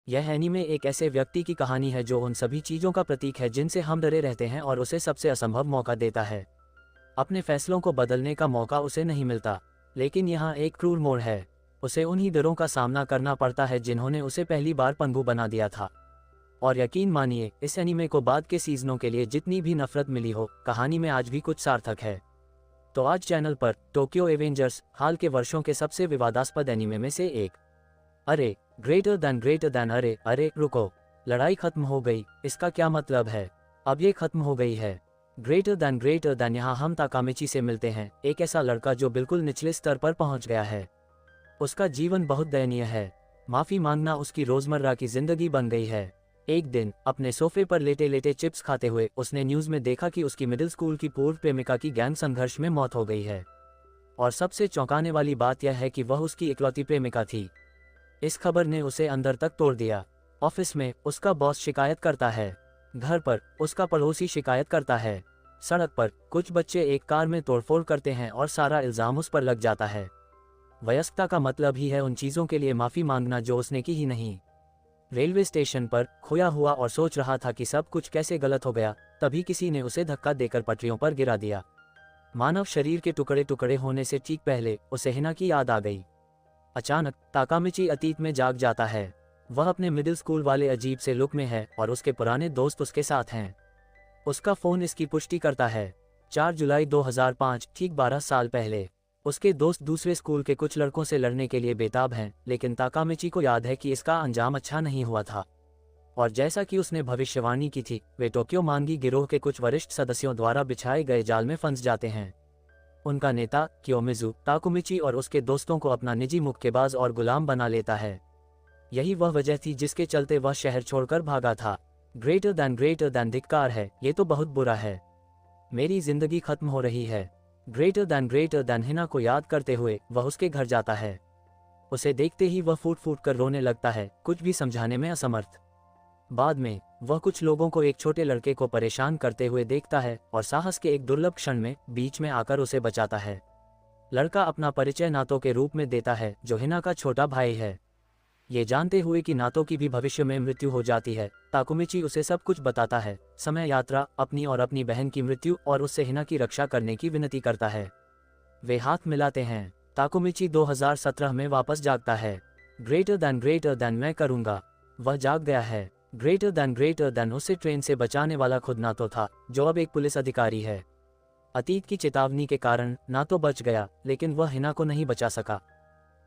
यह एनीमे एक ऐसे व्यक्ति की कहानी है जो उन सभी चीज़ों का प्रतीक है जिनसे हम डरे रहते हैं और उसे सबसे असंभव मौका देता है। अपने फैसलों को बदलने का मौका उसे नहीं मिलता, लेकिन यहाँ एक क्रूर मोड़ है। उसे उन्हीं डरों का सामना करना पड़ता है जिन्होंने उसे पहली बार पंगु बना दिया था। और यकीन मानिए, इस एनीमे को बाद के सीजनों के लिए जितनी भी नफरत मिली हो, कहानी में आज भी कुछ सार्थक है। तो आज चैनल पर टोक्यो एवेंजर्स, हाल के वर्षों के सबसे विवादास्पद एनीमे में से एक। अरे ग्रेटर देन, अरे अरे रुको, लड़ाई खत्म हो गई, इसका क्या मतलब है? अब ये खत्म हो गई है। ग्रेटर देन यहाँ हम ताकामिची से मिलते हैं, एक ऐसा लड़का जो बिल्कुल निचले स्तर पर पहुंच गया है। उसका जीवन बहुत दयनीय है। माफी मांगना उसकी रोजमर्रा की जिंदगी बन गई है। एक दिन अपने सोफे पर लेटे लेटे चिप्स खाते हुए उसने न्यूज में देखा कि उसकी मिडिल स्कूल की पूर्व प्रेमिका की गैंग संघर्ष में मौत हो गई है। और सबसे चौंकाने वाली बात यह है कि वह उसकी इकलौती प्रेमिका थी। इस खबर ने उसे अंदर तक तोड़ दिया। ऑफिस में उसका बॉस शिकायत करता है, घर पर उसका पड़ोसी शिकायत करता है, सड़क पर कुछ बच्चे एक कार में तोड़फोड़ करते हैं और सारा इल्जाम उस पर लग जाता है। वयस्कता का मतलब ही है उन चीजों के लिए माफी मांगना जो उसने की ही नहीं। रेलवे स्टेशन पर खोया हुआ और सोच रहा था कि सब कुछ कैसे गलत हो गया, तभी किसी ने उसे धक्का देकर पटरियों पर गिरा दिया। मानव शरीर के टुकड़े टुकड़े होने से ठीक पहले उसे हिना की याद आ गई। अचानक ताकामिची अतीत में जाग जाता है। वह अपने मिडिल स्कूल वाले अजीब से लुक में है और उसके पुराने दोस्त उसके साथ हैं। उसका फोन इसकी पुष्टि करता है। 4 जुलाई 2005, ठीक 12 साल पहले। उसके दोस्त दूसरे स्कूल के कुछ लड़कों से लड़ने के लिए बेताब हैं, लेकिन ताकामिची को याद है कि इसका अंजाम अच्छा नहीं हुआ था। और जैसा कि उसने भविष्यवाणी की थी, वे टोक्यो मांगी गिरोह के कुछ वरिष्ठ सदस्यों द्वारा बिछाए गए जाल में फंस जाते हैं। उनका नेता कियोमिज़ु ताकुमिची और उसके दोस्तों को अपना निजी मुक्केबाज और गुलाम बना लेता है। यही वह वजह थी जिसके चलते वह शहर छोड़कर भागा था। ग्रेटर देन धिक्कार है, ये तो बहुत बुरा है। मेरी जिंदगी खत्म हो रही है। ग्रेटर देन हिना को याद करते हुए वह उसके घर जाता है। उसे देखते ही वह फूट फूट कर रोने लगता है, कुछ भी समझाने में असमर्थ। बाद में वह कुछ लोगों को एक छोटे लड़के को परेशान करते हुए देखता है और साहस के एक दुर्लभ क्षण में बीच में आकर उसे बचाता है। लड़का अपना परिचय नातो के रूप में देता है, जो हिना का छोटा भाई है। ये जानते हुए कि नातो की भी भविष्य में मृत्यु हो जाती है, ताकुमिची उसे सब कुछ बताता है, समय यात्रा, अपनी और अपनी बहन की मृत्यु, और उससे हिना की रक्षा करने की विनती करता है। वे हाथ मिलाते हैं। ताकुमिची 2017 में वापस जागता है। ग्रेटर देन मैं करूंगा। वह जाग गया है। ग्रेटर देन उसे ट्रेन से बचाने वाला खुद नातो था, जो अब एक पुलिस अधिकारी है। अतीत की चेतावनी के कारण नातो बच गया, लेकिन वह हिना को नहीं बचा सका।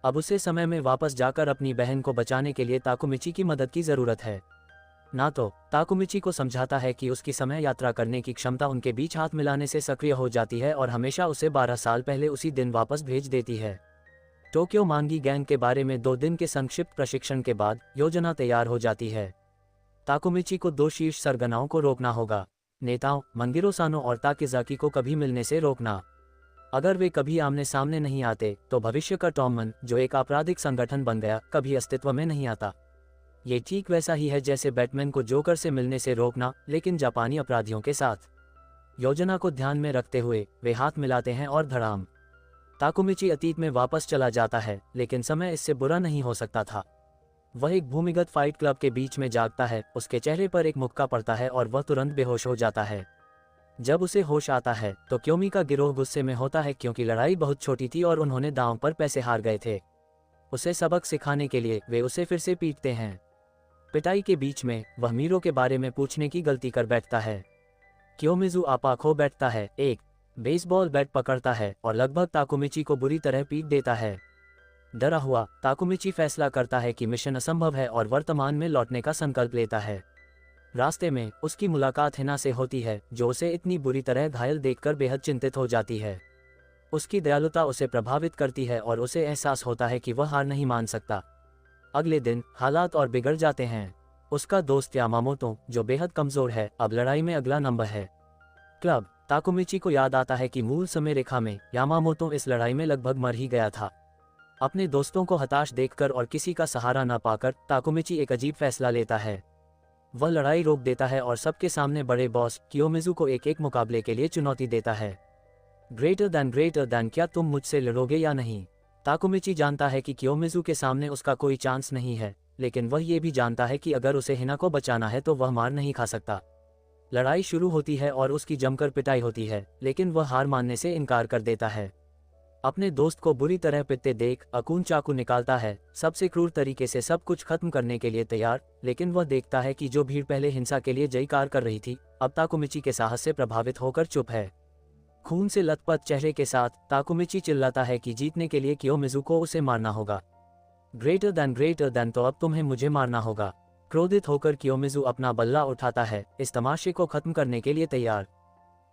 अब उसे समय में वापस जाकर अपनी बहन को बचाने के लिए ताकुमिची की मदद की जरूरत है। नातो ताकुमिची को समझाता है कि उसकी समय यात्रा करने की क्षमता उनके बीच हाथ मिलाने से सक्रिय हो जाती है और हमेशा उसे 12 साल पहले उसी दिन वापस भेज देती है। टोक्यो मांगी गैंग के बारे में 2 दिन के संक्षिप्त प्रशिक्षण के बाद योजना तैयार हो जाती है। ताकुमिची को 2 शीर्ष सरगनाओं को रोकना होगा। नेताओं मंगिरो सानो और ताकेजाकी को कभी मिलने से रोकना। अगर वे कभी आमने सामने नहीं आते तो भविष्य का टॉमन, जो एक आपराधिक संगठन बन गया, कभी अस्तित्व में नहीं आता। ये ठीक वैसा ही है जैसे बैटमैन को जोकर से मिलने से रोकना, लेकिन जापानी अपराधियों के साथ। योजना को ध्यान में रखते हुए वे हाथ मिलाते हैं और धड़ाम। ताकुमिची अतीत में वापस चला जाता है, लेकिन समय इससे बुरा नहीं हो सकता था। वह एक भूमिगत फाइट क्लब के बीच में जागता है। उसके चेहरे पर एक मुक्का पड़ता है और वह तुरंत बेहोश हो जाता है। जब उसे होश आता है तो क्योमी का गिरोह गुस्से में होता है, क्योंकि लड़ाई बहुत छोटी थी और उन्होंने दांव पर पैसे हार गए थे। उसे सबक सिखाने के लिए वे उसे फिर से पीटते हैं। पिटाई के बीच में वह मीरो के बारे में पूछने की गलती कर बैठता है। कियोमिज़ु आपा खो बैठता है, एक बेसबॉल बैट पकड़ता है और लगभग ताकुमिची को बुरी तरह पीट देता है। डरा हुआ ताकुमिची फैसला करता है कि मिशन असंभव है और वर्तमान में लौटने का संकल्प लेता है। रास्ते में उसकी मुलाकात हिना से होती है, जो उसे इतनी बुरी तरह घायल देखकर बेहद चिंतित हो जाती है। उसकी दयालुता उसे प्रभावित करती है और उसे एहसास होता है कि वह हार नहीं मान सकता। अगले दिन हालात और बिगड़ जाते हैं। उसका दोस्त यामामोतो, जो बेहद कमजोर है, अब लड़ाई में अगला नंबर है। क्लब ताकुमिची को याद आता है कि मूल समय रेखा में यामामोतो इस लड़ाई में लगभग मर ही गया था। अपने दोस्तों को हताश देखकर और किसी का सहारा न पाकर ताकुमिची एक अजीब फैसला लेता है। वह लड़ाई रोक देता है और सबके सामने बड़े बॉस कियोमिज़ु को एक मुकाबले के लिए चुनौती देता है। ग्रेटर देन, क्या तुम मुझसे लड़ोगे या नहीं? ताकुमिची जानता है कि कियोमिज़ु के सामने उसका कोई चांस नहीं है, लेकिन वह ये भी जानता है कि अगर उसे हिना को बचाना है तो वह मार नहीं खा सकता। लड़ाई शुरू होती है और उसकी जमकर पिटाई होती है, लेकिन वह हार मानने से इनकार कर देता है। अपने दोस्त को बुरी तरह पिटते देख अकून चाकू निकालता है, सबसे क्रूर तरीके से सब कुछ खत्म करने के लिए तैयार, लेकिन वह देखता है कि जो भीड़ पहले हिंसा के लिए जयकार कर रही थी, अब ताकुमिची के साहस से प्रभावित होकर चुप है। खून से लथपथ चेहरे के साथ ताकुमिची चिल्लाता है कि जीतने के लिए कियोमिज़ु को उसे मारना होगा। ग्रेटर देन, तो अब तुम्हें मुझे मारना होगा। क्रोधित होकर कियोमिज़ु अपना बल्ला उठाता है, इस तमाशे को खत्म करने के लिए तैयार।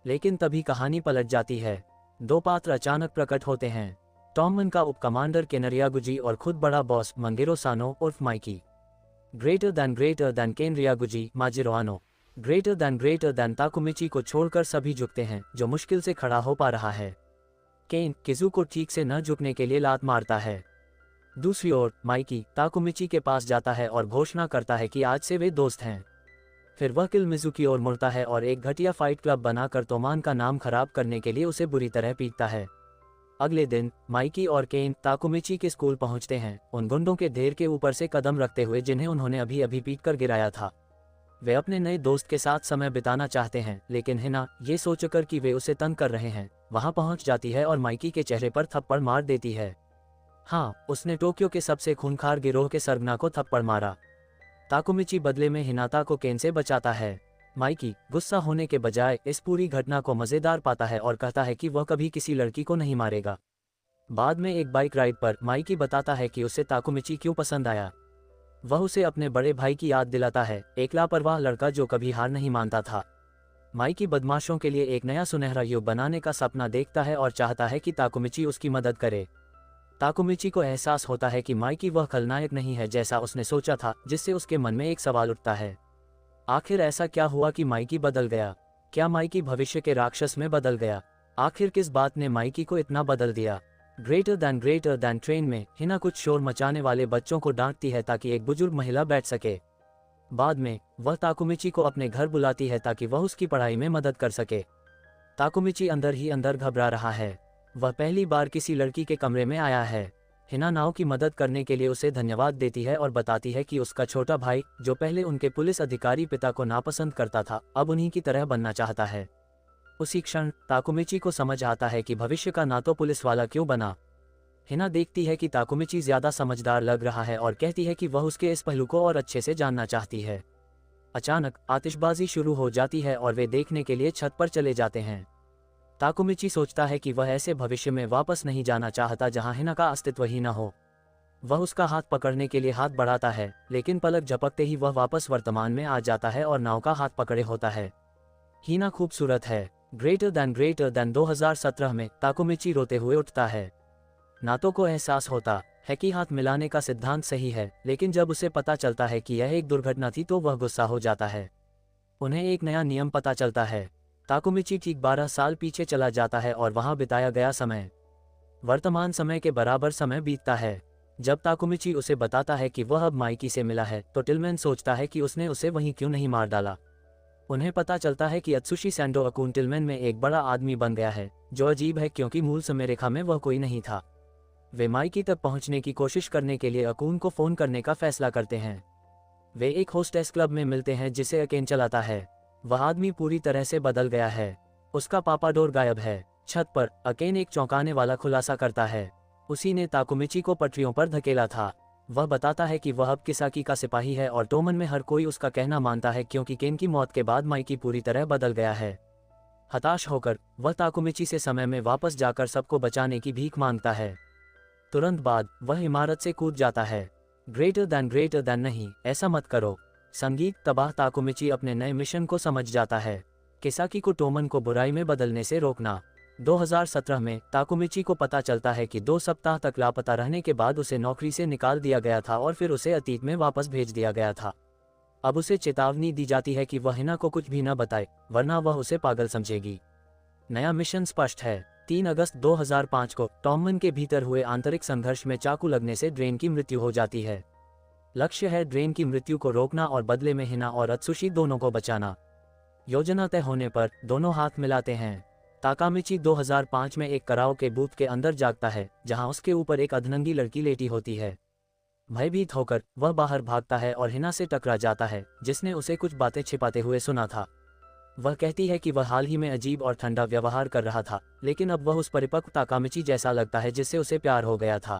लेकिन तभी कहानी पलट जाती है। दो पात्र अचानक प्रकट होते हैं, टॉमन का उप कमांडर केनरियागुजी और खुद बड़ा बॉस मंगेरो सानो उर्फ माइकी। ग्रेटर देन केनरियागुजी माजिरो आनो। ग्रेटर देन ताकुमिची को छोड़कर सभी झुकते हैं, जो मुश्किल से खड़ा हो पा रहा है। केन किजू को ठीक से न झुकने के लिए लात मारता है। दूसरी ओर माइकी ताकुमिची के पास जाता है और घोषणा करता है कि आज से वे दोस्त हैं। फिर वह कियोमिज़ु की ओर मुड़ता है और एक घटिया फाइट क्लब बनाकर तोमान का नाम खराब करने के लिए उसे बुरी तरह पीटता है। अगले दिन माइकी और केन ताकुमिची के स्कूल पहुंचते हैं, उन गुंडों के ढेर के ऊपर से कदम रखते हुए जिन्हें उन्होंने अभी अभी पीटकर गिराया था। वे अपने नए दोस्त के साथ समय बिताना चाहते हैं, लेकिन हिना ये सोचकर कि वे उसे तंग कर रहे हैं, वहां पहुंच जाती है और माइकी के चेहरे पर थप्पड़ मार देती है। हाँ, उसने टोक्यो के सबसे खूंखार गिरोह के सरगना को थप्पड़ मारा। ताकुमिची बदले में हिनाता को केन से बचाता है। माइकी गुस्सा होने के बजाय इस पूरी घटना को मज़ेदार पाता है और कहता है कि वह कभी किसी लड़की को नहीं मारेगा। बाद में एक बाइक राइड पर माइकी बताता है कि उसे ताकुमिची क्यों पसंद आया। वह उसे अपने बड़े भाई की याद दिलाता है, एक लापरवाह लड़का जो कभी हार नहीं मानता था। माइकी बदमाशों के लिए एक नया सुनहरा युग बनाने का सपना देखता है और चाहता है कि ताकुमिची उसकी मदद करे। ताकुमिची को एहसास होता है कि माइकी वह खलनायक नहीं है जैसा उसने सोचा था, जिससे उसके मन में एक सवाल उठता है। आखिर ऐसा क्या हुआ कि माइकी बदल गया? क्या माइकी भविष्य के राक्षस में बदल गया? आखिर किस बात ने माइकी को इतना बदल दिया? ग्रेटर देन ट्रेन में हिना कुछ शोर मचाने वाले बच्चों को डांटती है ताकि एक बुजुर्ग महिला बैठ सके। बाद में वह ताकुमिची को अपने घर बुलाती है ताकि वह उसकी पढ़ाई में मदद कर सके। ताकुमिची अंदर ही अंदर घबरा रहा है। वह पहली बार किसी लड़की के कमरे में आया है। हिना नाओ की मदद करने के लिए उसे धन्यवाद देती है और बताती है कि उसका छोटा भाई, जो पहले उनके पुलिस अधिकारी पिता को नापसंद करता था, अब उन्हीं की तरह बनना चाहता है। उसी क्षण ताकुमिची को समझ आता है कि भविष्य का ना तो पुलिस वाला क्यों बना। हिना देखती है कि ताकुमिची ज्यादा समझदार लग रहा है और कहती है कि वह उसके इस पहलू को और अच्छे से जानना चाहती है। अचानक आतिशबाजी शुरू हो जाती है और वे देखने के लिए छत पर चले जाते हैं। ताकुमिची सोचता है कि वह ऐसे भविष्य में वापस नहीं जाना चाहता जहां हिना का अस्तित्व ही न हो। वह उसका हाथ पकड़ने के लिए हाथ बढ़ाता है, लेकिन पलक झपकते ही वह वापस वर्तमान में आ जाता है और नाव का हाथ पकड़े होता है। हिना खूबसूरत है। ग्रेटर देन 2017 में ताकुमिची रोते हुए उठता है। नातो को एहसास होता है कि हाथ मिलाने का सिद्धांत सही है, लेकिन जब उसे पता चलता है कि यह एक दुर्घटना थी तो वह गुस्सा हो जाता है। उन्हें एक नया नियम पता चलता है। ताकुमिची ठीक 12 साल पीछे चला जाता है और वहां बिताया गया समय वर्तमान समय के बराबर समय बीतता है। जब ताकुमिची उसे बताता है कि वह अब माइकी से मिला है, तो टिलमैन सोचता है कि उसने उसे वहीं क्यों नहीं मार डाला। उन्हें पता चलता है कि अत्सुशी सैंडो अकून टिलमैन में एक बड़ा आदमी बन गया है, जो अजीब है क्योंकि मूल समय रेखा में वह कोई नहीं था। वे माइकी तक पहुंचने की कोशिश करने के लिए अकून को फोन करने का फैसला करते हैं। वे एक होस्टेस क्लब में मिलते हैं जिसे अकेन चलाता है। वह आदमी पूरी तरह से बदल गया है। उसका पापाडोर गायब है। छत पर अकेन एक चौंकाने वाला खुलासा करता है। उसी ने ताकुमिची को पटरियों पर धकेला था। वह बताता है कि वह अब किसाकी का सिपाही है और टोमन में हर कोई उसका कहना मानता है क्योंकि केन की मौत के बाद माइकी पूरी तरह बदल गया है। हताश होकर वह ताकुमिची से समय में वापस जाकर सबको बचाने की भीख मांगता है। तुरंत बाद वह इमारत से कूद जाता है। ग्रेटर देन नहीं, ऐसा मत करो। संगीत तबाह ताकुमिची अपने नए मिशन को समझ जाता है, किसाकी को टोमन को बुराई में बदलने से रोकना। 2017 में ताकुमिची को पता चलता है कि 2 सप्ताह तक लापता रहने के बाद उसे नौकरी से निकाल दिया गया था और फिर उसे अतीत में वापस भेज दिया गया था। अब उसे चेतावनी दी जाती है कि वह हिना को कुछ भी न बताए, वरना वह उसे पागल समझेगी। नया मिशन स्पष्ट है। 3 अगस्त 2005 को टॉमन के भीतर हुए आंतरिक संघर्ष में चाकू लगने से ड्रेन की मृत्यु हो जाती है। लक्ष्य है ड्रेन की मृत्यु को रोकना और बदले में हिना और अत्सुशी दोनों को बचाना। योजना तय होने पर दोनों हाथ मिलाते हैं। ताकामिची 2005 में एक कराओके बूथ के अंदर जागता है, जहां उसके ऊपर एक अधनंगी लड़की लेटी होती है। भयभीत होकर वह बाहर भागता है और हिना से टकरा जाता है, जिसने उसे कुछ बातें छिपाते हुए सुना था। वह कहती है कि वह हाल ही में अजीब और ठंडा व्यवहार कर रहा था, लेकिन अब वह उस परिपक्व ताकामिची जैसा लगता है जिससे उसे प्यार हो गया था।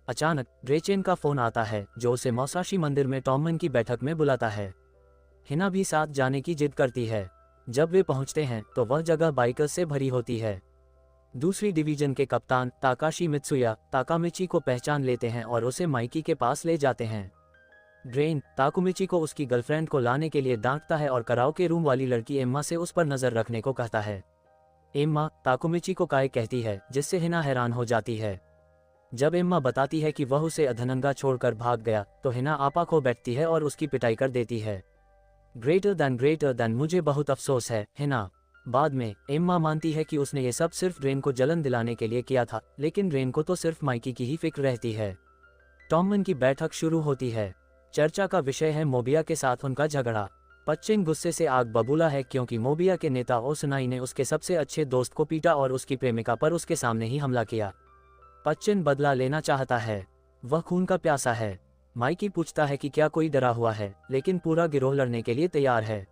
अचानक ड्रेचेन का फोन आता है, जो उसे मौसाशी मंदिर में टॉमन की बैठक में बुलाता है। हिना भी साथ जाने की जिद करती है। जब वे पहुंचते हैं तो वह जगह बाइकर्स से भरी होती है। दूसरी डिवीजन के कप्तान ताकाशी मित्सुया ताकामिची को पहचान लेते हैं और उसे माइकी के पास ले जाते हैं। ड्रेन ताकुमिची को उसकी गर्लफ्रेंड को लाने के लिए डांटता है और कराओके रूम वाली लड़की एम्मा से उस पर नजर रखने को कहता है। एम्मा ताकुमिची को काय कहती है, जिससे हिना हैरान हो जाती है। जब एम्मा बताती है कि वह उसे अधनंगा छोड़कर भाग गया तो हिना आपा खो बैठती है और उसकी पिटाई कर देती है। ग्रेटर देन मुझे बहुत अफसोस है हिना। बाद में एम्मा मानती है कि उसने ये सब सिर्फ ड्रेन को जलन दिलाने के लिए किया था, लेकिन ड्रेन को तो सिर्फ माइकी की ही फिक्र रहती है। टॉमन की बैठक शुरू होती है। चर्चा का विषय है मोबिया के साथ उनका झगड़ा। पच्चिन गुस्से से आग बबूला है क्योंकि मोबिया के नेता ओसुनाई ने उसके सबसे अच्छे दोस्त को पीटा और उसकी प्रेमिका पर उसके सामने ही हमला किया। पच्चिन बदला लेना चाहता है, वह खून का प्यासा है। माइकी पूछता है कि क्या कोई डरा हुआ है, लेकिन पूरा गिरोह लड़ने के लिए तैयार है।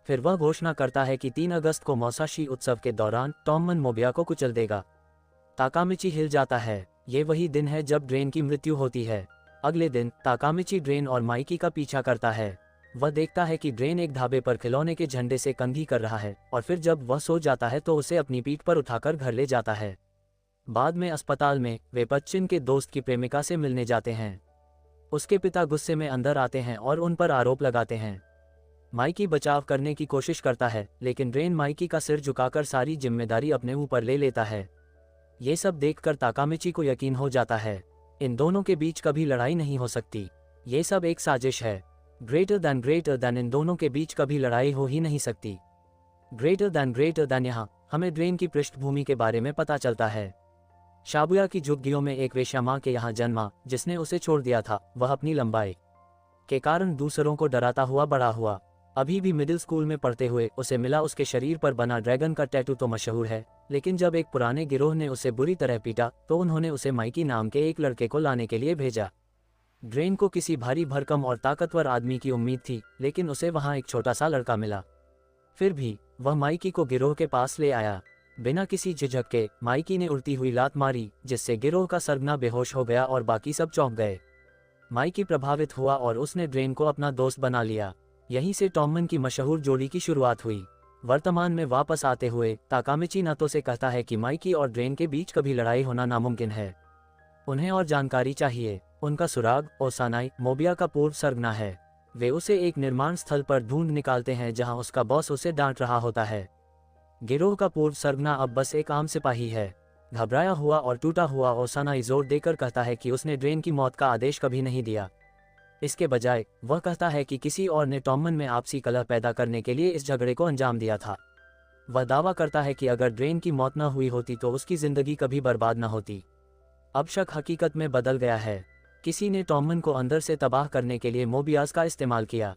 फिर वह घोषणा करता है कि 3 अगस्त को मौसाशी उत्सव के दौरान टॉमन मोबिया को कुचल देगा। ताकामिची हिल जाता है। ये वही दिन है जब ड्रेन की मृत्यु होती है। अगले दिन ताकामिची ड्रेन और माइकी का पीछा करता है। वह देखता है कि ड्रेन एक ढाबे पर खिलौने के झंडे से कंघी कर रहा है और फिर जब वह सो जाता है तो उसे अपनी पीठ पर उठाकर घर ले जाता है। बाद में अस्पताल में वे पच्चिन के दोस्त की प्रेमिका से मिलने जाते हैं। उसके पिता गुस्से में अंदर आते हैं और उन पर आरोप लगाते हैं। माइकी बचाव करने की कोशिश करता है, लेकिन ड्रेन माइकी का सिर झुकाकर सारी जिम्मेदारी अपने ऊपर ले लेता है। ये सब देखकर ताकामिची को यकीन हो जाता है, इन दोनों के बीच कभी लड़ाई नहीं हो सकती। ये सब एक साजिश है। ग्रेटर देन इन दोनों के बीच कभी लड़ाई हो ही नहीं सकती। ग्रेटर देन यहाँ हमें ड्रेन की पृष्ठभूमि के बारे में पता चलता है। शाबुया की झुग्गियों में एक वेश्या माँ के यहाँ जन्मा, जिसने उसे छोड़ दिया था। वह अपनी लंबाई के कारण दूसरों को डराता हुआ बड़ा हुआ। अभी भी मिडिल स्कूल में पढ़ते हुए उसे मिला उसके शरीर पर बना ड्रैगन का टैटू तो मशहूर है, लेकिन जब एक पुराने गिरोह ने उसे बुरी तरह पीटा तो उन्होंने उसे माइकी नाम के एक लड़के को लाने के लिए भेजा। ड्रेन को किसी भारी भरकम और ताकतवर आदमी की उम्मीद थी, लेकिन उसे वहां एक छोटा सा लड़का मिला। फिर भी वह माइकी को गिरोह के पास ले आया। बिना किसी झिझक के माइकी ने उड़ती हुई लात मारी, जिससे गिरोह का सरगना बेहोश हो गया और बाकी सब चौंक गए। माइकी प्रभावित हुआ और उसने ड्रेन को अपना दोस्त बना लिया। यहीं से टॉमन की मशहूर जोड़ी की शुरुआत हुई। वर्तमान में वापस आते हुए ताकामिची नातो से कहता है कि माइकी और ड्रेन के बीच कभी लड़ाई होना नामुमकिन है। उन्हें और जानकारी चाहिए। उनका सुराग ओसानाई मोबिया का पूर्व सरगना है। वे उसे एक निर्माण स्थल पर ढूंढ निकालते हैं जहां उसका बॉस उसे डांट रहा होता है। गिरोह का पूर्व सरगना अब बस एक आम सिपाही है। घबराया हुआ और टूटा हुआ ओसानाई जोर देकर कहता है कि उसने ड्रेन की मौत का आदेश कभी नहीं दिया। इसके बजाय वह कहता है कि किसी और ने टॉमन में आपसी कलह पैदा करने के लिए इस झगड़े को अंजाम दिया था। वह दावा करता है कि अगर ड्रेन की मौत न हुई होती तो उसकी जिंदगी कभी बर्बाद न होती। अब शक हकीकत में बदल गया है। किसी ने टॉमन को अंदर से तबाह करने के लिए मोबियास का इस्तेमाल किया।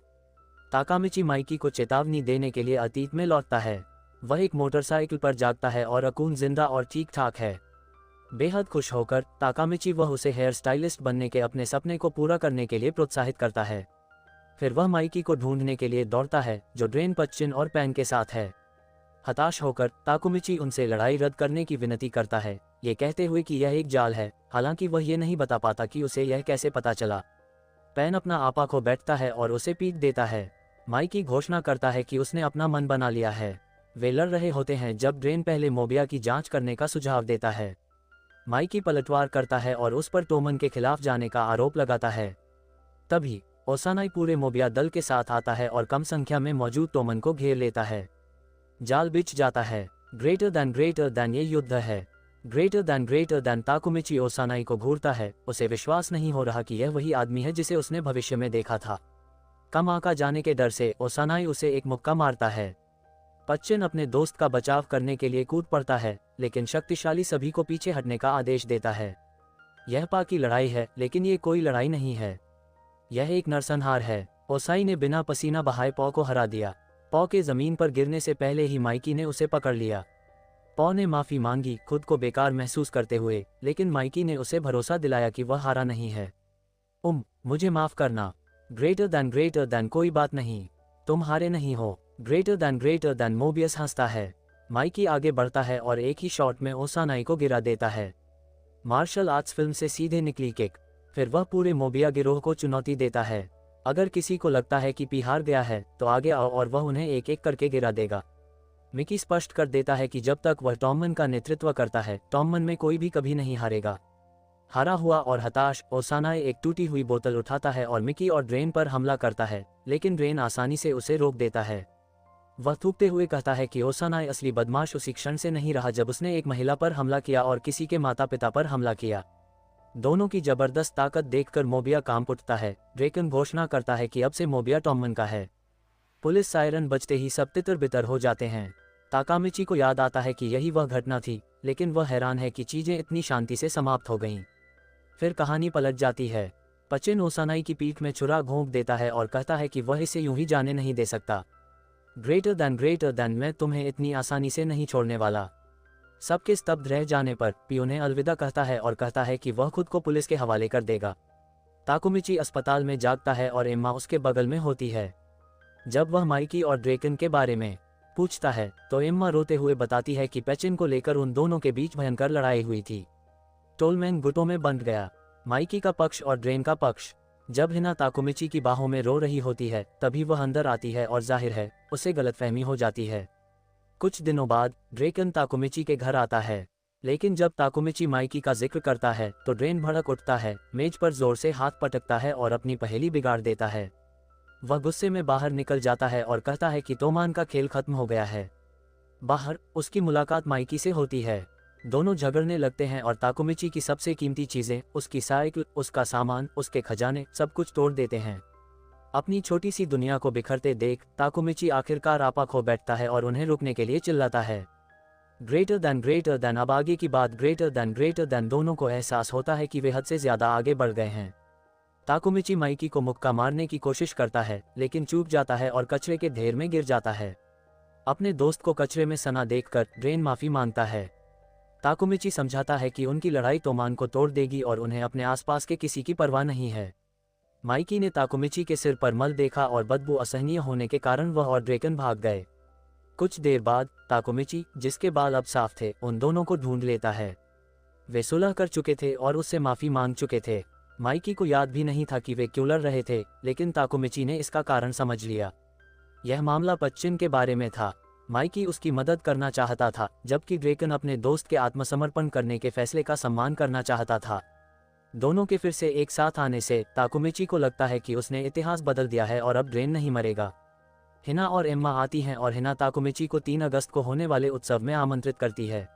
ताकामिची माइकी को चेतावनी देने के लिए अतीत में लौटता है। वह एक मोटरसाइकिल पर जागता है और अकून जिंदा और ठीक ठाक है। बेहद खुश होकर ताकामिची वह उसे हेयर स्टाइलिस्ट बनने के अपने सपने को पूरा करने के लिए प्रोत्साहित करता है। फिर वह माइकी को ढूंढने के लिए दौड़ता है, जो ड्रेन पच्चिन और पैन के साथ है। हताश होकर ताकुमिची उनसे लड़ाई रद्द करने की विनती करता है, ये कहते हुए कि यह एक जाल है। हालांकि वह ये नहीं बता पाता कि उसे यह कैसे पता चला। पैन अपना आपा खो बैठता है और उसे पीट देता है। माइकी घोषणा करता है कि उसने अपना मन बना लिया है। वे लड़ रहे होते हैं जब ड्रेन पहले मोबिया की जांच करने का सुझाव देता है। माइकी पलटवार करता है और उस पर टोमन के खिलाफ जाने का आरोप लगाता है। तभी ओसानाई पूरे मोबिया दल के साथ आता है और कम संख्या में मौजूद टोमन को घेर लेता है। जाल बिछ जाता है। ग्रेटर देन ये युद्ध है। ग्रेटर देन ताकुमिची ओसानाई को घूरता है। उसे विश्वास नहीं हो रहा कि यह वही आदमी है जिसे उसने भविष्य में देखा था। कम आका जाने के डर से ओसानाई उसे एक मुक्का मारता है। पच्चिन अपने दोस्त का बचाव करने के लिए कूद पड़ता है, लेकिन शक्तिशाली सभी को पीछे हटने का आदेश देता है। यह पा की लड़ाई है, लेकिन ये कोई लड़ाई नहीं है, यह एक नरसंहार है। ओसाई ने बिना पसीना बहाए पौ को हरा दिया। पौ के जमीन पर गिरने से पहले ही माइकी ने उसे पकड़ लिया। पौ ने माफी मांगी, खुद को बेकार महसूस करते हुए, लेकिन माइकी ने उसे भरोसा दिलाया कि वह हारा नहीं है। मुझे माफ करना। ग्रेटर दैन कोई बात नहीं, तुम हारे नहीं हो। ग्रेटर दैन मोबियस हंसता है। माइकी आगे बढ़ता है और एक ही शॉट में ओसानाई को गिरा देता है। मार्शल आर्ट्स फिल्म से सीधे निकली किक। फिर वह पूरे मोबिया गिरोह को चुनौती देता है। अगर किसी को लगता है कि पी हार गया है तो आगे आओ और वह उन्हें एक एक करके गिरा देगा। मिकी स्पष्ट कर देता है कि जब तक वह टॉमन का नेतृत्व करता है, टॉमन में कोई भी कभी नहीं हारेगा। हारा हुआ और हताश, ओसानाई एक टूटी हुई बोतल उठाता है और मिकी और ड्रेन पर हमला करता है, लेकिन ड्रेन आसानी से उसे रोक देता है। वह थूकते हुए कहता है कि ओसानाई असली बदमाश उसी क्षण से नहीं रहा जब उसने एक महिला पर हमला किया और किसी के माता पिता पर हमला किया। दोनों की जबरदस्त ताकत देखकर मोबिया कांप उठता है। ड्रेकन घोषणा करता है कि अब से मोबिया टॉमन का है। पुलिस सायरन बजते ही सब तितर बितर हो जाते हैं। ताकामिची को याद आता है कि यही वह घटना थी, लेकिन वह हैरान है कि चीजें इतनी शांति से समाप्त हो गईं। फिर कहानी पलट जाती है। पचिन ओसानाई की पीठ में छुरा घोंप देता है और कहता है कि वह इसे यूं ही जाने नहीं दे सकता। ग्रेटर दैन मैं तुम्हें इतनी आसानी से नहीं छोड़ने वाला। सबके स्तब्ध रह जाने पर पी उन्हें अलविदा कहता है और कहता है कि वह खुद को पुलिस के हवाले कर देगा। ताकुमिची अस्पताल में जागता है और एम्मा उसके बगल में होती है। जब वह माइकी और ड्रेकन के बारे में पूछता है तो एम्मा रोते हुए बताती है कि पेचिन को लेकर उन दोनों के बीच भयंकर लड़ाई हुई थी। टोलमैन गुटों में बंट गया, माइकी का पक्ष और ड्रेन का पक्ष। जब हिना ताकुमिची की बाहों में रो रही होती है तभी वह अंदर आती है और जाहिर है उसे गलतफहमी हो जाती है। कुछ दिनों बाद ड्रेकन ताकुमिची के घर आता है, लेकिन जब ताकुमिची माइकी का जिक्र करता है तो ड्रेन भड़क उठता है, मेज पर जोर से हाथ पटकता है और अपनी पहेली बिगाड़ देता है। वह गुस्से में बाहर निकल जाता है और कहता है कि तोमान का खेल खत्म हो गया है। बाहर उसकी मुलाकात माइकी से होती है। दोनों झगड़ने लगते हैं और ताकुमिची की सबसे कीमती चीजें, उसकी साइकिल, उसका सामान, उसके खजाने, सब कुछ तोड़ देते हैं। अपनी छोटी सी दुनिया को बिखरते देख ताकुमिची आखिरकार आपा खो बैठता है और उन्हें रुकने के लिए चिल्लाता है। ग्रेटर दैन अब आगे की बात। ग्रेटर दैन दोनों को एहसास होता है कि वे हद से ज्यादा आगे बढ़ गए हैं। ताकुमिची माइकी को मुक्का मारने की कोशिश करता है, लेकिन चूक जाता है और कचरे के ढेर में गिर जाता है। अपने दोस्त को कचरे में सना देखकर ड्रेन माफी मांगता है। ताकुमिची समझाता है कि उनकी लड़ाई तोमान को तोड़ देगी और उन्हें अपने आसपास के किसी की परवाह नहीं है। माइकी ने ताकुमिची के सिर पर मल देखा और बदबू असहनीय होने के कारण वह और ड्रेकन भाग गए। कुछ देर बाद ताकुमिची, जिसके बाल अब साफ थे, उन दोनों को ढूंढ लेता है। वे सुलह कर चुके थे और उससे माफी मांग चुके थे। माइकी को याद भी नहीं था कि वे क्यों लड़ रहे थे, लेकिन ताकुमिची ने इसका कारण समझ लिया। यह मामला पच्चिन के बारे में था। माइकी उसकी मदद करना चाहता था, जबकि ड्रेकन अपने दोस्त के आत्मसमर्पण करने के फैसले का सम्मान करना चाहता था। दोनों के फिर से एक साथ आने से ताकुमिची को लगता है कि उसने इतिहास बदल दिया है और अब ड्रेन नहीं मरेगा। हिना और एम्मा आती हैं और हिना ताकुमिची को 3 अगस्त को होने वाले उत्सव में आमंत्रित करती है।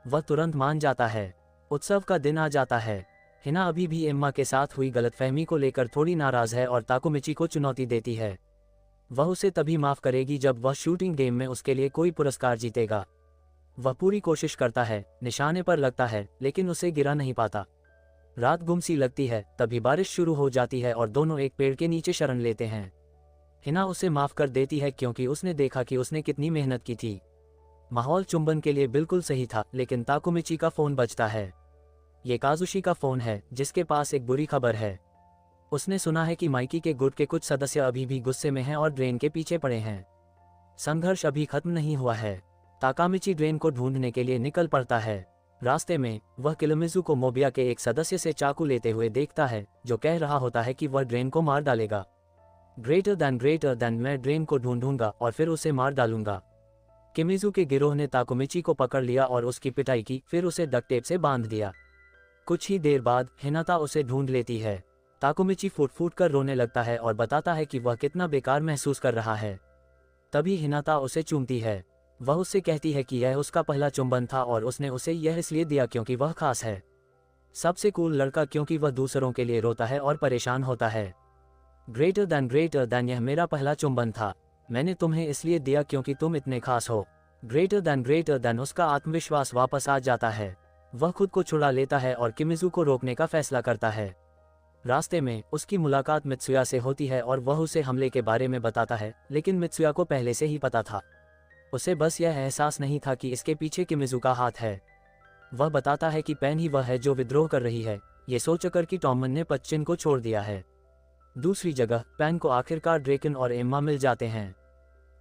वह तुरंत मान जाता है। उत्सव का दिन आ जाता है। हिना अभी भी एम्मा के साथ हुई गलतफहमी को लेकर थोड़ी नाराज है और ताकुमिची को चुनौती देती है। वह उसे तभी माफ करेगी जब वह शूटिंग गेम में उसके लिए कोई पुरस्कार जीतेगा। वह पूरी कोशिश करता है, निशाने पर लगता है, लेकिन उसे गिरा नहीं पाता। रात गुमसी लगती है, तभी बारिश शुरू हो जाती है और दोनों एक पेड़ के नीचे शरण लेते हैं। हिना उसे माफ कर देती है क्योंकि उसने देखा कि उसने कितनी मेहनत की थी। माहौल चुंबन के लिए बिल्कुल सही था, लेकिन ताकुमिची का फोन बजता है। ये काजुशी का फोन है, जिसके पास एक बुरी खबर है। उसने सुना है कि माइकी के गुट के कुछ सदस्य अभी भी गुस्से में हैं और ड्रेन के पीछे पड़े हैं। संघर्ष अभी खत्म नहीं हुआ है। ताकामिची ड्रेन को ढूंढने के लिए निकल पड़ता है। रास्ते में वह किलोमिजू को मोबिया के एक सदस्य से चाकू लेते हुए देखता है, जो कह रहा होता है कि वह ड्रेन को मार डालेगा। ग्रेटर दैन मैं ड्रेन को ढूंढूंगा और फिर उसे मार डालूंगा। किमिजू के गिरोह ने ताकुमिची को पकड़ लिया और उसकी पिटाई की, फिर उसे डक्ट टेप से बांध दिया। कुछ ही देर बाद हिनाता उसे ढूंढ लेती है। ताकुमिची फूट फूट कर रोने लगता है और बताता है कि वह कितना बेकार महसूस कर रहा है। तभी हिनाता उसे चूमती है। वह उससे कहती है कि यह उसका पहला चुंबन था और उसने उसे यह इसलिए दिया क्योंकि वह खास है। सबसे कूल लड़का क्योंकि वह दूसरों के लिए रोता है और परेशान होता है। ग्रेटर दैन यह मेरा पहला चुंबन था। मैंने तुम्हें इसलिए दिया क्योंकि तुम इतने खास हो। ग्रेटर दैन उसका आत्मविश्वास वापस आ जाता है। वह खुद को छुड़ा लेता है और किमिजू को रोकने का फैसला करता है। रास्ते में उसकी मुलाकात मित्सुया से होती है और वह उसे हमले के बारे में बताता है, लेकिन मित्सुया को पहले से ही पता था। उसे बस यह एहसास नहीं था कि इसके पीछे किमिजू का हाथ है। वह बताता है कि पेन ही वह है जो विद्रोह कर रही है, ये सोचकर कि टॉमन ने पचिन को छोड़ दिया है। दूसरी जगह पैन को आखिरकार ड्रेकन और एम्मा मिल जाते हैं।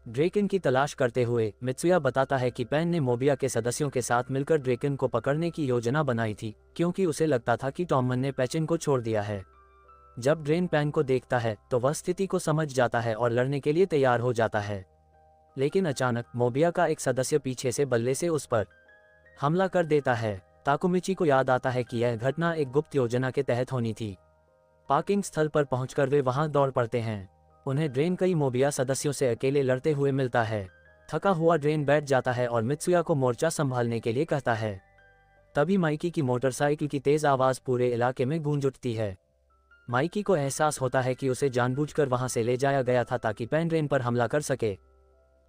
ड्रेकन की तलाश करते हुए मित्सुया बताता है कि पैन ने मोबिया के सदस्यों के साथ मिलकर ड्रेकन को पकड़ने की योजना बनाई थी, क्योंकि उसे लगता था कि टॉमन ने पचिन को छोड़ दिया है। जब ड्रेन पैन को देखता है तो वह स्थिति को समझ जाता है और लड़ने के लिए तैयार हो जाता है। लेकिन अचानक मोबिया का एक सदस्य पीछे से बल्ले से उस पर हमला कर देता है। ताकुमिची को याद आता है कि यह घटना एक गुप्त योजना के तहत होनी थी। पार्किंग स्थल पर पहुंचकर वे वहां दौड़ पड़ते हैं। उन्हें ड्रेन कई मोबिया सदस्यों से अकेले लड़ते हुए मिलता है। थका हुआ ड्रेन बैठ जाता है और मित्सुया को मोर्चा संभालने के लिए कहता है। तभी माइकी की मोटरसाइकिल की तेज आवाज पूरे इलाके में गूंज उठती है। माइकी को एहसास होता है कि उसे जानबूझकर वहां से ले जाया गया था ताकि पैन ड्रेन पर हमला कर सके।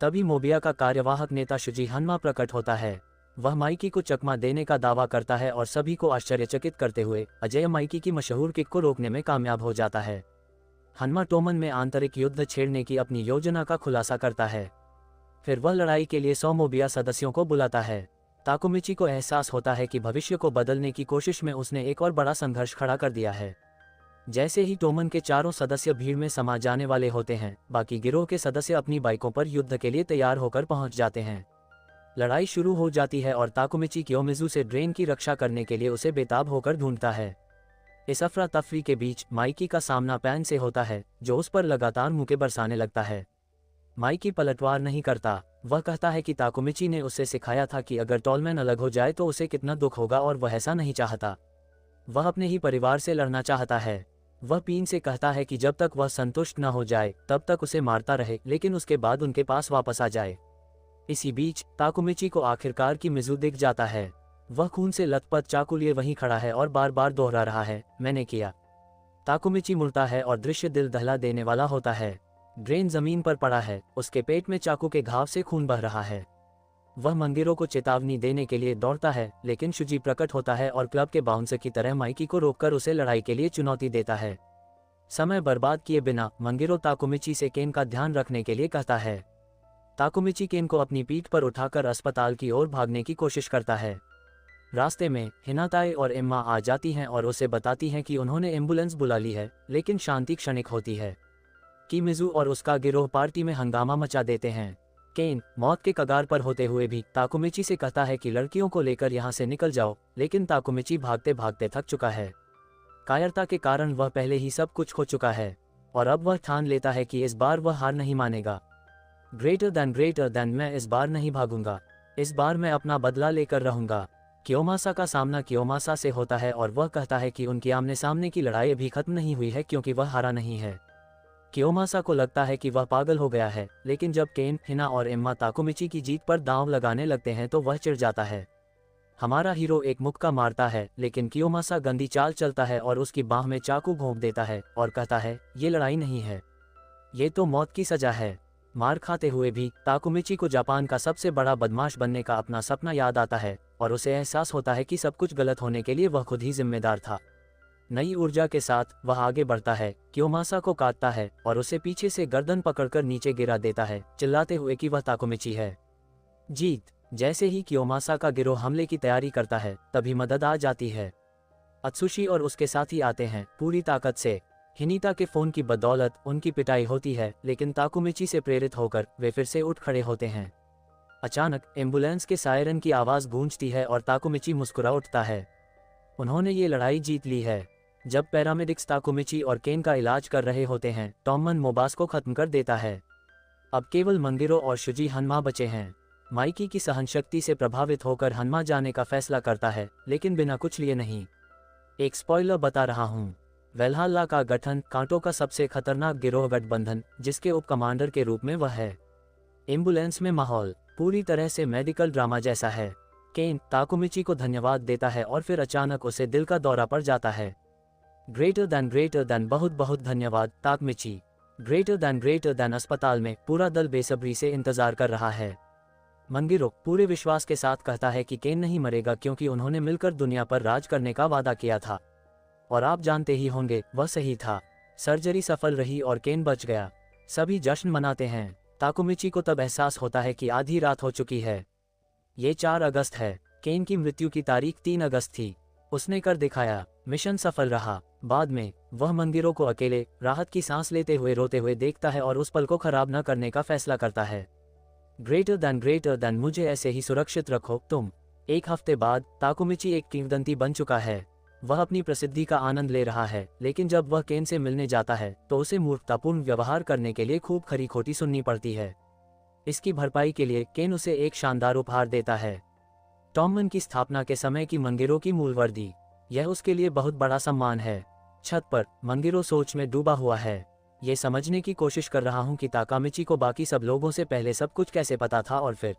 तभी मोबिया का कार्यवाहक नेता शुजी हन्मा प्रकट होता है। वह माइकी को चकमा देने का दावा करता है और सभी को आश्चर्यचकित करते हुए अजय माइकी की मशहूर किक को रोकने में कामयाब हो जाता है। हन्मा टोमन में आंतरिक युद्ध छेड़ने की अपनी योजना का खुलासा करता है। फिर वह लड़ाई के लिए 100 मोबिया सदस्यों को बुलाता है। ताकुमिची को एहसास होता है कि भविष्य को बदलने की कोशिश में उसने एक और बड़ा संघर्ष खड़ा कर दिया है। जैसे ही टोमन के चारों सदस्य भीड़ में समा जाने वाले होते हैं, बाकी गिरोह के सदस्य अपनी बाइकों पर युद्ध के लिए तैयार होकर पहुंच जाते हैं। लड़ाई शुरू हो जाती है और ताकुमिची कियोमिज़ु से ड्रेन की रक्षा करने के लिए उसे बेताब होकर ढूंढता है। इस अफरा तफरी के बीच माइकी का सामना पैन से होता है, जो उस पर लगातार मुक्के बरसाने लगता है। माइकी पलटवार नहीं करता। वह कहता है कि ताकुमिची ने उसे सिखाया था कि अगर टॉलमैन अलग हो जाए तो उसे कितना दुख होगा, और वह ऐसा नहीं चाहता। वह अपने ही परिवार से लड़ना चाहता है। वह पीन से कहता है कि जब तक वह संतुष्ट न हो जाए तब तक उसे मारता रहे, लेकिन उसके बाद उनके पास वापस आ जाए। इसी बीच ताकुमिची को आखिरकार की मिज़ू दिख जाता है। वह खून से लथपथ चाकू लिए वहीं खड़ा है और बार बार दोहरा रहा है, मैंने किया। ताकुमिची मुड़ता है और दृश्य दिल दहला देने वाला होता है। ड्रेन जमीन पर पड़ा है, उसके पेट में चाकू के घाव से खून बह रहा है। वह मंगिरो को चेतावनी देने के लिए दौड़ता है, लेकिन शुजी प्रकट होता है और क्लब के बाउंसर की तरह माइकी को रोककर उसे लड़ाई के लिए चुनौती देता है। समय बर्बाद किए बिना मंगिरो ताकुमिची से केन का ध्यान रखने के लिए कहता है। ताकुमिची केन को अपनी पीठ पर उठाकर अस्पताल की ओर भागने की कोशिश करता है। रास्ते में हिनाताए और एम्मा आ जाती हैं और उसे बताती हैं कि उन्होंने एम्बुलेंस बुला ली है, लेकिन शांति क्षणिक होती है। किमिज़ू और उसका गिरोह पार्टी में हंगामा मचा देते हैं। केन मौत के कगार पर होते हुए भी ताकुमिची से कहता है कि लड़कियों को लेकर यहाँ से निकल जाओ, लेकिन ताकुमिची भागते भागते थक चुका है। कायरता के कारण वह पहले ही सब कुछ खो चुका है और अब वह ठान लेता है कि इस बार वह हार नहीं मानेगा। ग्रेटर देन मैं इस बार नहीं भागूंगा। इस बार मैं अपना बदला लेकर रहूंगा। कियोमासा का सामना कियोमासा से होता है और वह कहता है कि उनकी आमने सामने की लड़ाई अभी खत्म नहीं हुई है, क्योंकि वह हारा नहीं है। कियोमासा को लगता है कि वह पागल हो गया है, लेकिन जब केन, हिना और एम्मा ताकुमिची की जीत पर दांव लगाने लगते हैं तो वह चिढ़ जाता है। हमारा हीरो एक मुक्का मारता है, लेकिन कियोमासा गंदी चाल चलता है और उसकी बाह में चाकू घोंप देता है और कहता है, ये लड़ाई नहीं है, ये तो मौत की सजा है। मार खाते हुए भी ताकुमिची को जापान का सबसे बड़ा बदमाश बनने का अपना सपना याद आता है और उसे एहसास होता है कि सब कुछ गलत होने के लिए वह खुद ही जिम्मेदार था। नई ऊर्जा के साथ वह आगे बढ़ता है, कियोमासा को काटता है और उसे पीछे से गर्दन पकड़कर नीचे गिरा देता है, चिल्लाते हुए कि वह ताकुमिची है। जीत। जैसे ही कियोमासा का गिरोह हमले की तैयारी करता है, तभी मदद आ जाती है। अत्सुशी और उसके साथी आते हैं पूरी ताकत से। हिनीता के फोन की बदौलत उनकी पिटाई होती है, लेकिन ताकुमिची से प्रेरित होकर वे फिर से उठ खड़े होते हैं। अचानक एम्बुलेंस के सायरन की आवाज गूंजती है और ताकुमिची मुस्कुरा उठता है। उन्होंने ये लड़ाई जीत ली है। जब पैरामेडिक्स ताकुमिची और केन का इलाज कर रहे होते हैं, टॉमन मोबास को खत्म कर देता है। अब केवल मंगिरो और शुजी हन्मा बचे हैं। माइकी की सहनशक्ति से प्रभावित होकर हन्मा जाने का फैसला करता है, लेकिन बिना कुछ लिए नहीं। एक स्पॉइलर बता रहा हूँ, वेल्हाला का गठन कांटो का सबसे खतरनाक गिरोह गठबंधन, जिसके उप कमांडर के रूप में वह है। एम्बुलेंस में माहौल पूरी तरह से मेडिकल ड्रामा जैसा है। केन ताकुमिची को धन्यवाद देता है और फिर अचानक उसे दिल का दौरा पड़ जाता है। ग्रेटर देन बहुत बहुत धन्यवाद ताकुमिची। ग्रेटर देन अस्पताल में पूरा दल बेसब्री से इंतजार कर रहा है। मंगिरो पूरे विश्वास के साथ कहता है कि केन नहीं मरेगा, क्योंकि उन्होंने मिलकर दुनिया पर राज करने का वादा किया था, और आप जानते ही होंगे वह सही था। सर्जरी सफल रही और केन बच गया। सभी जश्न मनाते हैं। ताकुमिची को तब एहसास होता है कि आधी रात हो चुकी है। ये 4 अगस्त है। केन की मृत्यु की तारीख 3 अगस्त थी। उसने कर दिखाया। मिशन सफल रहा। बाद में वह मंदिरों को अकेले राहत की सांस लेते हुए रोते हुए देखता है और उस पल को खराब न करने का फैसला करता है। ग्रेटर देन मुझे ऐसे ही सुरक्षित रखो तुम। एक हफ्ते बाद ताकुमिची एक किंवदंती बन चुका है। वह अपनी प्रसिद्धि का आनंद ले रहा है, लेकिन जब वह केन से मिलने जाता है तो उसे मूर्खतापूर्ण व्यवहार करने के लिए खूब खरी खोटी सुननी पड़ती है। इसकी भरपाई के लिए केन उसे एक शानदार उपहार देता है, टॉमन की स्थापना के समय की मंगिरो की मूल वर्दी। यह उसके लिए बहुत बड़ा सम्मान है। छत पर मंगिरो सोच में डूबा हुआ है। ये समझने की कोशिश कर रहा हूँ कि ताकामिची को बाकी सब लोगों से पहले सब कुछ कैसे पता था, और फिर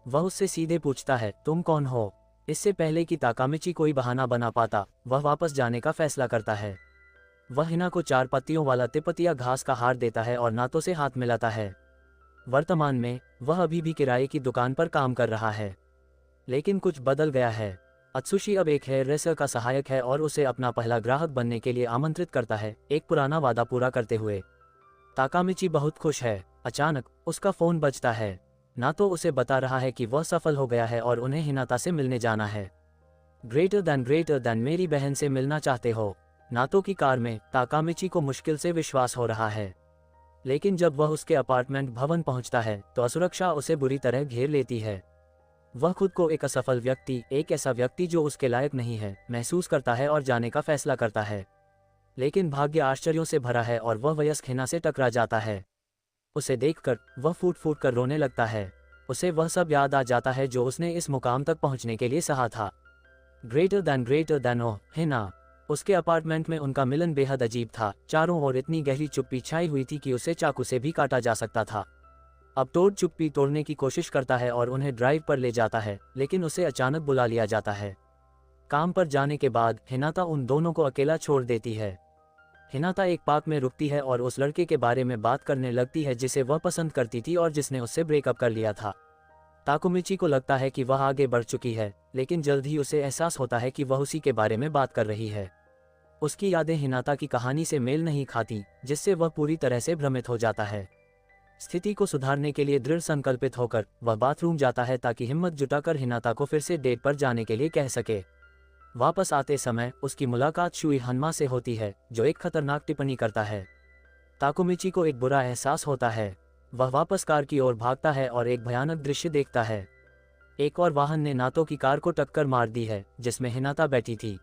वह उससे सीधे पूछता है, तुम कौन हो? इससे पहले कि ताकामिची कोई बहाना बना पाता, वह वापस जाने का फैसला करता है। वह हिना को 4 पत्तियों वाला तिपतिया घास का हार देता है और नातों से हाथ मिलाता है। वर्तमान में वह अभी भी किराए की दुकान पर काम कर रहा है, लेकिन कुछ बदल गया है। अत्सुशी अब एक हेयर ड्रेसर का सहायक है और उसे अपना पहला ग्राहक बनने के लिए आमंत्रित करता है, एक पुराना वादा पूरा करते हुए। ताकामिची बहुत खुश है। अचानक उसका फोन बजता है। नातो उसे बता रहा है कि वह सफल हो गया है और उन्हें हिनाता से मिलने जाना है। ग्रेटर देन मेरी बहन से मिलना चाहते हो? नातो की कार में ताकामिची को मुश्किल से विश्वास हो रहा है, लेकिन जब वह उसके अपार्टमेंट भवन पहुंचता है तो असुरक्षा उसे बुरी तरह घेर लेती है। वह खुद को एक असफल व्यक्ति, एक ऐसा व्यक्ति जो उसके लायक नहीं है, महसूस करता है और जाने का फैसला करता है। लेकिन भाग्य आश्चर्यों से भरा है और वह वयस्क हिना से टकरा जाता है। उसे देखकर वह फूट फूट कर रोने लगता है। उसे वह सब याद आ जाता है जो उसने इस मुकाम तक पहुंचने के लिए सहा था। ग्रेटर देन ओह हिना। उसके अपार्टमेंट में उनका मिलन बेहद अजीब था। चारों ओर इतनी गहरी चुप्पी छाई हुई थी कि उसे चाकू से भी काटा जा सकता था। अब टोड चुप्पी तोड़ने की कोशिश करता है और उन्हें ड्राइव पर ले जाता है, लेकिन उसे अचानक बुला लिया जाता है। काम पर जाने के बाद हिनाता उन दोनों को अकेला छोड़ देती है। हिनाता एक पार्क में रुकती है और उस लड़के के बारे में बात करने लगती है जिसे वह पसंद करती थी और जिसने उससे ब्रेकअप कर लिया था। ताकुमिची को लगता है कि वह आगे बढ़ चुकी है, लेकिन जल्द ही उसे एहसास होता है कि वह उसी के बारे में बात कर रही है। उसकी यादें हिनाता की कहानी से मेल नहीं खाती, जिससे वह पूरी तरह से भ्रमित हो जाता है। स्थिति को सुधारने के लिए दृढ़ संकल्पित होकर वह बाथरूम जाता है ताकि हिम्मत जुटाकर हिनाता को फिर से डेट पर जाने के लिए कह सके। वापस आते समय उसकी मुलाकात शुई हनमा से होती है, जो एक खतरनाक टिप्पणी करता है। ताकुमिची को एक बुरा एहसास होता है। वह वापस कार की ओर भागता है और एक भयानक दृश्य देखता है। एक और वाहन ने नातो की कार को टक्कर मार दी है, जिसमें हिनाता बैठी थी।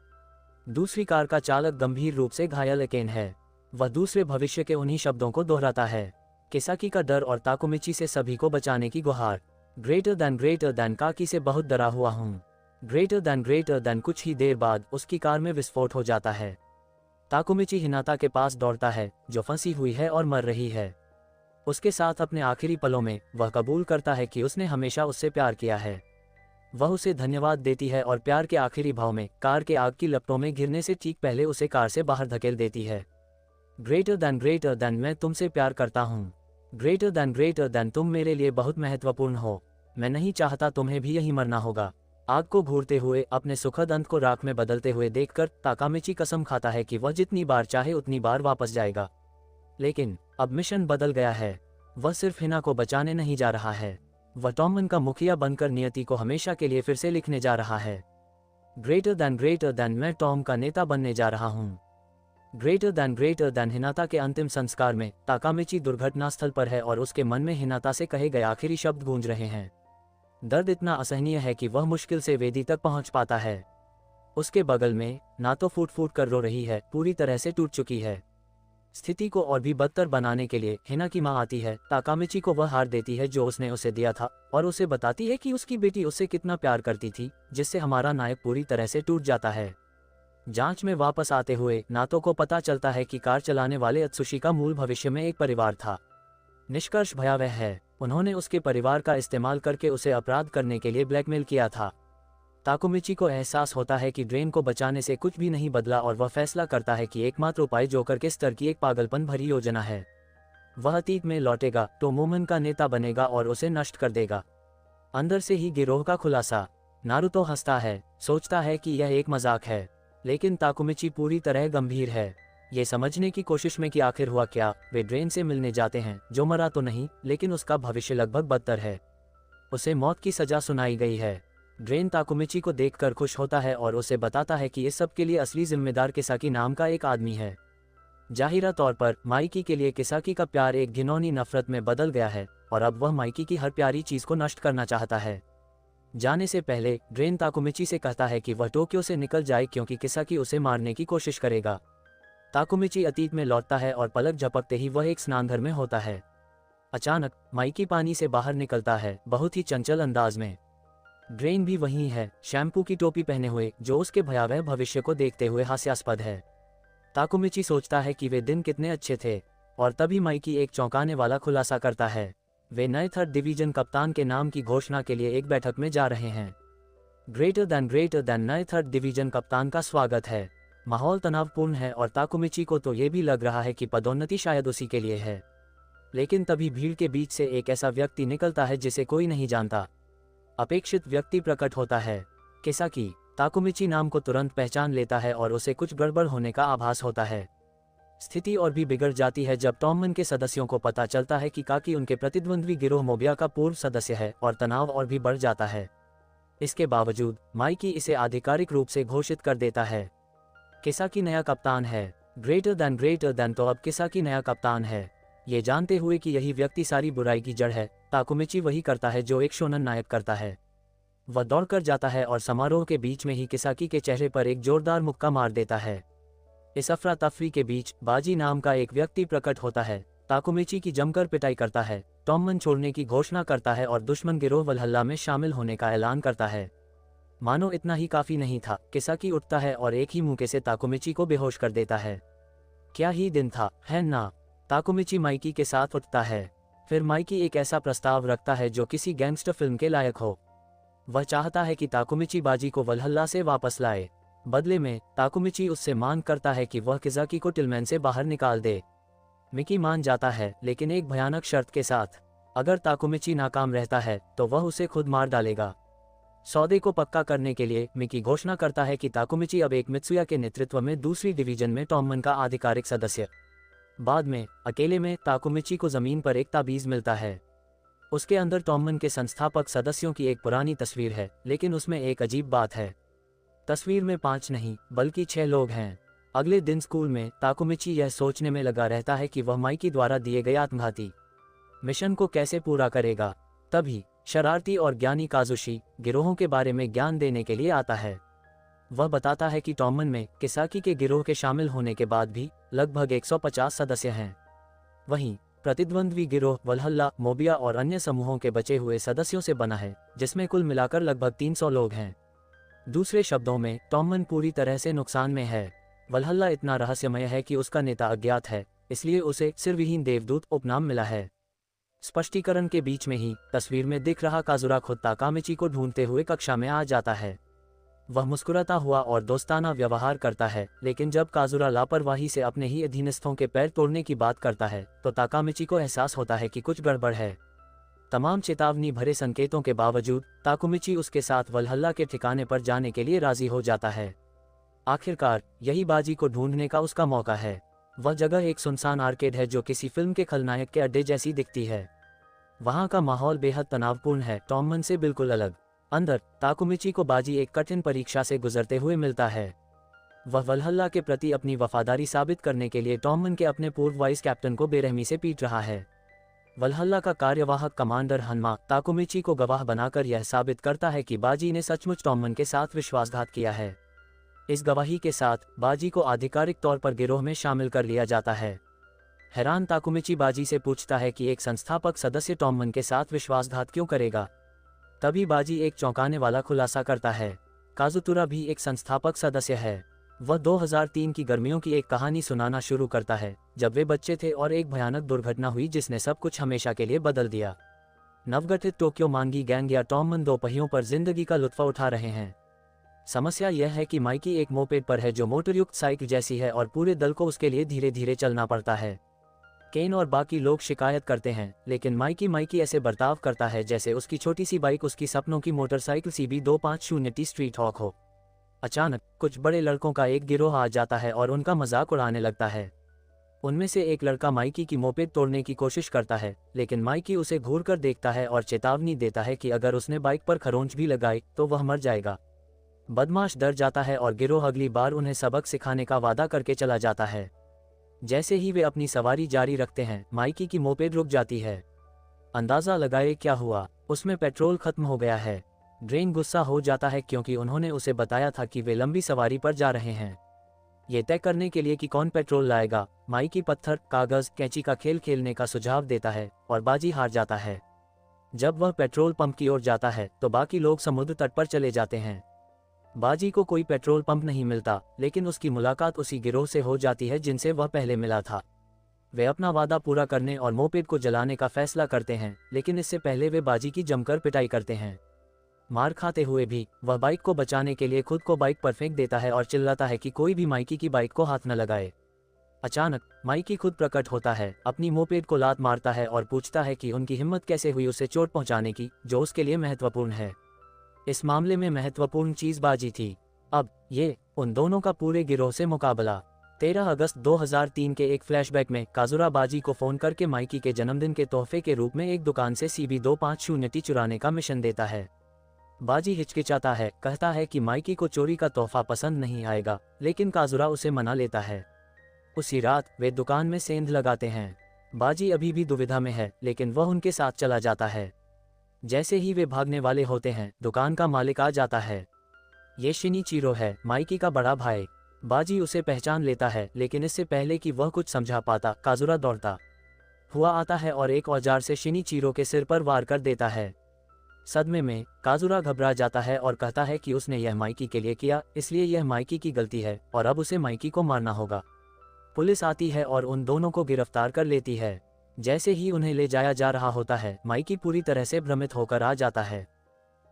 दूसरी कार का चालक गंभीर रूप से घायल केन है। वह दूसरे भविष्य के उन्हीं शब्दों को दोहराता है, किसाकी का डर और ताकुमिची से सभी को बचाने की गुहार। ग्रेटर देन काकी से बहुत डरा हुआ हूँ। ग्रेटर देन कुछ ही देर बाद उसकी कार में विस्फोट हो जाता है। ताकुमिची हिनाता के पास दौड़ता है, जो फंसी हुई है और मर रही है। उसके साथ अपने आखिरी पलों में वह कबूल करता है कि उसने हमेशा उससे प्यार किया है। वह उसे धन्यवाद देती है और प्यार के आखिरी भाव में कार के आग की लपटों में गिरने से ठीक पहले उसे कार से बाहर धकेल देती है। ग्रेटर देन मैं तुमसे प्यार करता हूँ। ग्रेटर देन तुम मेरे लिए बहुत महत्वपूर्ण हो। मैं नहीं चाहता तुम्हें भी यही मरना होगा। आग को घूरते हुए अपने सुखद अंत को राख में बदलते हुए देखकर ताकामिची कसम खाता है कि वह जितनी बार चाहे उतनी बार वापस जाएगा। लेकिन अब मिशन बदल गया है। वह सिर्फ हिना को बचाने नहीं जा रहा है, वह टॉमन का मुखिया बनकर नियति को हमेशा के लिए फिर से लिखने जा रहा है। ग्रेटर देन मैं टॉम का नेता बनने जा रहा हूँ। ग्रेटर देन हिनाता के अंतिम संस्कार में ताकामिची दुर्घटना स्थल पर है और उसके मन में हिनाता से कहे गए आखिरी शब्द गूंज रहे हैं। दर्द इतना असहनीय है कि वह मुश्किल से वेदी तक पहुंच पाता है। उसके बगल में नातो फूट फूट कर रो रही है, पूरी तरह से टूट चुकी है। स्थिति को और भी बदतर बनाने के लिए हिना की मां आती है। ताकामिची को वह हार देती है जो उसने उसे दिया था और उसे बताती है कि उसकी बेटी उससे कितना प्यार करती थी, जिससे हमारा नायक पूरी तरह से टूट जाता है। जांच में वापस आते हुए नातो को पता चलता है कि कार चलाने वाले अत्सुशी का मूल भविष्य में एक परिवार था। निष्कर्ष भयावह है। उन्होंने उसके परिवार का इस्तेमाल करके उसे अपराध करने के लिए ब्लैकमेल किया था। ताकुमिची को एहसास होता है कि ड्रेन को बचाने से कुछ भी नहीं बदला और वह फैसला करता है कि एकमात्र उपाय जोकर के स्तर की एक पागलपन भरी योजना है। वह अतीत में लौटेगा, टोमोमन का नेता बनेगा और उसे नष्ट कर देगा। अंदर से ही गिरोह का खुलासा। नारुतो हंसता है, सोचता है कि यह एक मजाक है, लेकिन ताकुमिची पूरी तरह गंभीर है, ये समझने की कोशिश में कि आखिर हुआ क्या। वे ड्रेन से मिलने जाते हैं, जो मरा तो नहीं, लेकिन उसका भविष्य लगभग बदतर है। उसे मौत की सजा सुनाई गई है। ड्रेन ताकुमिची को देखकर खुश होता है और उसे बताता है कि इस सब के लिए असली जिम्मेदार किसाकी नाम का एक आदमी है। जाहिरा तौर पर माइकी के लिए किसाकी का प्यार एक घिनौनी नफरत में बदल गया है और अब वह माइकी की हर प्यारी चीज को नष्ट करना चाहता है। जाने से पहले ड्रेन ताकुमिची से कहता है कि वह टोक्यो से निकल जाए क्योंकि किसाकी उसे मारने की कोशिश करेगा। ताकुमिची अतीत में लौटता है और पलक झपकते ही वह एक स्नानघर में होता है। अचानक माइकी पानी से बाहर निकलता है, बहुत ही चंचल अंदाज में। ड्रेन भी वहीं है, शैम्पू की टोपी पहने हुए, जो उसके भयावह भविष्य को देखते हुए हास्यास्पद है। ताकुमिची सोचता है कि वे दिन कितने अच्छे थे और तभी माइकी एक चौंकाने वाला खुलासा करता है। वे नए 3rd डिवीजन कप्तान के नाम की घोषणा के लिए एक बैठक में जा रहे हैं। ग्रेटर देन नए 3rd डिवीजन कप्तान का स्वागत है। माहौल तनावपूर्ण है और ताकुमिची को तो ये भी लग रहा है कि पदोन्नति शायद उसी के लिए है। लेकिन तभी भीड़ के बीच से एक ऐसा व्यक्ति निकलता है जिसे कोई नहीं जानता। अपेक्षित व्यक्ति प्रकट होता है, किसाकी। ताकुमिची नाम को तुरंत पहचान लेता है और उसे कुछ गड़बड़ होने का आभास होता है। स्थिति और भी बिगड़ जाती है जब टॉमन के सदस्यों को पता चलता है कि काकी उनके प्रतिद्वंद्वी गिरोह मोबिया का पूर्व सदस्य है और तनाव और भी बढ़ जाता है। इसके बावजूद माइकी इसे आधिकारिक रूप से घोषित कर देता है, किसाकी नया कप्तान है। ग्रेटर देन तो अब किसाकी नया कप्तान है। ये जानते हुए कि यही व्यक्ति सारी बुराई की जड़ है, ताकुमिची वही करता है जो एक शोनन नायक करता है। वह दौड़कर जाता है और समारोह के बीच में ही किसाकी के चेहरे पर एक जोरदार मुक्का मार देता है। इस अफरा तफरी के बीच बाजी नाम का एक व्यक्ति प्रकट होता है। ताकुमिची की जमकर पिटाई करता है, टॉमन छोड़ने की घोषणा करता है और दुश्मन गिरोह वलहल्ला में शामिल होने का ऐलान करता है। मानो इतना ही काफी नहीं था, किसाकी उठता है और एक ही मुक्के से ताकुमिची को बेहोश कर देता है। क्या ही दिन था, है ना? ताकुमिची माइकी के साथ उठता है। फिर माइकी एक ऐसा प्रस्ताव रखता है जो किसी गैंगस्टर फिल्म के लायक हो। वह चाहता है कि ताकुमिची बाजी को वलहल्ला से वापस लाए। बदले में ताकुमिची उससे मांग करता है कि वह किसाकी को टिलमैन से बाहर निकाल दे। मिकी मान जाता है, लेकिन एक भयानक शर्त के साथ। अगर ताकुमिची नाकाम रहता है तो वह उसे खुद मार डालेगा। सौदे को पक्का करने के लिए मिकी घोषणा करता है कि ताकुमिची अब एक मित्सुया के नेतृत्व में दूसरी डिवीजन में टॉमन का आधिकारिक सदस्य। बाद में अकेले में ताकुमिची को जमीन पर एक ताबीज मिलता है। उसके अंदर टॉमन के संस्थापक सदस्यों की एक पुरानी तस्वीर है, लेकिन उसमें एक अजीब बात है। तस्वीर में 5 नहीं बल्कि 6 लोग हैं। अगले दिन स्कूल में ताकुमिची यह सोचने में लगा रहता है कि वह माइकी द्वारा दिए गए आत्मघाती मिशन को कैसे पूरा करेगा। तभी शरारती और ज्ञानी काजुशी गिरोहों के बारे में ज्ञान देने के लिए आता है। वह बताता है कि टॉमन में किसाकी के गिरोह के शामिल होने के बाद भी लगभग 150 सदस्य हैं। वहीं प्रतिद्वंद्वी गिरोह वलहल्ला, मोबिया और अन्य समूहों के बचे हुए सदस्यों से बना है, जिसमें कुल मिलाकर लगभग 300 लोग हैं। दूसरे शब्दों में टॉमन पूरी तरह से नुकसान में है। वलहल्ला इतना रहस्यमय है कि उसका नेता अज्ञात है, इसलिए उसे सिरविहीन देवदूत उपनाम मिला है। स्पष्टीकरण के बीच में ही तस्वीर में दिख रहा काजुरा खुद ताकामिची को ढूंढते हुए कक्षा में आ जाता है। वह मुस्कुराता हुआ और दोस्ताना व्यवहार करता है, लेकिन जब काजुरा लापरवाही से अपने ही अधीनस्थों के पैर तोड़ने की बात करता है तो ताकामिची को एहसास होता है कि कुछ गड़बड़ है। तमाम चेतावनी भरे संकेतों के बावजूद ताकुमिची उसके साथ वलहल्ला के ठिकाने पर जाने के लिए राजी हो जाता है। आखिरकार यही बाजी को ढूंढने का उसका मौका है। वह जगह एक सुनसान आर्केड है जो किसी फिल्म के खलनायक के अड्डे जैसी दिखती है। वहाँ का माहौल बेहद तनावपूर्ण है, टॉमन से बिल्कुल अलग। अंदर ताकुमिची को बाजी एक कठिन परीक्षा से गुजरते हुए मिलता है। वह वलहल्ला के प्रति अपनी वफादारी साबित करने के लिए टॉमन के अपने पूर्व वाइस कैप्टन को बेरहमी से पीट रहा है। वलहल्ला का कार्यवाहक कमांडर हनमा ताकुमिची को गवाह बनाकर यह साबित करता है कि बाजी ने सचमुच टॉमन के साथ विश्वासघात किया है। इस गवाही के साथ बाजी को आधिकारिक तौर पर गिरोह में शामिल कर लिया जाता है। हैरान ताकुमिची बाजी से पूछता है कि एक संस्थापक सदस्य टॉमन के साथ विश्वासघात क्यों करेगा। तभी बाजी एक चौंकाने वाला खुलासा करता है, काजुतुरा भी एक संस्थापक सदस्य है। वह 2003 की गर्मियों की एक कहानी सुनाना शुरू करता है, जब वे बच्चे थे और एक भयानक दुर्घटना हुई जिसने सब कुछ हमेशा के लिए बदल दिया। नवगठित टोक्यो मांगी गैंग या टॉमन 2 पहियों पर जिंदगी का लुत्फ उठा रहे हैं। समस्या यह है कि माइकी एक मोपेड पर है जो मोटरयुक्त साइकिल जैसी है और पूरे दल को उसके लिए धीरे धीरे चलना पड़ता है। केन और बाकी लोग शिकायत करते हैं, लेकिन माइकी ऐसे बर्ताव करता है जैसे उसकी छोटी सी बाइक उसकी सपनों की मोटरसाइकिल CB250T स्ट्रीट हॉक हो। अचानक कुछ बड़े लड़कों का एक गिरोह आ जाता है और उनका मजाक उड़ाने लगता है। उनमें से एक लड़का माइकी की मोपेड तोड़ने की कोशिश करता है, लेकिन माइकी उसे घूरकर देखता है और चेतावनी देता है कि अगर उसने बाइक पर खरोंच भी लगाई तो वह मर जाएगा। बदमाश डर जाता है और गिरोह अगली बार उन्हें सबक सिखाने का वादा करके चला जाता है। जैसे ही वे अपनी सवारी जारी रखते हैं, माइकी की मोपेड रुक जाती है। अंदाज़ा लगाए क्या हुआ, उसमें पेट्रोल खत्म हो गया है। ड्रेन गुस्सा हो जाता है क्योंकि उन्होंने उसे बताया था कि वे लंबी सवारी पर जा रहे हैं। ये तय करने के लिए कि कौन पेट्रोल लाएगा, माइकी पत्थर, कागज, कैंची का खेल खेलने का सुझाव देता है और बाजी हार जाता है। जब वह पेट्रोल पंप की ओर जाता है तो बाकी लोग समुद्र तट पर चले जाते हैं। बाजी को कोई पेट्रोल पंप नहीं मिलता, लेकिन उसकी मुलाकात उसी गिरोह से हो जाती है जिनसे वह पहले मिला था। वे अपना वादा पूरा करने और मोपेड को जलाने का फैसला करते हैं, लेकिन इससे पहले वे बाजी की जमकर पिटाई करते हैं। मार खाते हुए भी वह बाइक को बचाने के लिए खुद को बाइक पर फेंक देता है और चिल्लाता है कि कोई भी माइकी की बाइक को हाथ न लगाए। अचानक माइकी खुद प्रकट होता है, अपनी मोपेड को लात मारता है और पूछता है कि उनकी हिम्मत कैसे हुई उसे चोट पहुंचाने की, जो उसके लिए महत्वपूर्ण है। इस मामले में महत्वपूर्ण चीज बाजी थी। अब ये उन दोनों का पूरे गिरोह से मुकाबला। 13 अगस्त 2003 के एक फ्लैशबैक में काजुरा बाजी को फोन करके माइकी के जन्मदिन के तोहफे के रूप में एक दुकान से CB250T चुराने का मिशन देता है। बाजी हिचकिचाता है, कहता है कि माइकी को चोरी का तोहफा पसंद नहीं आएगा, लेकिन काजुरा उसे मना लेता है। उसी रात वे दुकान में सेंध लगाते हैं। बाजी अभी भी दुविधा में है, लेकिन वह उनके साथ चला जाता है। जैसे ही वे भागने वाले होते हैं, दुकान का मालिक आ जाता है। ये शिनिचिरो है, माइकी का बड़ा भाई। बाजी उसे पहचान लेता है, लेकिन इससे पहले कि वह कुछ समझा पाता, काजुरा दौड़ता हुआ आता है और एक औजार से शिनिचिरो के सिर पर वार कर देता है। सदमे में काजुरा घबरा जाता है और कहता है कि उसने यह माइकी के लिए किया, इसलिए यह माइकी की गलती है और अब उसे माइकी को मारना होगा। पुलिस आती है और उन दोनों को गिरफ्तार कर लेती है। जैसे ही उन्हें ले जाया जा रहा होता है, माइकी पूरी तरह से भ्रमित होकर आ जाता है।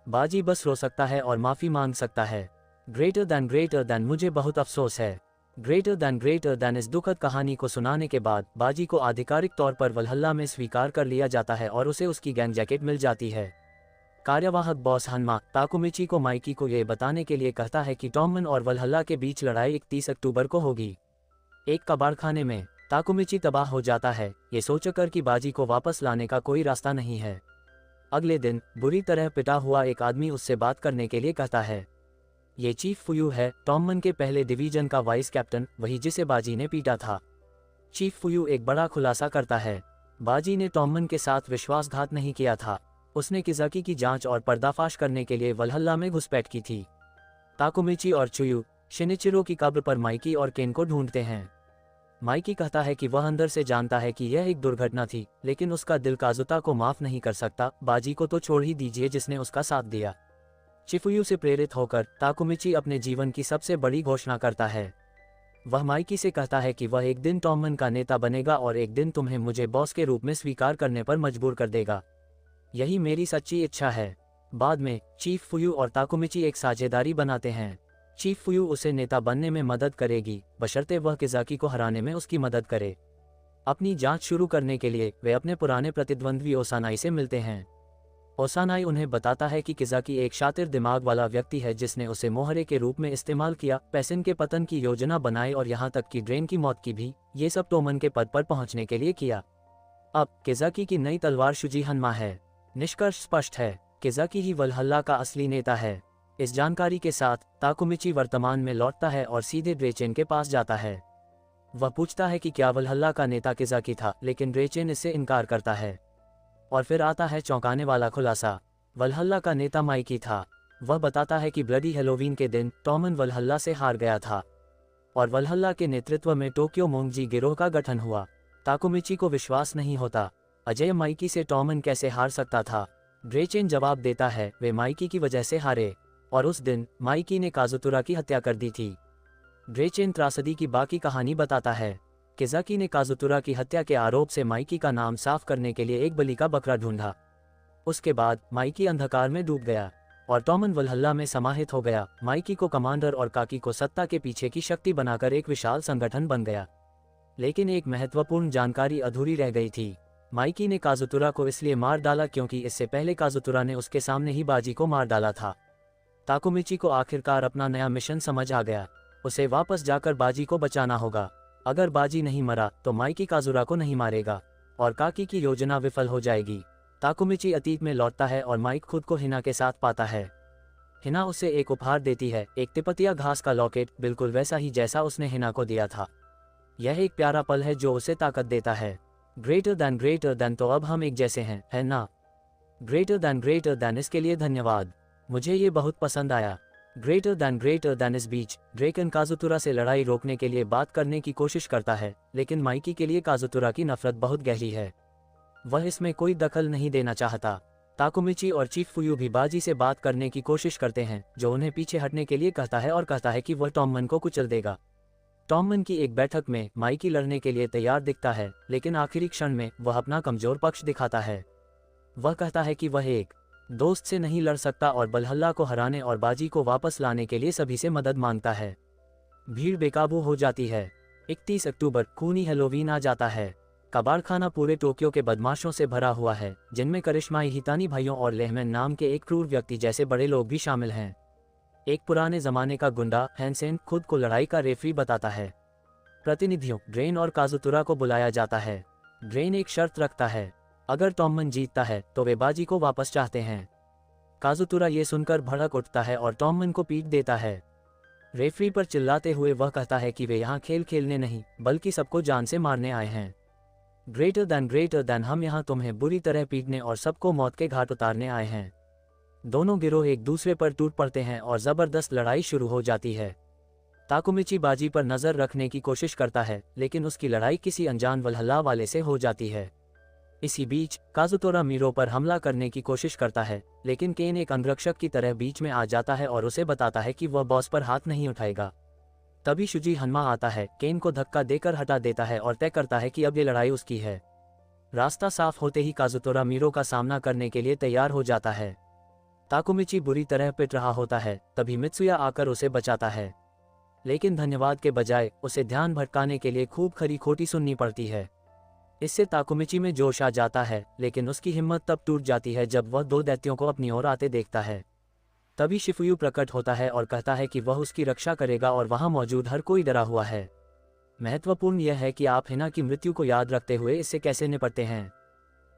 बाजी बस रो सकता है और माफी मांग सकता है। ग्रेटर दैन मुझे बहुत अफसोस है। ग्रेटर दैन इस दुखद कहानी को सुनाने के बाद बाजी को आधिकारिक तौर पर वलहल्ला में स्वीकार कर लिया जाता है और उसे उसकी गैंग जैकेट मिल जाती है। कार्यवाहक बॉस हनमा ताकुमिची को माइकी को यह बताने के लिए कहता है कि टॉमन और वलहल्ला के बीच लड़ाई 31 अक्टूबर को होगी। एक कबाड़खाने में ताकुमिची तबाह हो जाता है, ये सोचकर कि बाजी को वापस लाने का कोई रास्ता नहीं है। अगले दिन बुरी तरह पिटा हुआ एक आदमी उससे बात करने के लिए कहता है। ये चीफ फुयू है, टॉमन के पहले डिवीजन का वाइस कैप्टन, वही जिसे बाजी ने पीटा था। चीफ फुयू एक बड़ा खुलासा करता है। बाजी ने टॉमन के साथ विश्वासघात नहीं किया था। उसने किजाकी की जांच और पर्दाफाश करने के लिए वलहल्ला में घुसपैठ की थी। ताकुमिची और चुयू शिनिचिरो की कब्र पर माइकी और केन को ढूंढते हैं। माइकी कहता है कि वह अंदर से जानता है कि यह एक दुर्घटना थी, लेकिन उसका दिल काजुता को माफ नहीं कर सकता। बाजी को तो छोड़ ही दीजिए जिसने उसका साथ दिया। चिफुयू से प्रेरित होकर ताकुमिची अपने जीवन की सबसे बड़ी घोषणा करता है। वह माइकी से कहता है कि वह एक दिन टॉमन का नेता बनेगा और एक दिन तुम्हें मुझे बॉस के रूप में स्वीकार करने पर मजबूर कर देगा। यही मेरी सच्ची इच्छा है। बाद में चीफ फुयू और ताकुमिची एक साझेदारी बनाते हैं। चीफ फुयू उसे नेता बनने में मदद करेगी, बशर्ते वह किजाकी को हराने में उसकी मदद करे। अपनी जांच शुरू करने के लिए वे अपने पुराने प्रतिद्वंद्वी ओसानाई से मिलते हैं। ओसानाई उन्हें बताता है कि किजाकी एक शातिर दिमाग वाला व्यक्ति है जिसने उसे मोहरे के रूप में इस्तेमाल किया, पैसिन के पतन की योजना बनाई और यहाँ तक कि ड्रेन की मौत की भी। ये सब टोमन के पद पर पहुंचने के लिए किया। अब किजाकी की नई तलवार शुजी हनमा है। निष्कर्ष स्पष्ट है, किजाकी ही वलहल्ला का असली नेता है। इस जानकारी के साथ ताकुमिची वर्तमान में लौटता है और सीधे ड्रेचेन के पास जाता है। वह पूछता है कि क्या वलहल्ला का नेता किजाकी था, लेकिन ड्रेचेन इससे इनकार करता है। और फिर आता है चौंकाने वाला खुलासा, वलहल्ला का नेता माइकी था। वह बताता है कि ब्लडी हेलोवीन के दिन टॉमन वलहल्ला से हार गया था और वलहल्ला के नेतृत्व में टोक्यो मोंगजी गिरोह का गठन हुआ। ताकुमिची को विश्वास नहीं होता, अजय माइकी से टॉमन कैसे हार सकता था। ड्रेचेन जवाब देता है, वे माइकी की वजह से हारे और उस दिन माइकी ने काजुतुरा की हत्या कर दी थी। ड्रेचेन त्रासदी की बाकी कहानी बताता है। किजाकी ने काजुतुरा की हत्या के आरोप से माइकी का नाम साफ करने के लिए एक बलि का बकरा ढूंढा। उसके बाद माइकी अंधकार में डूब गया और टॉमन वलहल्ला में समाहित हो गया। माइकी को कमांडर और काकी को सत्ता के पीछे की शक्ति बनाकर एक विशाल संगठन बन गया। लेकिन एक महत्वपूर्ण जानकारी अधूरी रह गई थी। माइकी ने काजुतुरा को इसलिए मार डाला क्योंकि इससे पहले काजुतुरा ने उसके सामने ही बाजी को मार डाला था। ताकुमिची को आखिरकार अपना नया मिशन समझ आ गया। उसे वापस जाकर बाजी को बचाना होगा। अगर बाजी नहीं मरा तो माइकी काजुरा को नहीं मारेगा और काकी की योजना विफल हो जाएगी। ताकुमिची अतीत में लौटता है और माइक खुद को हिना के साथ पाता है। हिना उसे एक उपहार देती है, एक तिपतिया घास का लॉकेट, बिल्कुल वैसा ही जैसा उसने हिना को दिया था। यह एक प्यारा पल है जो उसे ताकत देता है। ग्रेटर देन, तो अब हम एक जैसे हैं, है ना? ग्रेटर देन इसके लिए धन्यवाद, मुझे ये बहुत पसंद आया। ग्रेटर देन इस बीच ड्रेकन काजुतुरा से लड़ाई रोकने के लिए बात करने की कोशिश करता है, लेकिन माइकी के लिए काजुतुरा की नफरत बहुत गहरी है। वह इसमें कोई दखल नहीं देना चाहता। ताकुमिची और चीफ फुयू भी बाजी से बात करने की कोशिश करते हैं, जो उन्हें पीछे हटने के लिए कहता है और कहता है कि वह टॉममन को कुचल देगा। टॉममन की एक बैठक में माइकी लड़ने के लिए तैयार दिखता है, लेकिन आखिरी क्षण में वह अपना कमजोर पक्ष दिखाता है। वह कहता है कि वह एक दोस्त से नहीं लड़ सकता और बलहल्ला को हराने और बाजी को वापस लाने के लिए सभी से मदद मांगता है। भीड़ बेकाबू हो जाती है। 31 अक्टूबर खूनी हैलोवीन आ जाता है। कबाड़खाना पूरे टोक्यो के बदमाशों से भरा हुआ है, जिनमें करिश्माई हितानी भाइयों और लेहमैन नाम के एक क्रूर व्यक्ति जैसे बड़े लोग भी शामिल हैं। एक पुराने जमाने का गुंडा हैंसेन खुद को लड़ाई का रेफरी बताता है। प्रतिनिधियों ड्रेन और काजुतुरा को बुलाया जाता है। ड्रेन एक शर्त रखता है, अगर टॉममन जीतता है तो वे बाजी को वापस चाहते हैं। काजुतुरा ये सुनकर भड़क उठता है और टॉममन को पीट देता है। रेफरी पर चिल्लाते हुए वह कहता है कि वे यहाँ खेल खेलने नहीं बल्कि सबको जान से मारने आए हैं। ग्रेटर देन हम यहाँ तुम्हें बुरी तरह पीटने और सबको मौत के घाट उतारने आए हैं। दोनों गिरोह एक दूसरे पर टूट पड़ते हैं और जबरदस्त लड़ाई शुरू हो जाती है। ताकुमिची बाजी पर नजर रखने की कोशिश करता है, लेकिन उसकी लड़ाई किसी अनजान वल्हल्ला वाले से हो जाती है। इसी बीच काजुतोरा मीरो पर हमला करने की कोशिश करता है, लेकिन केन एक अंगरक्षक की तरह बीच में आ जाता है और उसे बताता है कि वह बॉस पर हाथ नहीं उठाएगा। तभी शुजी हन्मा आता है, केन को धक्का देकर हटा देता है और तय करता है कि अब ये लड़ाई उसकी है। रास्ता साफ होते ही काजुतोरा मीरो का सामना करने के लिए तैयार हो जाता है। ताकुमिची बुरी तरह पिट रहा होता है, तभी मित्सुया आकर उसे बचाता है, लेकिन धन्यवाद के बजाय उसे ध्यान भटकाने के लिए खूब खरी खोटी सुननी पड़ती है। इससे ताकुमिची में जोश आ जाता है, लेकिन उसकी हिम्मत तब टूट जाती है जब वह दो दैत्यों को अपनी ओर आते देखता है। तभी शिफुयू प्रकट होता है और कहता है कि वह उसकी रक्षा करेगा और वहां मौजूद हर कोई डरा हुआ है। महत्वपूर्ण यह है कि आप हिना की मृत्यु को याद रखते हुए इससे कैसे निपटते हैं।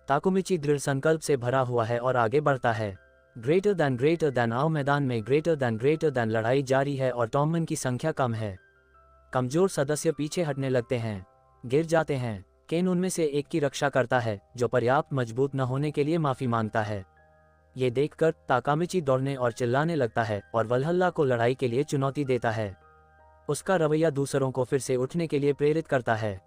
ताकुमिची दृढ़ संकल्प से भरा हुआ है और आगे बढ़ता है। ग्रेटर देन आओ मैदान में ग्रेटर देन लड़ाई जारी है और टॉममन की संख्या कम है। कमजोर सदस्य पीछे हटने लगते हैं, गिर जाते हैं। केन उनमें से एक की रक्षा करता है, जो पर्याप्त मजबूत न होने के लिए माफी मांगता है। ये देखकर ताकामिची दौड़ने और चिल्लाने लगता है और वल्हल्ला को लड़ाई के लिए चुनौती देता है। उसका रवैया दूसरों को फिर से उठने के लिए प्रेरित करता है।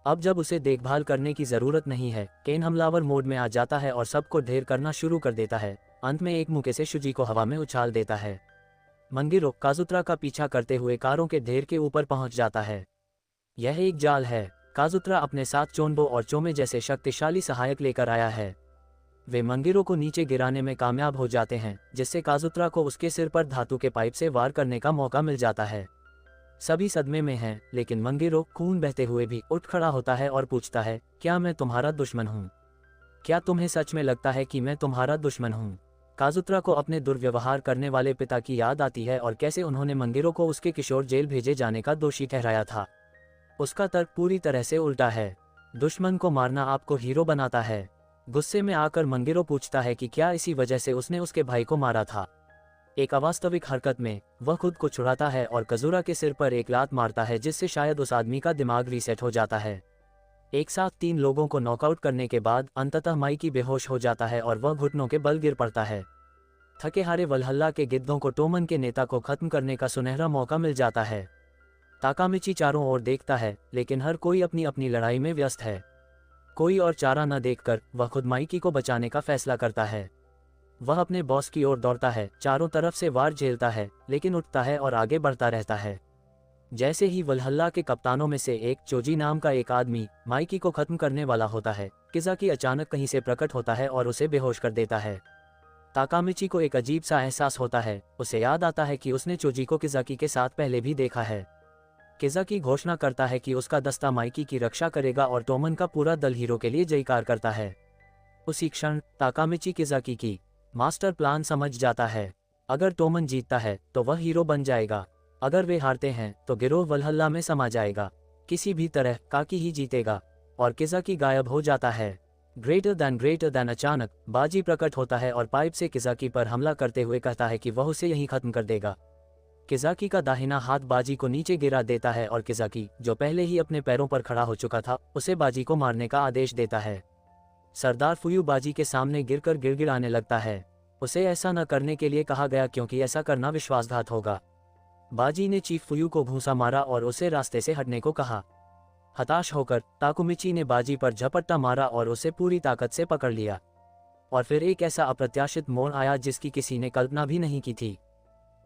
अब जब उसे देखभाल करने की जरूरत नहीं है, केन हमलावर मोड में आ जाता है और सबको ढेर करना शुरू कर देता है। अंत में एक मुक्के से शुजी को हवा में उछाल देता है। मंगिरो काजुत्रा का पीछा करते हुए कारों के ढेर के ऊपर पहुंच जाता है। यह एक जाल है। काजुत्रा अपने साथ चोनबो और चोमे जैसे शक्तिशाली सहायक लेकर आया है। वे मंगिरो को नीचे गिराने में कामयाब हो जाते हैं, जिससे काजुत्रा को उसके सिर पर धातु के पाइप से वार करने का मौका मिल जाता है। सभी सदमे में हैं, लेकिन मंगिरो खून बहते हुए भी उठ खड़ा होता है और पूछता है, क्या मैं तुम्हारा दुश्मन हूँ? क्या तुम्हें सच में लगता है कि मैं तुम्हारा दुश्मन हूँ? काजुत्रा को अपने दुर्व्यवहार करने वाले पिता की याद आती है और कैसे उन्होंने मंगिरो को उसके किशोर जेल भेजे जाने का दोषी ठहराया था। उसका तर्क पूरी तरह से उल्टा है। दुश्मन को मारना आपको हीरो बनाता है। गुस्से में आकर मंगिरो पूछता है कि क्या इसी वजह से उसने उसके भाई को मारा था। एक अवास्तविक हरकत में वह खुद को छुड़ाता है और कजूरा के सिर पर एक लात मारता है, जिससे शायद उस आदमी का दिमाग रीसेट हो जाता है। एक साथ 3 लोगों को नॉकआउट करने के बाद अंततः माइकी बेहोश हो जाता है और वह घुटनों के बल गिर पड़ता है। थके हारे वल्हल्ला के गिद्धों को टोमन के नेता को खत्म करने का सुनहरा मौका मिल जाता है। ताकामिची चारों ओर देखता है, लेकिन हर कोई अपनी अपनी लड़ाई में व्यस्त है। कोई और चारा न देखकर वह खुद माइकी को बचाने का फैसला करता है। वह अपने बॉस की ओर दौड़ता है, चारों तरफ से वार झेलता है, लेकिन उठता है और आगे बढ़ता रहता है। जैसे ही वल्हल्ला के कप्तानों में से एक चोजी नाम का एक आदमी माइकी को खत्म करने वाला होता है, किजाकी अचानक कहीं से प्रकट होता है और उसे बेहोश कर देता है। ताकामिची को एक अजीब सा एहसास होता है। उसे याद आता है कि उसने चोजी को किजाकी के साथ पहले भी देखा है। किजाकी घोषणा करता है कि उसका दस्ता माइकी की रक्षा करेगा और टोमन का पूरा दल हीरो के लिए जयकार करता है। उसी क्षण ताकामिची किजाकी की मास्टर प्लान समझ जाता है। अगर टोमन जीतता है तो वह हीरो बन जाएगा, अगर वे हारते हैं तो गिरोह वल्हल्ला में समा जाएगा। किसी भी तरह काकी ही जीतेगा, और किज़ाकी गायब हो जाता है। ग्रेटर देन अचानक बाजी प्रकट होता है और पाइप से किज़ाकी पर हमला करते हुए कहता है कि वह उसे यहीं खत्म कर देगा। किज़ाकी का दाहिना हाथ बाजी को नीचे गिरा देता है और किज़ाकी, जो पहले ही अपने पैरों पर खड़ा हो चुका था, उसे बाजी को मारने का आदेश देता है। सरदार फुयू बाजी के सामने गिरकर गिड़गिड़ाने लगता है। उसे ऐसा न करने के लिए कहा गया क्योंकि ऐसा करना विश्वासघात होगा। बाजी ने चीफ फुयू को घूंसा मारा और उसे रास्ते से हटने को कहा। हताश होकर ताकुमिची ने बाजी पर झपट्टा मारा और उसे पूरी ताकत से पकड़ लिया। और फिर एक ऐसा अप्रत्याशित मोड़ आया जिसकी किसी ने कल्पना भी नहीं की थी।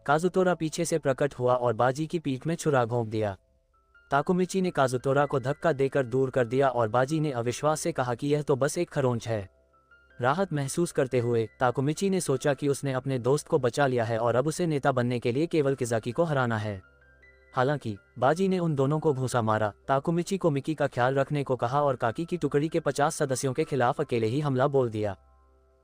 काजुतोरा पीछे से प्रकट हुआ और बाजी की पीठ में छुरा घोंप दिया। ताकुमिची ने काजुतोरा को धक्का देकर दूर कर दिया और बाजी ने अविश्वास से कहा कि यह तो बस एक खरोंच है। राहत महसूस करते हुए ताकुमिची ने सोचा कि उसने अपने दोस्त को बचा लिया है और अब उसे नेता बनने के लिए केवल किज़ाकी को हराना है। हालांकि बाजी ने उन दोनों को घूंसा मारा, ताकुमिची को मिकी का ख्याल रखने को कहा और काकी की टुकड़ी के 50 सदस्यों के खिलाफ अकेले ही हमला बोल दिया।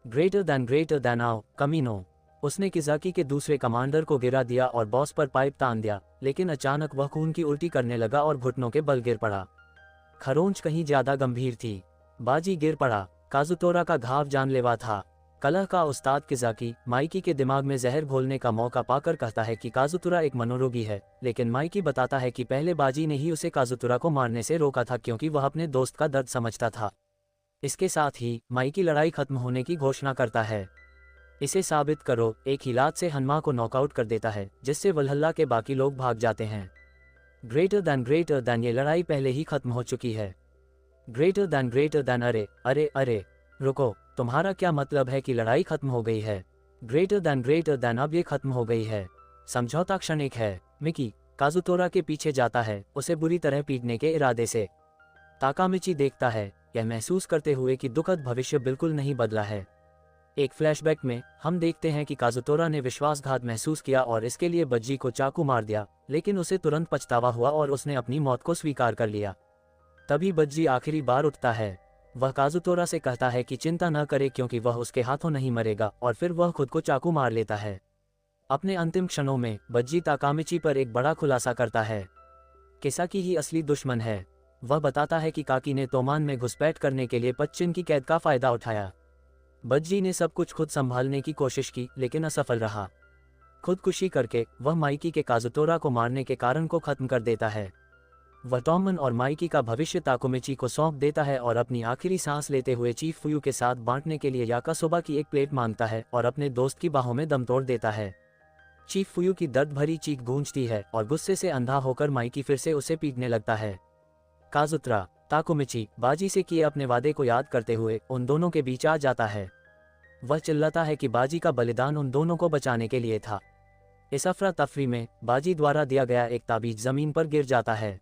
ग्रेटर देन आओ कमीनो। उसने किज़ाकी के दूसरे कमांडर को गिरा दिया और बॉस पर पाइप तान दिया, लेकिन अचानक वह खून की उल्टी करने लगा और घुटनों के बल गिर पड़ा। खरोंच कहीं ज्यादा गंभीर थी। बाजी गिर पड़ा। काजुतोरा का घाव जानलेवा था। कलह का उस्ताद किज़ाकी माइकी के दिमाग में जहर घोलने का मौका पाकर कहता है कि काजुतोरा एक मनोरोगी है, लेकिन माइकी बताता है कि पहले बाजी ने ही उसे काजुतोरा को मारने से रोका था क्योंकि वह अपने दोस्त का दर्द समझता था। इसके साथ ही माइकी लड़ाई खत्म होने की घोषणा करता है। इसे साबित करो। एक ही लात से हनमा को नॉकआउट कर देता है, जिससे वल्हल्ला के बाकी लोग भाग जाते हैं। ग्रेटर देन ये लड़ाई पहले ही खत्म हो चुकी है। ग्रेटर देन अरे रुको, तुम्हारा क्या मतलब है कि लड़ाई खत्म हो गई है? ग्रेटर देन अब ये खत्म हो गई है। समझौता क्षणिक है। मिकी काजुतोरा के पीछे जाता है, उसे बुरी तरह पीटने के इरादे से। ताकामिची देखता है, यह महसूस करते हुए कि दुखद भविष्य बिल्कुल नहीं बदला है। एक फ्लैशबैक में हम देखते हैं कि काजुतोरा ने विश्वासघात महसूस किया और इसके लिए बज्जी को चाकू मार दिया, लेकिन उसे तुरंत पछतावा हुआ और उसने अपनी मौत को स्वीकार कर लिया। तभी बज्जी आखिरी बार उठता है। वह काजुतोरा से कहता है कि चिंता न करे क्योंकि वह उसके हाथों नहीं मरेगा, और फिर वह खुद को चाकू मार लेता है। अपने अंतिम क्षणों में बज्जी ताकामिची पर एक बड़ा खुलासा करता है। किज़ाकी ही असली दुश्मन है। वह बताता है कि काकी ने तोमान में घुसपैठ करने के लिए 25 की कैद का फायदा उठाया। बज्जी ने सब कुछ खुद संभालने की कोशिश की, लेकिन असफल रहा। खुदकुशी करके वह माइकी के काजुतोरा को मारने के कारण को खत्म कर देता है। वह टॉमन और माइकी का भविष्य ताकुमिची को सौंप देता है और अपनी आखिरी सांस लेते हुए चीफ फुयू के साथ बांटने के लिए याकासोबा की एक प्लेट मांगता है और अपने दोस्त की बाहों में दम तोड़ देता है। चीफ फुयू की दर्द भरी चीख गूंजती है और गुस्से से अंधा होकर माइकी फिर से उसे पीटने लगता है। काजुतोरा ताकुमिची बाजी से किए अपने वादे को याद करते हुए उन दोनों के बीच आ जाता है। वह चिल्लाता है कि बाजी का बलिदान उन दोनों को बचाने के लिए था। इस अफरा तफरी में बाजी द्वारा दिया गया एक ताबीज जमीन पर गिर जाता है।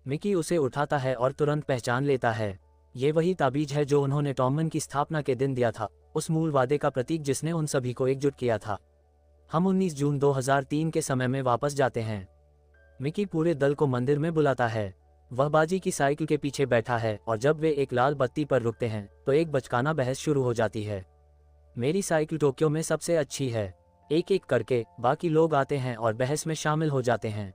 मिकी उसे उठाता है और तुरंत पहचान लेता है। ये वही ताबीज है जो उन्होंने टॉमन की स्थापना के दिन दिया था, उस मूल वादे का प्रतीक जिसने उन सभी को एकजुट किया था। हम 19 जून 2003 के समय में वापस जाते हैं। मिकी पूरे दल को मंदिर में बुलाता है। वह बाजी की साइकिल के पीछे बैठा है और जब वे एक लाल बत्ती पर रुकते हैं तो एक बचकाना बहस शुरू हो जाती है। मेरी साइकिल टोक्यो में सबसे अच्छी है। एक एक करके बाकी लोग आते हैं और बहस में शामिल हो जाते हैं।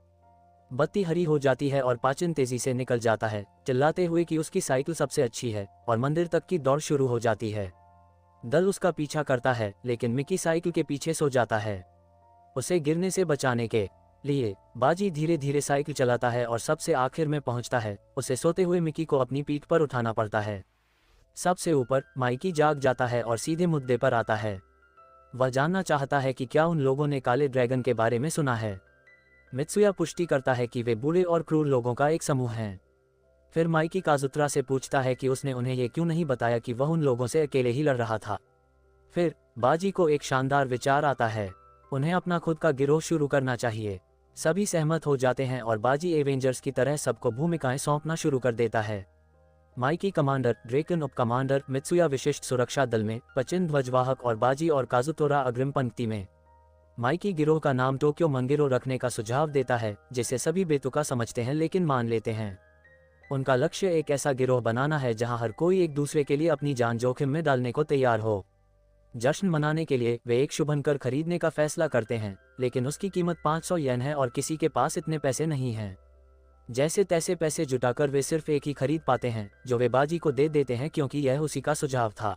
बत्ती हरी हो जाती है और पाचन तेजी से निकल जाता है, चिल्लाते हुए कि उसकी साइकिल सबसे अच्छी है, और मंदिर तक की दौड़ शुरू हो जाती है। दल उसका पीछा करता है, लेकिन मिकी साइकिल के पीछे सो जाता है। उसे गिरने से बचाने के लिए बाजी धीरे धीरे साइकिल चलाता है और सबसे आखिर में पहुंचता है। उसे सोते हुए मिकी को अपनी पीठ पर उठाना पड़ता है। सबसे ऊपर माइकी जाग जाता है और सीधे मुद्दे पर आता है। वह जानना चाहता है कि क्या उन लोगों ने काले ड्रैगन के बारे में सुना है। मित्सुया पुष्टि करता है कि वे बुरे और क्रूर लोगों का एक समूह हैं। फिर माइकी काजुतोरा से पूछता है कि उसने उन्हें ये क्यों नहीं बताया कि वह उन लोगों से अकेले ही लड़ रहा था। फिर बाजी को एक शानदार विचार आता है, उन्हें अपना खुद का गिरोह शुरू करना चाहिए। सभी सहमत हो जाते हैं और बाजी एवेंजर्स की तरह सबको भूमिकाएं सौंपना शुरू कर देता है। माइकी कमांडर, ड्रेकन उप कमांडर, मित्सुया विशिष्ट सुरक्षा दल में, पचिन ध्वजवाहक और बाजी और काजुतोरा अग्रिम पंक्ति में। माइकी गिरोह का नाम टोक्यो मंगिरो रखने का सुझाव देता है, जिसे सभी बेतुका समझते हैं लेकिन मान लेते हैं। उनका लक्ष्य एक ऐसा गिरोह बनाना है जहां हर कोई एक दूसरे के लिए अपनी जान जोखिम में डालने को तैयार हो। जश्न मनाने के लिए वे एक शुभंकर खरीदने का फैसला करते हैं, लेकिन उसकी कीमत 500 येन है और किसी के पास इतने पैसे नहीं हैं। जैसे तैसे पैसे जुटाकर वे सिर्फ एक ही खरीद पाते हैं जो वे बाजी को दे देते हैं क्योंकि यह उसी का सुझाव था।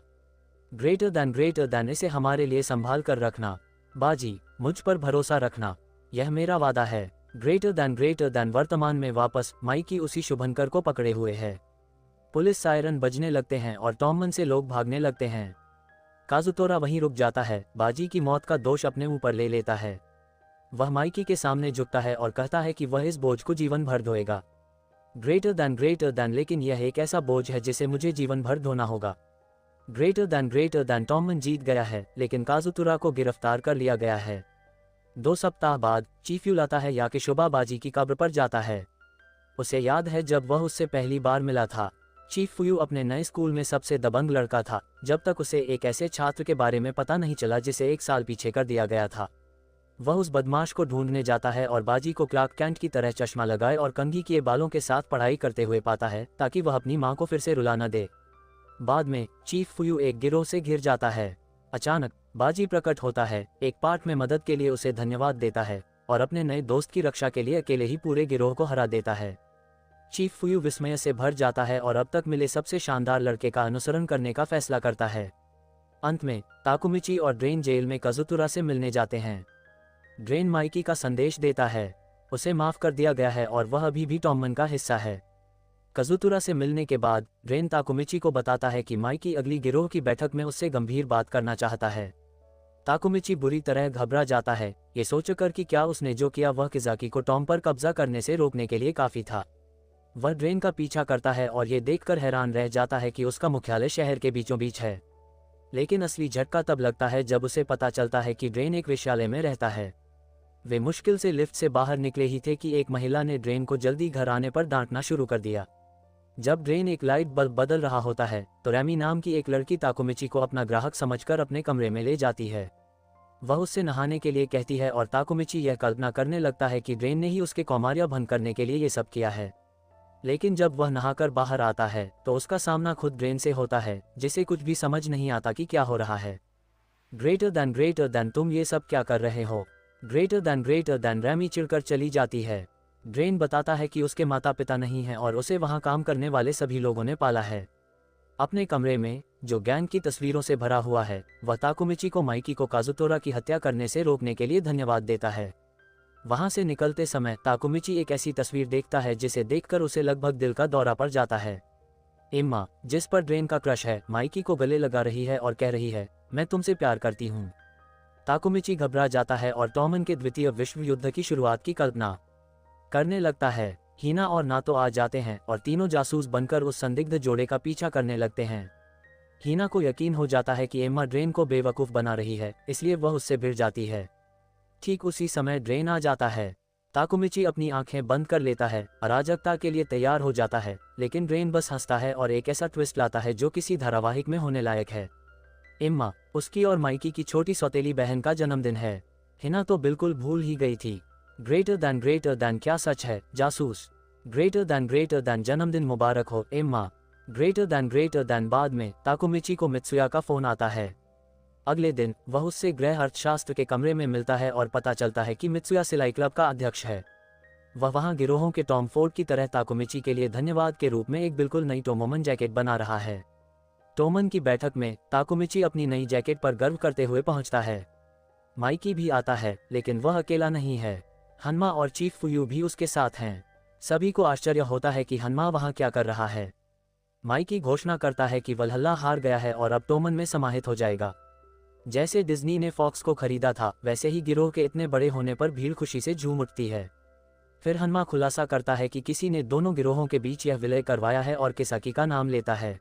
ग्रेटर दैन इसे हमारे लिए संभाल कर रखना। बाजी, मुझ पर भरोसा रखना, यह मेरा वादा है। ग्रेटर दैन वर्तमान में वापस माइकी उसी शुभंकर को पकड़े हुए है। पुलिस सायरन बजने लगते हैं और टॉमन से लोग भागने लगते हैं। काजुतोरा वहीं रुक जाता है, बाजी की मौत का दोष अपने ऊपर ले लेता है। वह माइकी के सामने झुकता है और कहता है कि वह इस बोझ को जीवन भर ढोएगा। ग्रेटर दैन लेकिन यह एक ऐसा बोझ है जिसे मुझे जीवन भर ढोना होगा। ग्रेटर दैन टॉमन जीत गया है लेकिन काजुतोरा को गिरफ्तार कर लिया गया है। 2 सप्ताह बाद चीफ यूल आता है याकिशोबा बाजी की कब्र पर जाता है। उसे याद है जब वह उससे पहली बार मिला था। चीफ फुयू अपने नए स्कूल में सबसे दबंग लड़का था जब तक उसे एक ऐसे छात्र के बारे में पता नहीं चला जिसे 1 साल पीछे कर दिया गया था। वह उस बदमाश को ढूंढने जाता है और बाजी को क्लार्क कैंट की तरह चश्मा लगाए और कंघी किए बालों के साथ पढ़ाई करते हुए पाता है ताकि वह अपनी मां को फिर से रुला न दे। बाद में चीफ फुयू एक गिरोह से घिर जाता है। अचानक बाजी प्रकट होता है, एक पार्ट में मदद के लिए उसे धन्यवाद देता है और अपने नए दोस्त की रक्षा के लिए अकेले ही पूरे गिरोह को हरा देता है। चीफ फुयू विस्मय से भर जाता है और अब तक मिले सबसे शानदार लड़के का अनुसरण करने का फैसला करता है। अंत में ताकुमिची और ड्रेन जेल में काजुतोरा से मिलने जाते हैं। ड्रेन माइकी का संदेश देता है, उसे माफ कर दिया गया है और वह अभी भी टॉमन का हिस्सा है। काजुतोरा से मिलने के बाद ड्रेन ताकुमिची को बताता है कि माइकी अगली गिरोह की बैठक में उससे गंभीर बात करना चाहता है। ताकुमिची बुरी तरह घबरा जाता है, ये सोचकर कि क्या उसने जो किया वह किजाकी को टॉम पर कब्जा करने से रोकने के लिए काफी था। वह ड्रेन का पीछा करता है और ये देखकर हैरान रह जाता है कि उसका मुख्यालय शहर के बीचों बीच है। लेकिन असली झटका तब लगता है जब उसे पता चलता है कि ड्रेन एक वेश्यालय में रहता है। वे मुश्किल से लिफ्ट से बाहर निकले ही थे कि एक महिला ने ड्रेन को जल्दी घर आने पर डांटना शुरू कर दिया। जब ड्रेन एक लाइट बल्ब बदल रहा होता है तो रैमी नाम की एक लड़की ताकुमिची को अपना ग्राहक समझकर अपने कमरे में ले जाती है। वह उससे नहाने के लिए कहती है और ताकुमिची यह कल्पना करने लगता है कि ड्रेन ने ही उसके कौमार्य भंग करने के लिए ये सब किया है। लेकिन जब वह नहाकर बाहर आता है तो उसका सामना खुद ड्रेन से होता है जिसे कुछ भी समझ नहीं आता कि क्या हो रहा है। ग्रेटर दैन तुम ये सब क्या कर रहे हो? ग्रेटर दैन रैमी चिढ़कर चली जाती है। ड्रेन बताता है कि उसके माता पिता नहीं हैं और उसे वहां काम करने वाले सभी लोगों ने पाला है। अपने कमरे में जो गैंग की तस्वीरों से भरा हुआ है वह ताकुमिची को माइकी को काजुतोरा की हत्या करने से रोकने के लिए धन्यवाद देता है। वहां से निकलते समय ताकुमिची एक ऐसी तस्वीर देखता है जिसे देखकर उसे लगभग दिल का दौरा पड़ जाता है। एम्मा, जिस पर ड्रेन का क्रश है, माइकी को गले लगा रही है और कह रही है, मैं तुमसे प्यार करती हूँ। ताकुमिची घबरा जाता है और टॉमन के द्वितीय विश्व युद्ध की शुरुआत की कल्पना करने लगता है। हीना और नातो आ जाते हैं और तीनों जासूस बनकर उस संदिग्ध जोड़े का पीछा करने लगते हैं। हीना को यकीन हो जाता है कि एम्मा ड्रेन को बेवकूफ़ बना रही है, इसलिए वह उससे भिड़ जाती है। ठीक उसी समय ड्रेन आ जाता है। ताकुमिची अपनी आंखें बंद कर लेता है, अराजकता के लिए तैयार हो जाता है, लेकिन ड्रेन बस हंसता है और एक ऐसा ट्विस्ट लाता है जो किसी धारावाहिक में होने लायक है। एम्मा, उसकी और माइकी की छोटी सौतेली बहन का जन्मदिन है। हिना तो बिल्कुल भूल ही गई थी। ग्रेटर दैन क्या सच है, जासूस? ग्रेटर दैन जन्मदिन मुबारक हो एम्मा। ग्रेटर दैन बाद में ताकुमिची को मित्सुया का फोन आता है। अगले दिन वह उससे गृह अर्थशास्त्र के कमरे में मिलता है और पता चलता है कि मित्सुया सिलाई क्लब का अध्यक्ष है। वह वहां गिरोहों के टॉम फोर्ड की तरह ताकुमिची के लिए धन्यवाद के रूप में एक बिल्कुल नई टोमोमन जैकेट बना रहा है। टोमन की बैठक में ताकुमिची अपनी नई जैकेट पर गर्व करते हुए पहुंचता है। माइकी भी आता है, लेकिन वह अकेला नहीं है। हन्मा और चीफ फुयू भी उसके साथ हैं। सभी को आश्चर्य होता है कि हन्मा वहां क्या कर रहा है। माइकी घोषणा करता है कि वल्हल्ला हार गया है और अब टोमन में समाहित हो जाएगा। जैसे डिज्नी ने फॉक्स को खरीदा था, वैसे ही गिरोह के इतने बड़े होने पर भीड़ खुशी से झूम उठती है। फिर हन्मा खुलासा करता है कि किसी ने दोनों गिरोहों के बीच यह विलय करवाया है और किसाकी का नाम लेता है।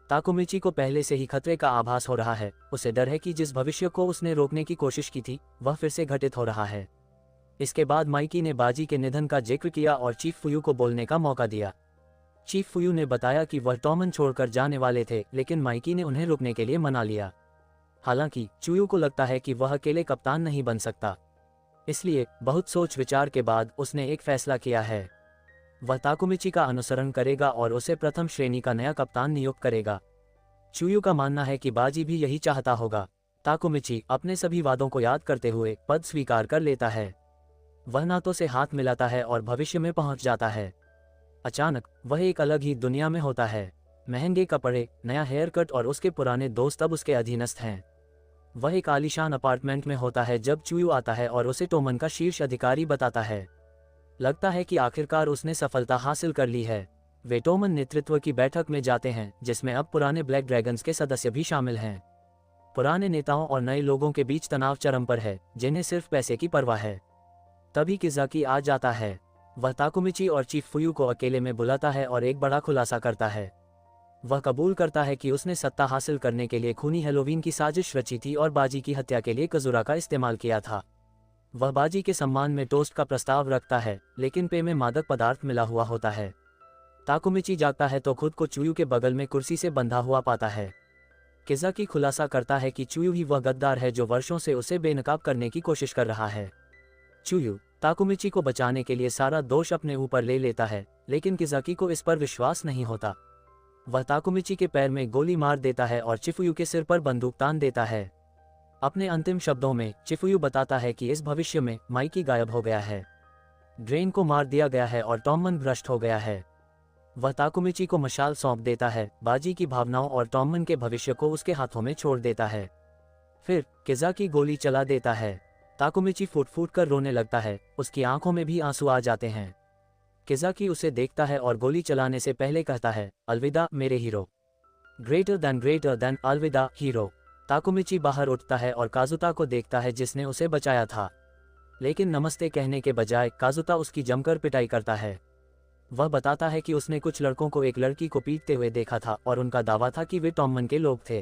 ताकुमिची को पहले से ही खतरे का आभास हो रहा है। उसे डर है कि जिस भविष्य को उसने रोकने की कोशिश की थी वह फिर से घटित हो रहा है। इसके बाद माइकी ने बाजी के निधन का जिक्र किया और चीफ फुयू को बोलने का मौका दिया। चीफ फुयू ने बताया कि वह टॉमन छोड़कर जाने वाले थे, लेकिन माइकी ने उन्हें रुकने के लिए मना लिया। हालांकि चुयू को लगता है कि वह अकेले कप्तान नहीं बन सकता, इसलिए बहुत सोच विचार के बाद उसने एक फैसला किया है। वह ताकुमिची का अनुसरण करेगा और उसे प्रथम श्रेणी का नया कप्तान नियुक्त करेगा। चुयू का मानना है कि बाजी भी यही चाहता होगा। ताकुमिची अपने सभी वादों को याद करते हुए पद स्वीकार कर लेता है। वह नातो से हाथ मिलाता है और भविष्य में पहुंच जाता है। अचानक वह एक अलग ही दुनिया में होता है। महंगे कपड़े, नया हेयर कट और उसके पुराने दोस्त अब उसके अधीनस्थ हैं। वह एक आलीशान अपार्टमेंट में होता है जब चूयू आता है और उसे टोमन का शीर्ष अधिकारी बताता है। लगता है कि आखिरकार उसने सफलता हासिल कर ली है। वे टोमन नेतृत्व की बैठक में जाते हैं जिसमें अब पुराने ब्लैक ड्रैगन्स के सदस्य भी शामिल हैं। पुराने नेताओं और नए लोगों के बीच तनाव चरम पर है, जिन्हें सिर्फ पैसे की परवाह है। तभी किज़ाकी आ जाता है। वह ताकुमिची और चीफ फुयू को अकेले में बुलाता है और एक बड़ा खुलासा करता है। वह कबूल करता है कि उसने सत्ता हासिल करने के लिए खूनी हैलोवीन की साजिश रची थी और बाजी की हत्या के लिए कजूरा का इस्तेमाल किया था। वह बाजी के सम्मान में टोस्ट का प्रस्ताव रखता है, लेकिन पेय में मादक पदार्थ मिला हुआ होता है। ताकुमिची जागता है तो खुद को चूयू के बगल में कुर्सी से बंधा हुआ पाता है। किज़ाकी खुलासा करता है कि चूयू ही वह गद्दार है जो वर्षों से उसे बेनकाब करने की कोशिश कर रहा है। चूयू ताकुमिची को बचाने के लिए सारा दोष अपने ऊपर ले लेता है, लेकिन किज़ाकी को इस पर विश्वास नहीं होता। वह ताकुमिची के पैर में गोली मार देता है और चिफुयू के सिर पर बंदूक तान देता है। अपने अंतिम शब्दों में चिफुयू बताता है कि इस भविष्य में माइकी गायब हो गया है, ड्रेन को मार दिया गया है और टॉमन भ्रष्ट हो गया है। वह ताकुमिची को मशाल सौंप देता है, बाजी की भावनाओं और टॉमन के भविष्य को उसके हाथों में छोड़ देता है। फिर किज़ाकी गोली चला देता है। ताकुमिची फूट फूट कर रोने लगता है, उसकी आंखों में भी आंसू आ जाते हैं। किज़ाकी उसे देखता है और गोली चलाने से पहले कहता है, अलविदा मेरे हीरो। ग्रेटर देन अलविदा हीरो। ताकुमिची बाहर उठता है और काजुता को देखता है जिसने उसे बचाया था, लेकिन नमस्ते कहने के बजाय काजुता उसकी जमकर पिटाई करता है। वह बताता है कि उसने कुछ लड़कों को एक लड़की को पीटते हुए देखा था और उनका दावा था कि वे टॉमन के लोग थे।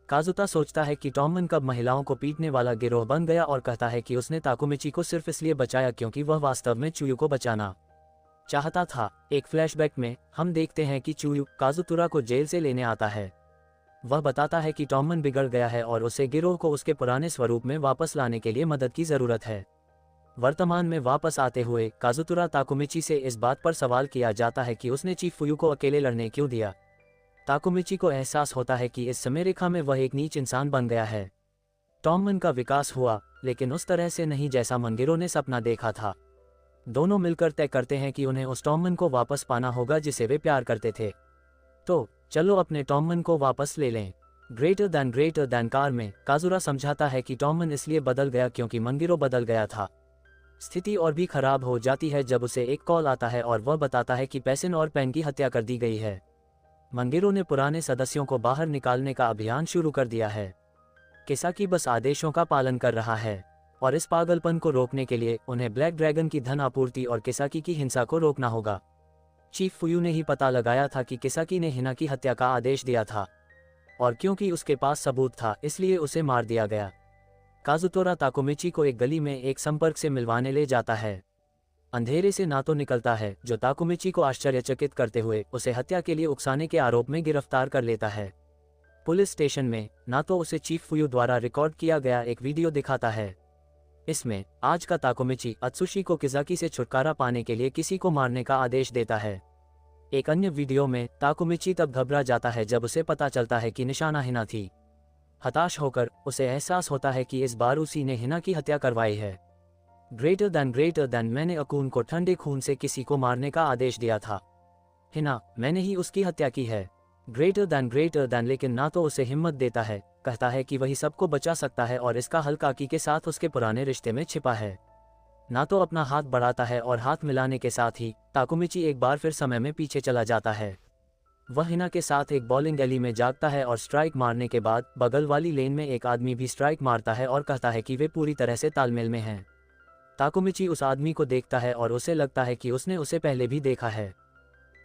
काजुता सोचता है कि टॉमन कब महिलाओं को पीटने वाला गिरोह बन गया और कहता है कि उसने ताकुमिची को सिर्फ इसलिए बचाया क्योंकि वह वास्तव में चूयू को बचाना चाहता था। एक फ्लैशबैक में हम देखते हैं कि चूयू काजुतुरा को जेल से लेने आता है। वह बताता है कि टॉमन बिगड़ गया है और उसे गिरोह को उसके पुराने स्वरूप में वापस लाने के लिए मदद की ज़रूरत है। वर्तमान में वापस आते हुए काजुतुरा ताकुमिची से इस बात पर सवाल किया जाता है कि उसने चीफ फुयू को अकेले लड़ने क्यों दिया। ताकुमिची को एहसास होता है कि इस समय रेखा में वह एक नीच इंसान बन गया है। टॉमन का विकास हुआ, लेकिन उस तरह से नहीं जैसा मंगिरो ने सपना देखा था। दोनों मिलकर तय करते हैं कि उन्हें उस टॉमन को वापस पाना होगा जिसे वे प्यार करते थे। तो चलो अपने टॉमन को वापस ले लें। ग्रेटर दैन कार में काजुरा समझाता है कि टॉमन इसलिए बदल गया क्योंकि मंगिरो बदल गया था। स्थिति और भी खराब हो जाती है जब उसे एक कॉल आता है और वह बताता है कि पैसिन और पेन की हत्या कर दी गई है। मंगिरो ने पुराने सदस्यों को बाहर निकालने का अभियान शुरू कर दिया है। किज़ाकी बस आदेशों का पालन कर रहा है और इस पागलपन को रोकने के लिए उन्हें ब्लैक ड्रैगन की धन आपूर्ति और किज़ाकी की हिंसा को रोकना होगा। चीफ फुयू ने ही पता लगाया था कि किज़ाकी ने हिना की हत्या का आदेश दिया था, और क्योंकि उसके पास सबूत था इसलिए उसे मार दिया गया। काजुतोरा ताकुमिची को एक गली में एक संपर्क से मिलवाने ले जाता है। अंधेरे से नातो निकलता है जो ताकुमिची को आश्चर्यचकित करते हुए उसे हत्या के लिए उकसाने के आरोप में गिरफ्तार कर लेता है। पुलिस स्टेशन में नातो उसे चीफ फुयू द्वारा रिकॉर्ड किया गया एक वीडियो दिखाता है। इसमें आज का ताकुमिची अत्सुशी को किज़ाकी से छुटकारा पाने के लिए किसी को मारने का आदेश देता है। एक अन्य वीडियो में ताकुमिची तब घबरा जाता है जब उसे पता चलता है कि निशाना हिना थी। हताश होकर उसे एहसास होता है कि इस बार उसी ने हिना की हत्या करवाई है। ग्रेटर देन मैंने अकून को ठंडे खून से किसी को मारने का आदेश दिया था। हिना, मैंने ही उसकी हत्या की है। ग्रेटर देन लेकिन ना तो उसे हिम्मत देता है, कहता है कि वही सबको बचा सकता है और इसका हल काकी के साथ उसके पुराने रिश्ते में छिपा है। ना तो अपना हाथ बढ़ाता है और हाथ मिलाने के साथ ही ताकुमिची एक बार फिर समय में पीछे चला जाता है। वह हिना के साथ एक बॉलिंग गली में जागता है और स्ट्राइक मारने के बाद बगल वाली लेन में एक आदमी भी स्ट्राइक मारता है और कहता है कि वे पूरी तरह से तालमेल में हैं। ताकुमिची उस आदमी को देखता है और उसे लगता है कि उसने उसे पहले भी देखा है।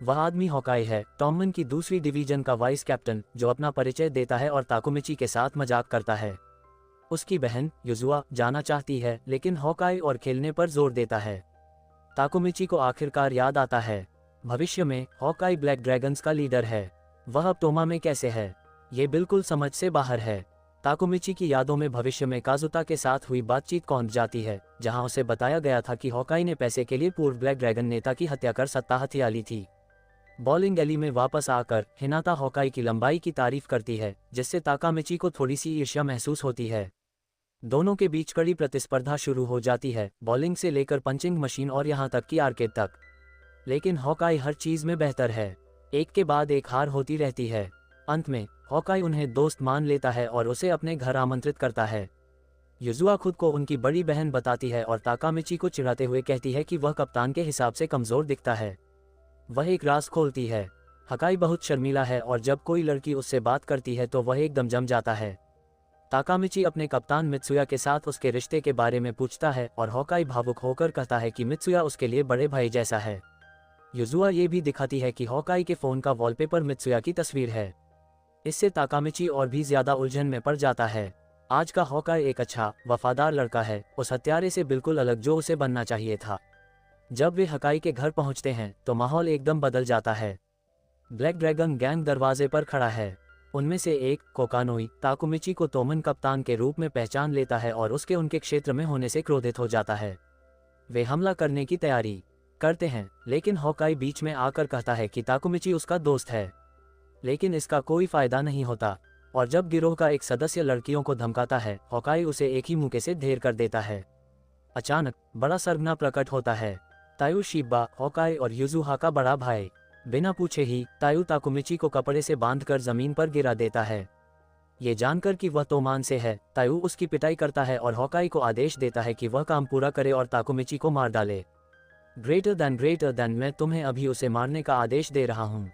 वह आदमी हॉकाई है, टॉमन की दूसरी डिवीजन का वाइस कैप्टन, जो अपना परिचय देता है और ताकुमिची के साथ मजाक करता है। उसकी बहन युजुआ जाना चाहती है लेकिन हॉकाई और खेलने पर जोर देता है। ताकुमिची को आखिरकार याद आता है, भविष्य में हॉकाई ब्लैक ड्रैगन्स का लीडर है। वह अब टोमा में कैसे है, ये बिल्कुल समझ से बाहर है। ताकुमिची की यादों में भविष्य में काजुता के साथ हुई बातचीत पहुंच जाती है, जहां उसे बताया गया था कि हॉकाई ने पैसे के लिए पूर्व ब्लैक ड्रैगन नेता की हत्या कर सत्ता हथिया ली थी। बॉलिंग गली में वापस आकर हिनाता हॉकाई की लंबाई की तारीफ करती है, जिससे ताकामिची को थोड़ी सी ईर्ष्या महसूस होती है। दोनों के बीच कड़ी प्रतिस्पर्धा शुरू हो जाती है, बॉलिंग से लेकर पंचिंग मशीन और यहाँ तक कि आर्केड तक। लेकिन हॉकाई हर चीज में बेहतर है। एक के बाद एक हार होती रहती है। अंत में हॉकाई उन्हें दोस्त मान लेता है और उसे अपने घर आमंत्रित करता है। युजुआ खुद को उनकी बड़ी बहन बताती है और ताकामिची को चिढ़ाते हुए कहती है कि वह कप्तान के हिसाब से कमजोर दिखता है। वह एक राज खोलती है। हकाई बहुत शर्मीला है और जब कोई लड़की उससे बात करती है तो वह एकदम जम जाता है। ताकामिची अपने कप्तान मित्सुया के साथ उसके रिश्ते के बारे में पूछता है और हॉकाई भावुक होकर कहता है कि मित्सुया उसके लिए बड़े भाई जैसा है। युजुआ ये भी दिखाती है कि हॉकाई के फ़ोन का वॉलपेपर मित्सुया की तस्वीर है। इससे ताकामिची और भी ज़्यादा उलझन में पड़ जाता है। आज का हॉकाई एक अच्छा, वफादार लड़का है, उस हत्यारे से बिल्कुल अलग जो उसे बनना चाहिए था। जब वे हकाई के घर पहुंचते हैं तो माहौल एकदम बदल जाता है। ब्लैक ड्रैगन गैंग दरवाजे पर खड़ा है। उनमें से एक, कोकानोई, ताकुमिची को तोमन कप्तान के रूप में पहचान लेता है और उसके उनके क्षेत्र में होने से क्रोधित हो जाता है। वे हमला करने की तैयारी करते हैं, लेकिन हॉकाई बीच में आकर कहता है कि ताकुमिची उसका दोस्त है। लेकिन इसका कोई फायदा नहीं होता, और जब गिरोह का एक सदस्य लड़कियों को धमकाता है, हॉकाई उसे एक ही मुक्के से ढेर कर देता है। अचानक बड़ा सरगना प्रकट होता है। तायू शिबा, हॉकाई और युजुहा का बड़ा भाई। बिना पूछे ही तायू ताकुमिची को कपड़े से बांधकर जमीन पर गिरा देता है। ये जानकर कि वह तोमान से है, तायू उसकी पिटाई करता है और हॉकाई को आदेश देता है कि वह काम पूरा करे और ताकुमिची को मार डाले। ग्रेटर देन मैं तुम्हें अभी उसे मारने का आदेश दे रहा हूँ।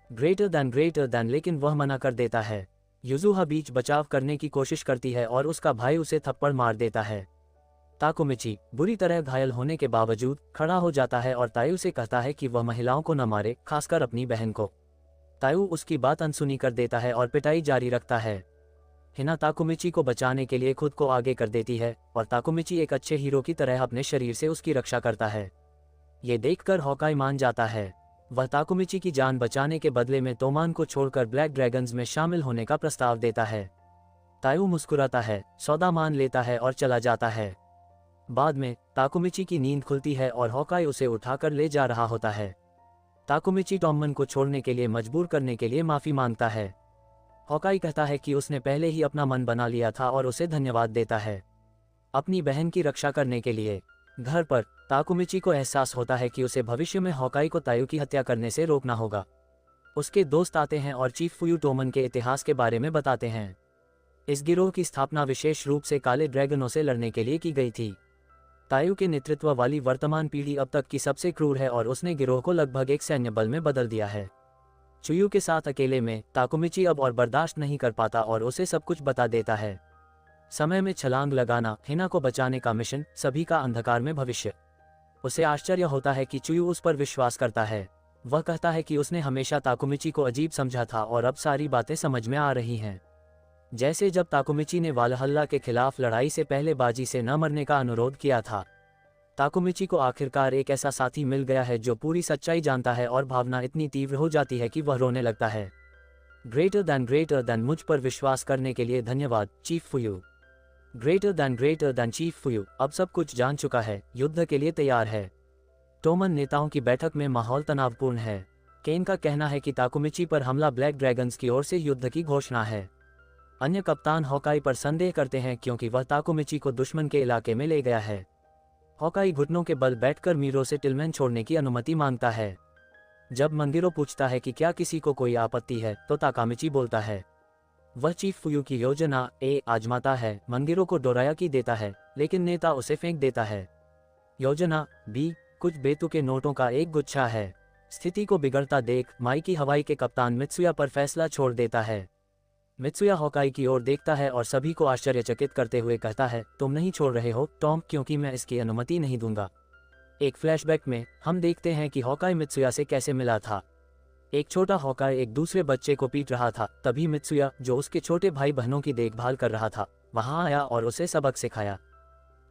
ग्रेटर देन लेकिन वह मना कर देता है। युजुहा बीच बचाव करने की कोशिश करती है और उसका भाई उसे थप्पड़ मार देता है। ताकुमिची बुरी तरह घायल होने के बावजूद खड़ा हो जाता है और तायू से कहता है कि वह महिलाओं को न मारे, खासकर अपनी बहन को। तायू उसकी बात अनसुनी कर देता है और पिटाई जारी रखता है। हिना ताकुमिची को बचाने के लिए खुद को आगे कर देती है और ताकुमिची एक अच्छे हीरो की तरह अपने शरीर से उसकी रक्षा करता है। ये देखकर हॉकाई मान जाता है। वह ताकुमिची की जान बचाने के बदले में तोमान को छोड़कर ब्लैक ड्रैगन्स में शामिल होने का प्रस्ताव देता है। तायू मुस्कुराता है, सौदा मान लेता है और चला जाता है। बाद में ताकुमिची की नींद खुलती है और हॉकाई उसे उठाकर ले जा रहा होता है। ताकुमिची टॉमन को छोड़ने के लिए मजबूर करने के लिए माफी मांगता है। हॉकाई कहता है कि उसने पहले ही अपना मन बना लिया था और उसे धन्यवाद देता है अपनी बहन की रक्षा करने के लिए। घर पर ताकुमिची को एहसास होता है कि उसे भविष्य में हॉकाई को तायू की हत्या करने से रोकना होगा। उसके दोस्त आते हैं और चीफ फुयू टोमन के इतिहास के बारे में बताते हैं। इस गिरोह की स्थापना विशेष रूप से काले ड्रैगनों से लड़ने के लिए की गई थी। तायू के नेतृत्व वाली वर्तमान पीढ़ी अब तक की सबसे क्रूर है और उसने गिरोह को लगभग एक सैन्य बल में बदल दिया है। चुयू के साथ अकेले में ताकुमिची अब और बर्दाश्त नहीं कर पाता और उसे सब कुछ बता देता है। समय में छलांग लगाना, हिना को बचाने का मिशन, सभी का अंधकार में भविष्य। उसे आश्चर्य होता है कि चुयू उस पर विश्वास करता है। वह कहता है कि उसने हमेशा ताकुमिची को अजीब समझा था और अब सारी बातें समझ में आ रही हैं। जैसे जब ताकुमिची ने वालहल्ला के खिलाफ लड़ाई से पहले बाजी से न मरने का अनुरोध किया था। ताकुमिची को आखिरकार एक ऐसा साथी मिल गया है जो पूरी सच्चाई जानता है और भावना इतनी तीव्र हो जाती है कि वह रोने लगता है। ग्रेटर देन मुझ पर विश्वास करने के लिए धन्यवाद चीफ फुयू। ग्रेटर देन चीफ फुयू अब सब कुछ जान चुका है, युद्ध के लिए तैयार है। टोमन नेताओं की बैठक में माहौल तनावपूर्ण है। केन का कहना है कि ताकुमिची पर हमला ब्लैक ड्रैगन्स की ओर से युद्ध की घोषणा है। अन्य कप्तान हॉकाई पर संदेह करते हैं क्योंकि वह ताकुमिची को दुश्मन के इलाके में ले गया है। हॉकाई घुटनों के बल बैठकर मीरो से टिलमैन छोड़ने की अनुमति मांगता है। जब मंगिरो पूछता है कि क्या किसी को कोई आपत्ति है तो ताकामिची बोलता है वह चीफ फुयू की योजना ए आजमाता है। मंगिरो को डोरायाकी देता है लेकिन नेता उसे फेंक देता है। योजना बी कुछ बेतुके नोटों का एक गुच्छा है। स्थिति को बिगड़ता देख माइकी हवाई के कप्तान मित्सुया पर फैसला छोड़ देता है। मित्सुया हॉकाई की ओर देखता है और सभी को आश्चर्यचकित करते हुए कहता है, तुम नहीं छोड़ रहे हो टॉम, क्योंकि मैं इसकी अनुमति नहीं दूंगा। एक फ्लैशबैक में हम देखते हैं कि हॉकाई मित्सुया से कैसे मिला था। एक छोटा हॉकाई एक दूसरे बच्चे को पीट रहा था, तभी मित्सुया जो उसके छोटे भाई बहनों की देखभाल कर रहा था वहां आया और उसे सबक सिखाया।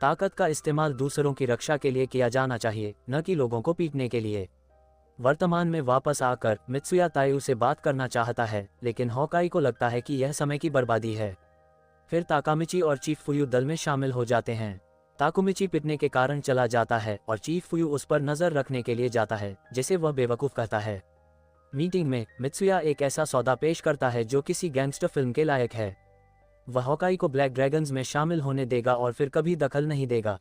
ताकत का इस्तेमाल दूसरों की रक्षा के लिए किया जाना चाहिए, न कि लोगों को पीटने के लिए। वर्तमान में वापस आकर मित्सुया तायू से बात करना चाहता है लेकिन हॉकाई को लगता है कि यह समय की बर्बादी है। फिर ताकामिची और चीफ फुयू दल में शामिल हो जाते हैं। ताकुमिची पिटने के कारण चला जाता है और चीफ फुयू उस पर नजर रखने के लिए जाता है जिसे वह बेवकूफ कहता है। मीटिंग में मित्सुया एक ऐसा सौदा पेश करता है जो किसी गैंगस्टर फिल्म के लायक है। वह हॉकाई को ब्लैक ड्रैगन्स में शामिल होने देगा और फिर कभी दखल नहीं देगा।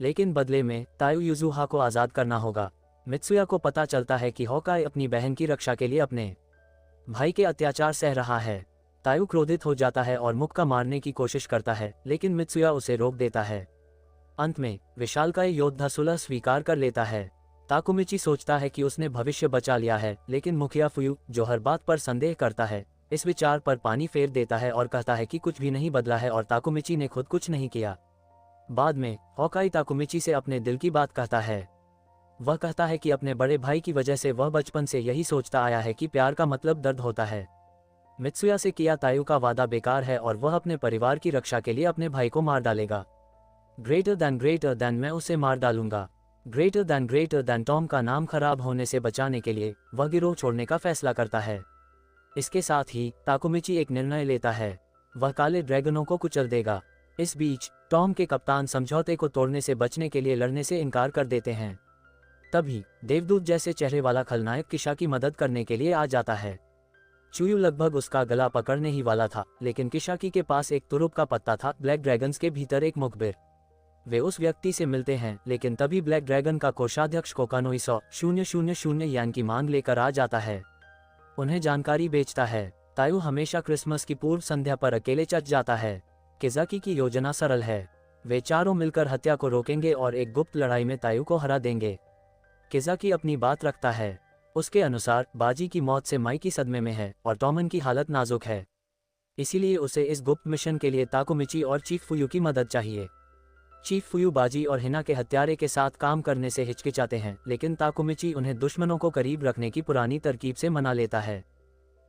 लेकिन बदले में तायू युजुहा को आज़ाद करना होगा। मित्सुया को पता चलता है कि हॉकाई अपनी बहन की रक्षा के लिए अपने भाई के अत्याचार सह रहा है। तायू क्रोधित हो जाता है और मुक्का मारने की कोशिश करता है, लेकिन मित्सुया उसे रोक देता है। अंत में विशालकाय योद्धा सुलह स्वीकार कर लेता है। ताकुमिची सोचता है कि उसने भविष्य बचा लिया है, लेकिन मुखिया फुयू, जो हर बात पर संदेह करता है, इस विचार पर पानी फेर देता है और कहता है कि कुछ भी नहीं बदला है और ताकुमिची ने खुद कुछ नहीं किया। बाद में हॉकाई ताकुमिची से अपने दिल की बात कहता है। वह कहता है कि अपने बड़े भाई की वजह से वह बचपन से यही सोचता आया है कि प्यार का मतलब दर्द होता है। मित्सुया से किया तायू का वादा बेकार है और वह अपने परिवार की रक्षा के लिए अपने भाई को मार डालेगा। ग्रेटर दैन मैं उसे मार डालूंगा। ग्रेटर दैन टॉम का नाम खराब होने से बचाने के लिए वह गिरोह छोड़ने का फैसला करता है। इसके साथ ही ताकुमिची एक निर्णय लेता है, वह काले ड्रैगनों को कुचल देगा। इस बीच टॉम के कप्तान समझौते को तोड़ने से बचने के लिए लड़ने से इनकार कर देते हैं। तभी देवदूत जैसे चेहरे वाला खलनायक किशा की मदद करने के लिए आ जाता है। चुयू लगभग उसका गला पकड़ने ही वाला था, लेकिन किशाकी के पास एक तुरुप का पत्ता था, ब्लैक ड्रैगन्स के भीतर एक मुखबिर। वे उस व्यक्ति से मिलते हैं, लेकिन तभी ब्लैक ड्रैगन का कोषाध्यक्ष कोकानोई 100,000 यान की मांग लेकर आ जाता है। उन्हें जानकारी बेचता है। तायू हमेशा क्रिसमस की पूर्व संध्या पर अकेले चच जाता है। किजाकी की योजना सरल है, वे चारों मिलकर हत्या को रोकेंगे और एक गुप्त लड़ाई में तायू को हरा देंगे। किजाकी अपनी बात रखता है। उसके अनुसार बाजी की मौत से माइकी सदमे में है और टॉमन की हालत नाजुक है, इसीलिए उसे इस गुप्त मिशन के लिए ताकुमिची और चीफ फुयू की मदद चाहिए। चीफ फुयू बाजी और हिना के हत्यारे के साथ काम करने से हिचकिचाते हैं, लेकिन ताकुमिची उन्हें दुश्मनों को करीब रखने की पुरानी तरकीब से मना लेता है।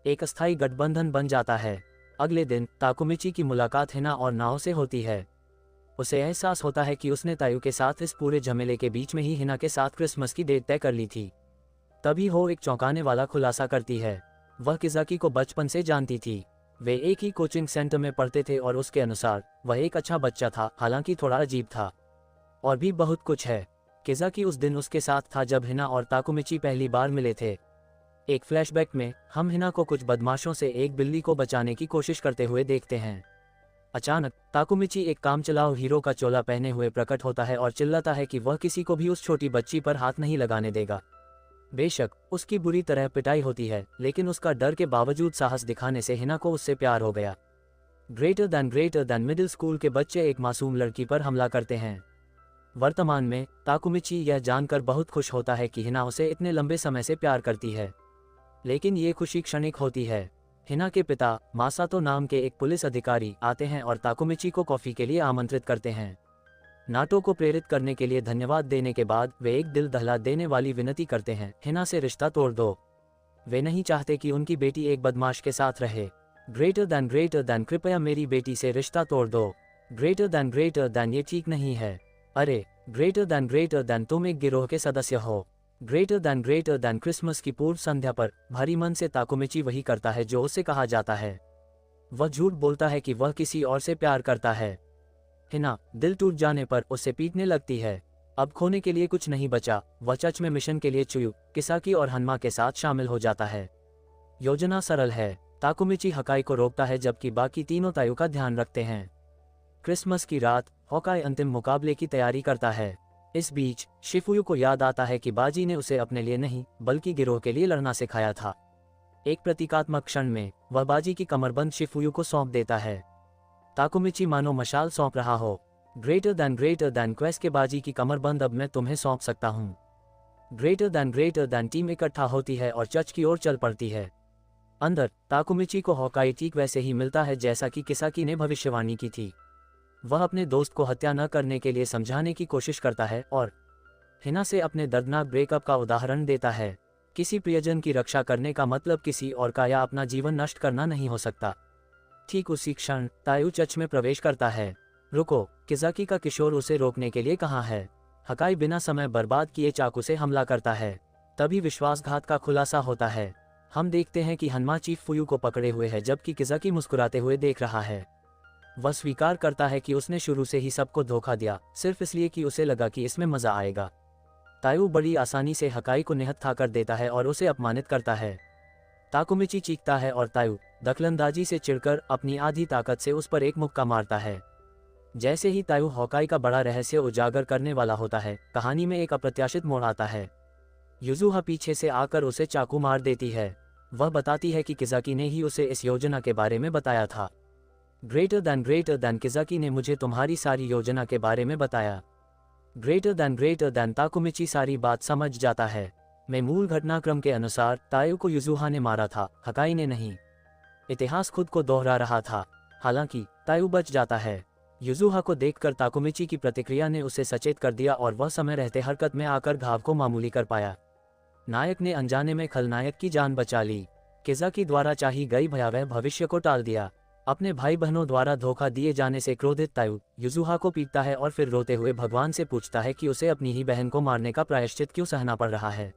एक अस्थायी गठबंधन बन जाता है। अगले दिन ताकुमिची की मुलाकात हिना और नाओ से होती है। उसे एहसास होता है कि उसने तायू के साथ इस पूरे झमेले के बीच में ही हिना के साथ क्रिसमस की डेट तय कर ली थी। तभी हो एक चौंकाने वाला खुलासा करती है। वह किजाकी को बचपन से जानती थी, वे एक ही कोचिंग सेंटर में पढ़ते थे और उसके अनुसार वह एक अच्छा बच्चा था, हालांकि थोड़ा अजीब था। और भी बहुत कुछ है। किजाकी उस दिन उसके साथ था जब हिना और ताकुमिची पहली बार मिले थे। एक फ्लैशबैक में हम हिना को कुछ बदमाशों से एक बिल्ली को बचाने की कोशिश करते हुए देखते हैं। अचानक ताकुमिची एक कामचलाऊ हीरो का चोला पहने हुए प्रकट होता है और चिल्लाता है कि वह किसी को भी उस छोटी बच्ची पर हाथ नहीं लगाने देगा। बेशक उसकी बुरी तरह पिटाई होती है, लेकिन उसका डर के बावजूद साहस दिखाने से हिना को उससे प्यार हो गया। ग्रेटर दैन मिडिल स्कूल के बच्चे एक मासूम लड़की पर हमला करते हैं। वर्तमान में ताकुमिची यह जानकर बहुत खुश होता है कि हिना उसे इतने लंबे समय से प्यार करती है, लेकिन ये खुशी क्षणिक होती है। हिना के पिता मासातो नाम के एक पुलिस अधिकारी आते हैं और ताकुमिची को कॉफी के लिए आमंत्रित करते हैं। नाटो को प्रेरित करने के लिए धन्यवाद देने के बाद वे एक दिल दहला देने वाली विनती करते हैं, हिना से रिश्ता तोड़ दो। वे नहीं चाहते कि उनकी बेटी एक बदमाश के साथ रहे। ग्रेटर दैन कृपया मेरी बेटी से रिश्ता तोड़ दो। ग्रेटर दैन ये ठीक नहीं है। अरे ग्रेटर दैन तुम एक गिरोह के सदस्य हो। ग्रेटर दैन क्रिसमस की पूर्व संध्या पर भारी मन से ताकुमिची वही करता है जो उसे कहा जाता है। वह झूठ बोलता है कि वह किसी और से प्यार करता है। हिना दिल टूट जाने पर उसे पीटने लगती है। अब खोने के लिए कुछ नहीं बचा। वह चर्च में मिशन के लिए चुयू, किसाकी और हन्मा के साथ शामिल हो जाता है। योजना सरल है। ताकुमिची हकाई को रोकता है जबकि बाकी तीनों तायू का ध्यान रखते हैं। क्रिसमस की रात हॉकाई अंतिम मुकाबले की तैयारी करता है। इस बीच शिफुयू को याद आता है कि बाजी ने उसे अपने लिए नहीं बल्कि गिरोह के लिए लड़ना सिखाया था। एक प्रतीकात्मक क्षण में वह बाजी की कमरबंद शिफुयू को सौंप देता है। ताकुमिची मानो मशाल सौंप रहा हो। ग्रेटर दैन क्वेस्ट के बाजी की कमरबंद अब मैं तुम्हें सौंप सकता हूँ। ग्रेटर दैन टीम इकट्ठा होती है और चर्च की ओर चल पड़ती है। अंदर ताकुमिची को हॉकाई ठीक वैसे ही मिलता है जैसा कि किसाकी ने भविष्यवाणी की थी। वह अपने दोस्त को हत्या न करने के लिए समझाने की कोशिश करता है और हिना से अपने दर्दनाक ब्रेकअप का उदाहरण देता है। किसी प्रियजन की रक्षा करने का मतलब किसी और का या अपना जीवन नष्ट करना नहीं हो सकता। ठीक उसी क्षण तायू चर्च में प्रवेश करता है। रुको, किजाकी का किशोर उसे रोकने के लिए कहाँ है? हकाई बिना समय बर्बाद किए चाकू से हमला करता है। तभी विश्वासघात का खुलासा होता है। हम देखते हैं कि हन्मा चीफ फुयू को पकड़े हुए है जबकि किजाकी मुस्कुराते हुए देख रहा है। वह स्वीकार करता है कि उसने शुरू से ही सबको धोखा दिया, सिर्फ इसलिए कि उसे लगा कि इसमें मजा आएगा। तायू बड़ी आसानी से हकाई को निहत्था कर देता है और उसे अपमानित करता है। ताकुमिची चीखता है और तायू दखलंदाजी से चिढ़कर अपनी आधी ताकत से उस पर एक मुक्का मारता है। जैसे ही तायू हॉकाई का बड़ा रहस्य उजागर करने वाला होता है, कहानी में एक अप्रत्याशित मोड़ आता है। युजुहा पीछे से आकर उसे चाकू मार देती है। वह बताती है कि किज़ाकी ने ही उसे इस योजना के बारे में बताया था। ग्रेटर दैन किज़ाकी ने मुझे तुम्हारी सारी योजना के बारे में बताया। ग्रेटर दैन ताकुमिची सारी बात समझ जाता है। मैं मूल घटनाक्रम के अनुसार तायू को युजुहा ने मारा था, हकाई ने नहीं। इतिहास खुद को दोहरा रहा था। हालांकि तायू बच जाता है। युजुहा को देखकर ताकुमिची की प्रतिक्रिया ने उसे सचेत कर दिया और वह समय रहते हरकत में आकर घाव को मामूली कर पाया। नायक ने अनजाने में खलनायक की जान बचा ली। किज़ाकी द्वारा चाही गई भयावह भविष्य को टाल दिया। अपने भाई बहनों द्वारा धोखा दिए जाने से क्रोधित तायू युजुहा को पीटता है और फिर रोते हुए भगवान से पूछता है कि उसे अपनी ही बहन को मारने का प्रायश्चित क्यों सहना पड़ रहा है।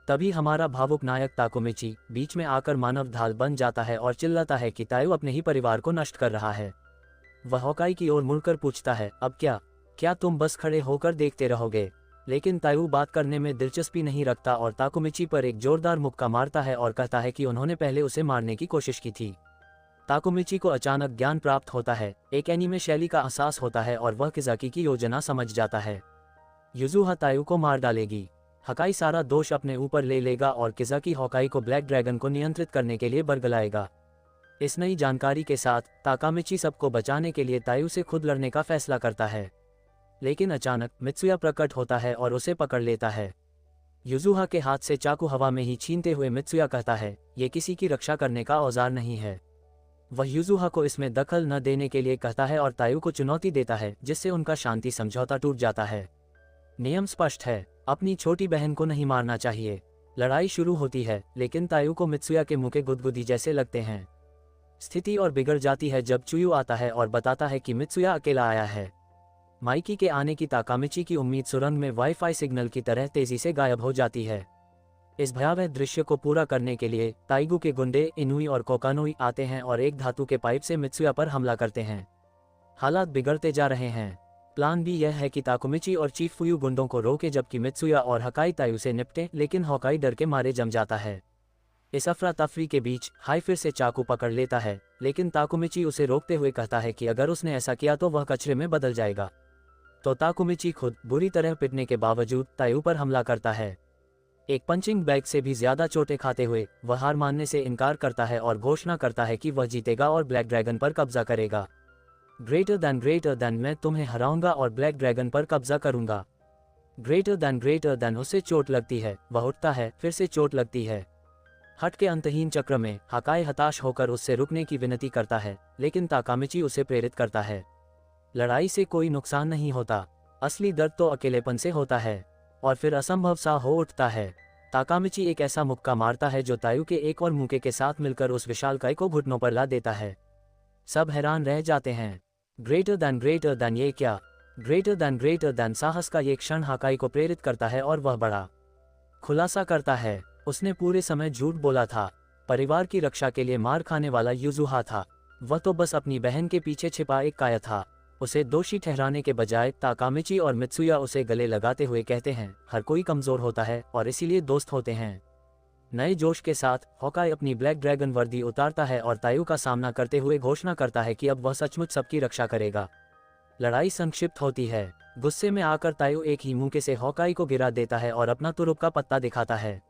तभी हमारा भावुक नायक ताकुमिची बीच में आकर मानव ढाल बन जाता है और चिल्लाता है कि तायू अपने ही परिवार को नष्ट कर रहा है। वह हॉकाई की ओर मुड़कर पूछता है, अब क्या तुम बस खड़े होकर देखते रहोगे? लेकिन तायू बात करने में दिलचस्पी नहीं रखता और ताकुमिची पर एक जोरदार मुक्का मारता है और कहता है कि उन्होंने पहले उसे मारने की कोशिश की थी। ताकुमिची को अचानक ज्ञान प्राप्त होता है, एक एनीमे शैली का एहसास होता है और वह किज़ाकी की योजना समझ जाता है। युजुहा तायू को मार डालेगी। हकाई सारा दोष अपने ऊपर ले लेगा और किज़ाकी हॉकाई को ब्लैक ड्रैगन को नियंत्रित करने के लिए बरगलाएगा। इस नई जानकारी के साथ ताकामिची सबको बचाने के लिए तायू से खुद लड़ने का फैसला करता है। लेकिन अचानक मित्सुया प्रकट होता है और उसे पकड़ लेता है। युजुहा के हाथ से चाकू हवा में ही छीनते हुए मित्सुया कहता है, ये किसी की रक्षा करने का औजार नहीं है। वह युजुहा को इसमें दखल न देने के लिए कहता है और तायू को चुनौती देता है, जिससे उनका शांति समझौता टूट जाता है। नियम स्पष्ट है, अपनी छोटी बहन को नहीं मारना चाहिए। लड़ाई शुरू होती है, लेकिन तायू को मित्सुया के मुंह के गुदगुदी जैसे लगते हैं। स्थिति और बिगड़ जाती है जब चुयू आता है और बताता है कि मित्सुया अकेला आया है। माइकी के आने की ताकामिची की उम्मीद सुरंग में वाईफाई सिग्नल की तरह तेजी से गायब हो जाती है। इस भयावह दृश्य को पूरा करने के लिए ताइगू के गुंडे इनुई और कोकानोई आते हैं और एक धातु के पाइप से मित्सुया पर हमला करते हैं। हालात बिगड़ते जा रहे हैं। प्लान भी यह है कि ताकुमिची और चीफ फुयू गुंडों को रोके जबकि मित्सुया और हकाई तायू से निपटे, लेकिन हॉकाई डर के मारे जम जाता है। इस अफरा तफरी के बीच हाई फिर से चाकू पकड़ लेता है, लेकिन ताकुमिची उसे रोकते हुए कहता है कि अगर उसने ऐसा किया तो वह कचरे में बदल जाएगा। तो ताकुमिची खुद बुरी तरह पिटने के बावजूद तायू पर हमला करता है। एक पंचिंग बैग से भी ज्यादा चोटें खाते हुए वह हार मानने से इनकार करता है और घोषणा करता है कि वह जीतेगा और ब्लैक ड्रैगन पर कब्जा करेगा। ग्रेटर दैन मैं तुम्हें हराऊंगा और ब्लैक ड्रैगन पर कब्जा करूंगा। ग्रेटर दैन उसे चोट लगती है, वह उठता है, फिर से चोट लगती है। हट के अंतहीन चक्र में हकाई हताश होकर उससे रुकने की विनती करता है, लेकिन ताकामिची उसे प्रेरित करता है। लड़ाई से कोई नुकसान नहीं होता, असली दर्द तो अकेलेपन से होता है। और फिर असंभव सा हो उठता है। ताकामिची एक ऐसा मुक्का मारता है जो तायू के एक और मुक्के के साथ मिलकर उस विशालकाय को घुटनों पर ला देता है। सब हैरान रह जाते हैं। ग्रेटर दैन ये क्या? ग्रेटर दैन साहस का ये क्षण हकाई को प्रेरित करता है और वह बड़ा खुलासा करता है। उसने पूरे समय झूठ बोला था। परिवार की रक्षा के लिए मार खाने वाला युजुहा था। वह तो बस अपनी बहन के पीछे छिपा एक काया था। उसे दोषी ठहराने के बजाय ताकामिची और मित्सुया उसे गले लगाते हुए कहते हैं, हर कोई कमजोर होता है और इसीलिए दोस्त होते हैं। नए जोश के साथ हॉकाई अपनी ब्लैक ड्रैगन वर्दी उतारता है और तायू का सामना करते हुए घोषणा करता है कि अब वह सचमुच सबकी रक्षा करेगा। लड़ाई संक्षिप्त होती है। गुस्से में आकर तायू एक ही मुक्के से हॉकाई को गिरा देता है और अपना तुरुप का पत्ता दिखाता है।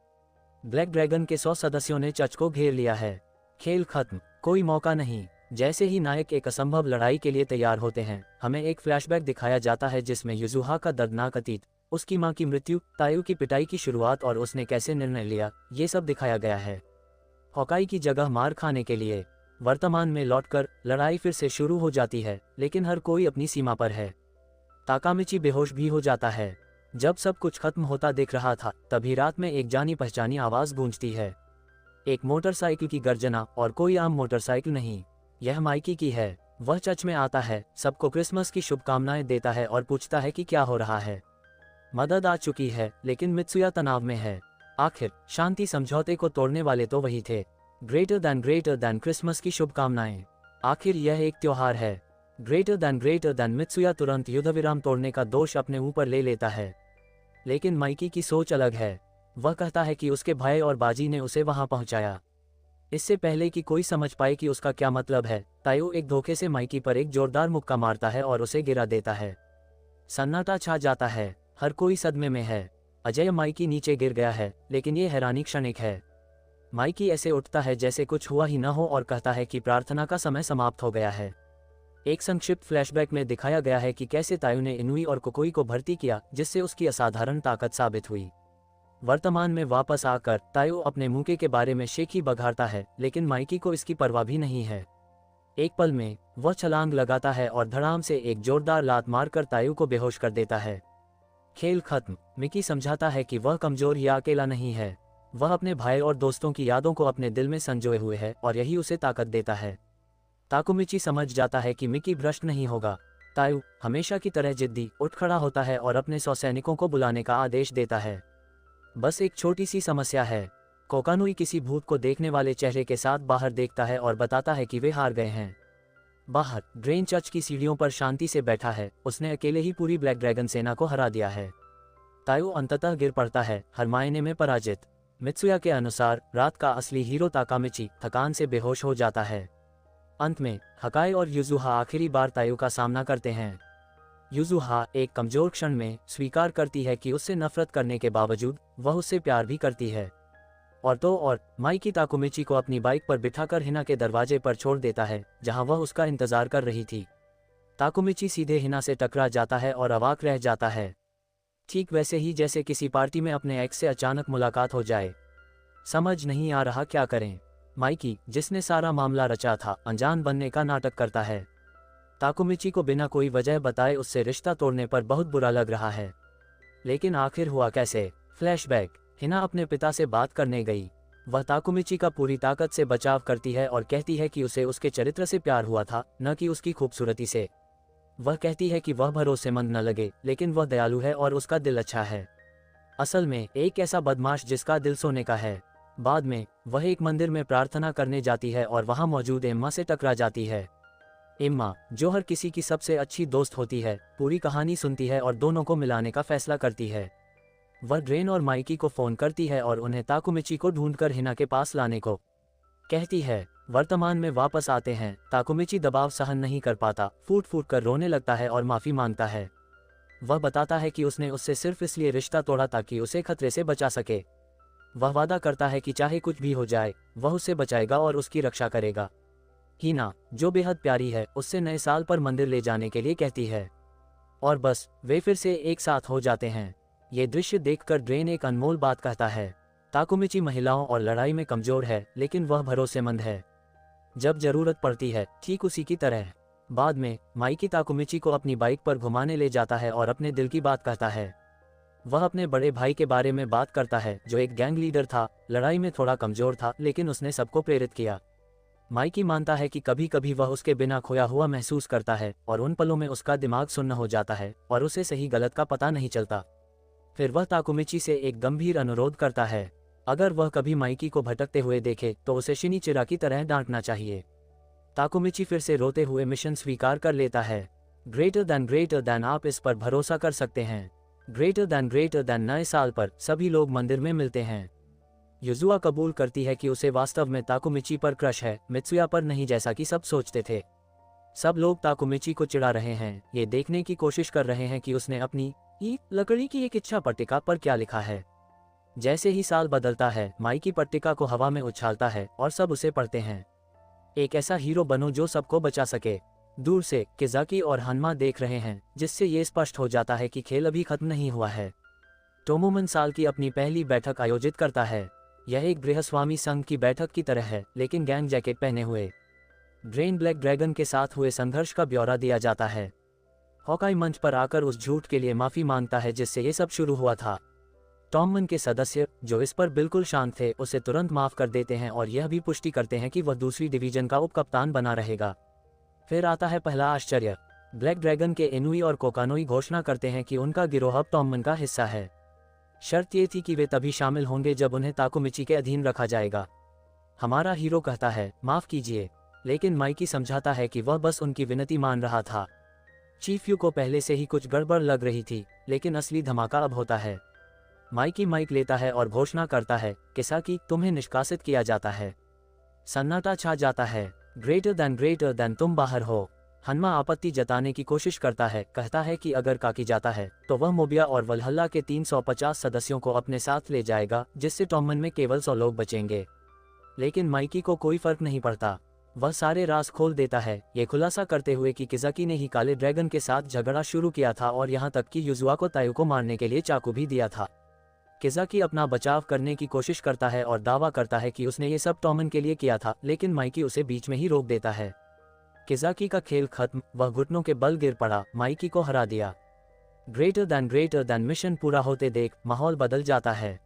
ब्लैक ड्रैगन के 100 सदस्यों ने चर्च को घेर लिया है। खेल खत्म, कोई मौका नहीं। जैसे ही नायक एक असंभव लड़ाई के लिए तैयार होते हैं, हमें एक फ्लैशबैक दिखाया जाता है जिसमें युजुहा का दर्दनाक अतीत, उसकी मां की मृत्यु, तायू की पिटाई की शुरुआत और उसने कैसे निर्णय लिया, ये सब दिखाया गया है। हॉकाई की जगह मार खाने के लिए वर्तमान में लौटकर लड़ाई फिर से शुरू हो जाती है, लेकिन हर कोई अपनी सीमा पर है। ताकामिची बेहोश भी हो जाता है। जब सब कुछ खत्म होता दिख रहा था, तभी रात में एक जानी पहचानी आवाज गूंजती है। एक मोटरसाइकिल की गर्जना, और कोई आम मोटरसाइकिल नहीं, यह माइकी की है। वह चर्च में आता है, सबको क्रिसमस की शुभकामनाएं देता है और पूछता है कि क्या हो रहा है। मदद आ चुकी है, लेकिन मित्सुया तनाव में है। आखिर शांति समझौते को तोड़ने वाले तो वही थे। ग्रेटर दैन क्रिसमस की शुभकामनाएं। आखिर यह एक त्योहार है। ग्रेटर दैन मित्सुया तुरंत युद्धविराम तोड़ने का दोष अपने ऊपर ले लेता है। लेकिन माइकी की सोच अलग है। वह कहता है कि उसके भाई और बाजी ने उसे वहां पहुंचाया। इससे पहले कि कोई समझ पाए कि उसका क्या मतलब है, तायो एक धोखे से माइकी पर एक जोरदार मुक्का मारता है और उसे गिरा देता है। सन्नाटा छा जाता है, हर कोई सदमे में है। अजय माइकी नीचे गिर गया है, लेकिन ये हैरानी क्षणिक है। माइकी ऐसे उठता है जैसे कुछ हुआ ही न हो और कहता है कि प्रार्थना का समय समाप्त हो गया है। एक संक्षिप्त फ्लैशबैक में दिखाया गया है कि कैसे तायू ने इनुई और कोकोई को भर्ती किया, जिससे उसकी असाधारण ताकत साबित हुई। वर्तमान में वापस आकर तायू अपने मुके के बारे में शेखी बघारता है, लेकिन माइकी को इसकी परवाह भी नहीं है। एक पल में वह छलांग लगाता है और धड़ाम से एक जोरदार लात मारकर तायू को बेहोश कर देता है। खेल खत्म। मिकी समझाता है कि वह कमजोर या अकेला नहीं है। वह अपने भाई और दोस्तों की यादों को अपने दिल में संजोए हुए है और यही उसे ताकत देता है। ताकुमिची समझ जाता है कि मिकी भ्रष्ट नहीं होगा। तायू हमेशा की तरह जिद्दी उठ खड़ा होता है और अपने 100 सैनिकों को बुलाने का आदेश देता है। बस एक छोटी सी समस्या है। कोकानुई किसी भूत को देखने वाले चेहरे के साथ बाहर देखता है और बताता है कि वे हार गए हैं। बाहर ड्रेन चर्च की सीढ़ियों पर शांति से बैठा है, उसने अकेले ही पूरी ब्लैक ड्रैगन सेना को हरा दिया है। तायू अंततः गिर पड़ता है, हर मायने में पराजित। मित्सुया के अनुसार रात का असली हीरो ताकामिची थकान से बेहोश हो जाता है। अंत में हकाई और युजुहा आखिरी बार तायू का सामना करते हैं। युजुहा एक कमजोर क्षण में स्वीकार करती है कि उससे नफरत करने के बावजूद वह उससे प्यार भी करती है। और माइकी ताकुमिची को अपनी बाइक पर बिठाकर हिना के दरवाजे पर छोड़ देता है, जहां वह उसका इंतजार कर रही थी। ताकुमिची सीधे हिना से टकरा जाता है और अवाक रह जाता है, ठीक वैसे ही जैसे किसी पार्टी में अपने एक्स से अचानक मुलाकात हो जाए। समझ नहीं आ रहा क्या करें। माइकी, जिसने सारा मामला रचा था, अनजान बनने का नाटक करता है। ताकुमिची को बिना कोई वजह बताए उससे रिश्ता तोड़ने पर बहुत बुरा लग रहा है। लेकिन आखिर हुआ कैसे? फ्लैशबैक। हिना अपने पिता से बात करने गई। वह ताकुमिची का पूरी ताकत से बचाव करती है और कहती है कि उसे उसके चरित्र से प्यार हुआ था, न कि उसकी खूबसूरती से। वह कहती है कि वह भरोसेमंद न लगे, लेकिन वह दयालु है और उसका दिल अच्छा है। असल में एक ऐसा बदमाश जिसका दिल सोने का है। बाद में वह एक मंदिर में प्रार्थना करने जाती है और वहां मौजूद एम्मा से टकरा जाती है। एम्मा, जो हर किसी की सबसे अच्छी दोस्त होती है, पूरी कहानी सुनती है और दोनों को मिलाने का फैसला करती है। वह ड्रेन और माइकी को फोन करती है और उन्हें ताकुमिची को ढूंढकर हिना के पास लाने को कहती है। वर्तमान में वापस आते हैं। ताकुमिची दबाव सहन नहीं कर पाता, फूट फूट कर रोने लगता है और माफी मांगता है। वह बताता है कि उसने उससे सिर्फ इसलिए रिश्ता तोड़ा ताकि उसे खतरे से बचा सके। वह वादा करता है कि चाहे कुछ भी हो जाए, वह उसे बचाएगा और उसकी रक्षा करेगा। हिना, जो बेहद प्यारी है, उससे नए साल पर मंदिर ले जाने के लिए कहती है। और बस वे फिर से एक साथ हो जाते हैं। ये दृश्य देखकर ड्रेन एक अनमोल बात कहता है। ताकुमिची महिलाओं और लड़ाई में कमजोर है, लेकिन वह भरोसेमंद है। जब जरूरत पड़ती है, ठीक उसी की तरह। बाद में माइकी ताकुमिची को अपनी बाइक पर घुमाने ले जाता है और अपने दिल की बात कहता है। वह अपने बड़े भाई के बारे में बात करता है, जो एक गैंग लीडर था, लड़ाई में थोड़ा कमजोर था, लेकिन उसने सबको प्रेरित किया। माइकी मानता है कि कभी कभी वह उसके बिना खोया हुआ महसूस करता है और उन पलों में उसका दिमाग सुन्न हो जाता है और उसे सही गलत का पता नहीं चलता। फिर वह ताकुमिची से एक गंभीर अनुरोध करता है। अगर वह कभी माइकी को भटकते हुए देखे तो उसे शिनिचिरा की तरह डांटना चाहिए। ताकुमिची फिर से रोते हुए मिशन स्वीकार कर लेता है। ग्रेटर देन, आप इस पर भरोसा कर सकते हैं। ग्रेटर देन, नए साल पर सभी लोग मंदिर में मिलते हैं। युजुआ कबूल करती है कि उसे वास्तव में ताकुमिची पर क्रश है, मित्सुया पर नहीं, जैसा कि सब सोचते थे। सब लोग ताकुमिची को चिढ़ा रहे हैं, ये देखने की कोशिश कर रहे हैं कि उसने अपनी लकड़ी की एक इच्छा पट्टिका पर क्या लिखा है। जैसे ही साल बदलता है, माइकी पट्टिका को हवा में उछालता है और सब उसे पढ़ते हैं। एक ऐसा हीरो बनो जो सबको बचा सके। दूर से किजाकी और हन्मा देख रहे हैं, जिससे ये स्पष्ट हो जाता है कि खेल अभी खत्म नहीं हुआ है। टोमोमन साल की अपनी पहली बैठक आयोजित करता है। यह एक गृहस्वामी संघ की बैठक की तरह है, लेकिन गैंग जैकेट पहने हुए। ड्रेन ब्लैक ड्रैगन के साथ हुए संघर्ष का ब्यौरा दिया जाता है। हॉकाई मंच पर आकर उस झूठ के लिए माफी मांगता है जिससे ये सब शुरू हुआ था। टॉममन के सदस्य, जो इस पर बिल्कुल शांत थे, उसे तुरंत माफ कर देते हैं और यह भी पुष्टि करते हैं कि वह दूसरी डिवीजन का उपकप्तान बना रहेगा। फिर आता है पहला आश्चर्य। ब्लैक ड्रैगन के इनुई और कोकानोई घोषणा करते हैं कि उनका गिरोह अब टॉममन का हिस्सा है। शर्त ये थी कि वे तभी शामिल होंगे जब उन्हें ताकुमिची के अधीन रखा जाएगा। हमारा हीरो कहता है, माफ कीजिए, लेकिन माइकी समझाता है कि वह बस उनकी विनती मान रहा था। चीफ यू को पहले से ही कुछ गड़बड़ लग रही थी, लेकिन असली धमाका अब होता है। माइकी माइक लेता है और घोषणा करता है, किसाकी, तुम्हें निष्कासित किया जाता है। सन्नाटा छा जाता है। ग्रेटर देन तुम बाहर हो। हन्मा आपत्ति जताने की कोशिश करता है, कहता है कि अगर काकी जाता है तो वह मोबिया और वलहल्ला के 350 सदस्यों को अपने साथ ले जाएगा, जिससे टॉमन में केवल 100 लोग बचेंगे। लेकिन माइकी को कोई फर्क नहीं पड़ता। वह सारे राज खोल देता है, ये खुलासा करते हुए कि किजाकी ने ही काले ड्रैगन के साथ झगड़ा शुरू किया था और यहाँ तक कि युजुआ को तायु को मारने के लिए चाकू भी दिया था। किजाकी अपना बचाव करने की कोशिश करता है और दावा करता है कि उसने ये सब टॉमन के लिए किया था, लेकिन माइकी उसे बीच में ही रोक देता है। किजाकी का खेल खत्म, वह घुटनों के बल गिर पड़ा, माइकी को हरा दिया। ग्रेटर देन मिशन पूरा होते देख माहौल बदल जाता है।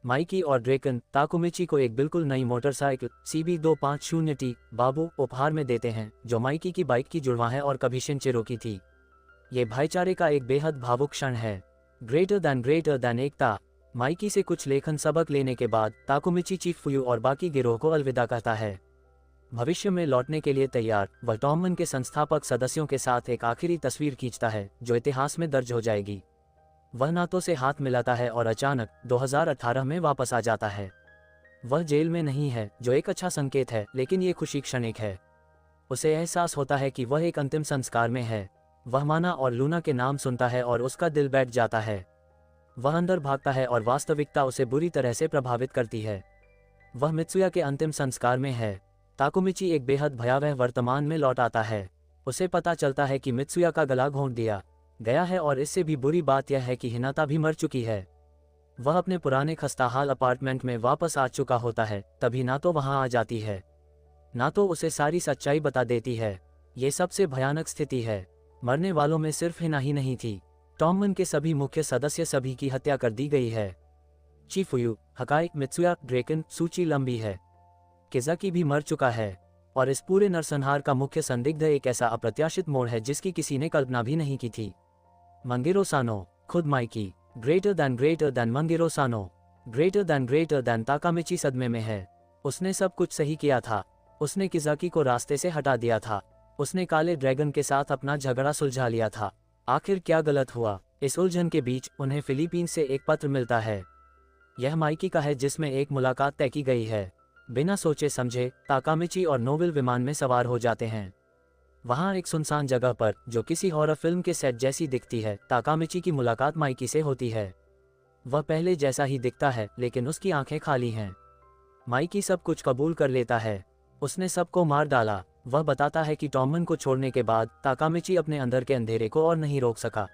माइकी और ड्रेकन ताकुमिची को एक बिल्कुल नई मोटरसाइकिल CB250T बाबू उपहार में देते हैं, जो माइकी की बाइक की जुड़वां है और कभी शिनचिरो की थी। ये भाईचारे का एक बेहद भावुक क्षण है। ग्रेटर देन एकता। माइकी से कुछ लेखन सबक लेने के बाद ताकुमिची चीफ फुयू और बाकी गिरोह को अलविदा कहता है। भविष्य में लौटने के लिए तैयार, वह टॉमन के संस्थापक सदस्यों के साथ एक आखिरी तस्वीर खींचता है जो इतिहास में दर्ज हो जाएगी। वह नातो से हाथ मिलाता है और अचानक 2018 में वापस आ जाता है। वह जेल में नहीं है, जो एक अच्छा संकेत है, लेकिन ये खुशी क्षणिक है। उसे एहसास होता है कि वह एक अंतिम संस्कार में है। वह माना और लूना के नाम सुनता है और उसका दिल बैठ जाता है। वह अंदर भागता है और वास्तविकता उसे बुरी तरह से प्रभावित करती है। वह मित्सुया के अंतिम संस्कार में है। ताकुमिची एक बेहद भयावह वर्तमान में लौट आता है। उसे पता चलता है कि मित्सुया का गला घोंट दिया गया है और इससे भी बुरी बात यह है कि हिनाता भी मर चुकी है। वह अपने पुराने खस्ताहाल अपार्टमेंट में वापस आ चुका होता है, तभी नातो वहां आ जाती है। नातो उसे सारी सच्चाई बता देती है। ये सबसे भयानक स्थिति है। मरने वालों में सिर्फ हिना ही नहीं थी, टॉमन के सभी मुख्य सदस्य सभी की हत्या कर दी गई है। चीफुयू, हकाई, मित्सुया, ड्रेकन, सूची लंबी है। किजाकी भी मर चुका है और इस पूरे नरसंहार का मुख्य संदिग्ध एक ऐसा अप्रत्याशित मोड़ है जिसकी किसी ने कल्पना भी नहीं की थी। मंगेरो सानो, खुद माइकी। ग्रेटर देन मंगेरो सानो। ग्रेटर देन ताकामिची सदमे में है। उसने सब कुछ सही किया था। उसने किजाकी को रास्ते से हटा दिया था। उसने काले ड्रैगन के साथ अपना झगड़ा सुलझा लिया था। आखिर क्या गलत हुआ? इस उलझन के बीच उन्हें फिलीपींस से एक पत्र मिलता है। यह माइकी का है, जिसमें एक मुलाकात तय की गई है। बिना सोचे समझे ताकामिची और नोबिल विमान में सवार हो जाते हैं। वहां एक सुनसान जगह पर, जो किसी हॉरर फिल्म के सेट जैसी दिखती है, ताकामिची की मुलाकात माइकी से होती है। वह पहले जैसा ही दिखता है, लेकिन उसकी आंखें खाली हैं। माइकी सब कुछ कबूल कर लेता है। उसने सबको मार डाला। वह बताता है कि टॉमन को छोड़ने के बाद ताकामिची अपने अंदर के अंधेरे को और नहीं रोक सका।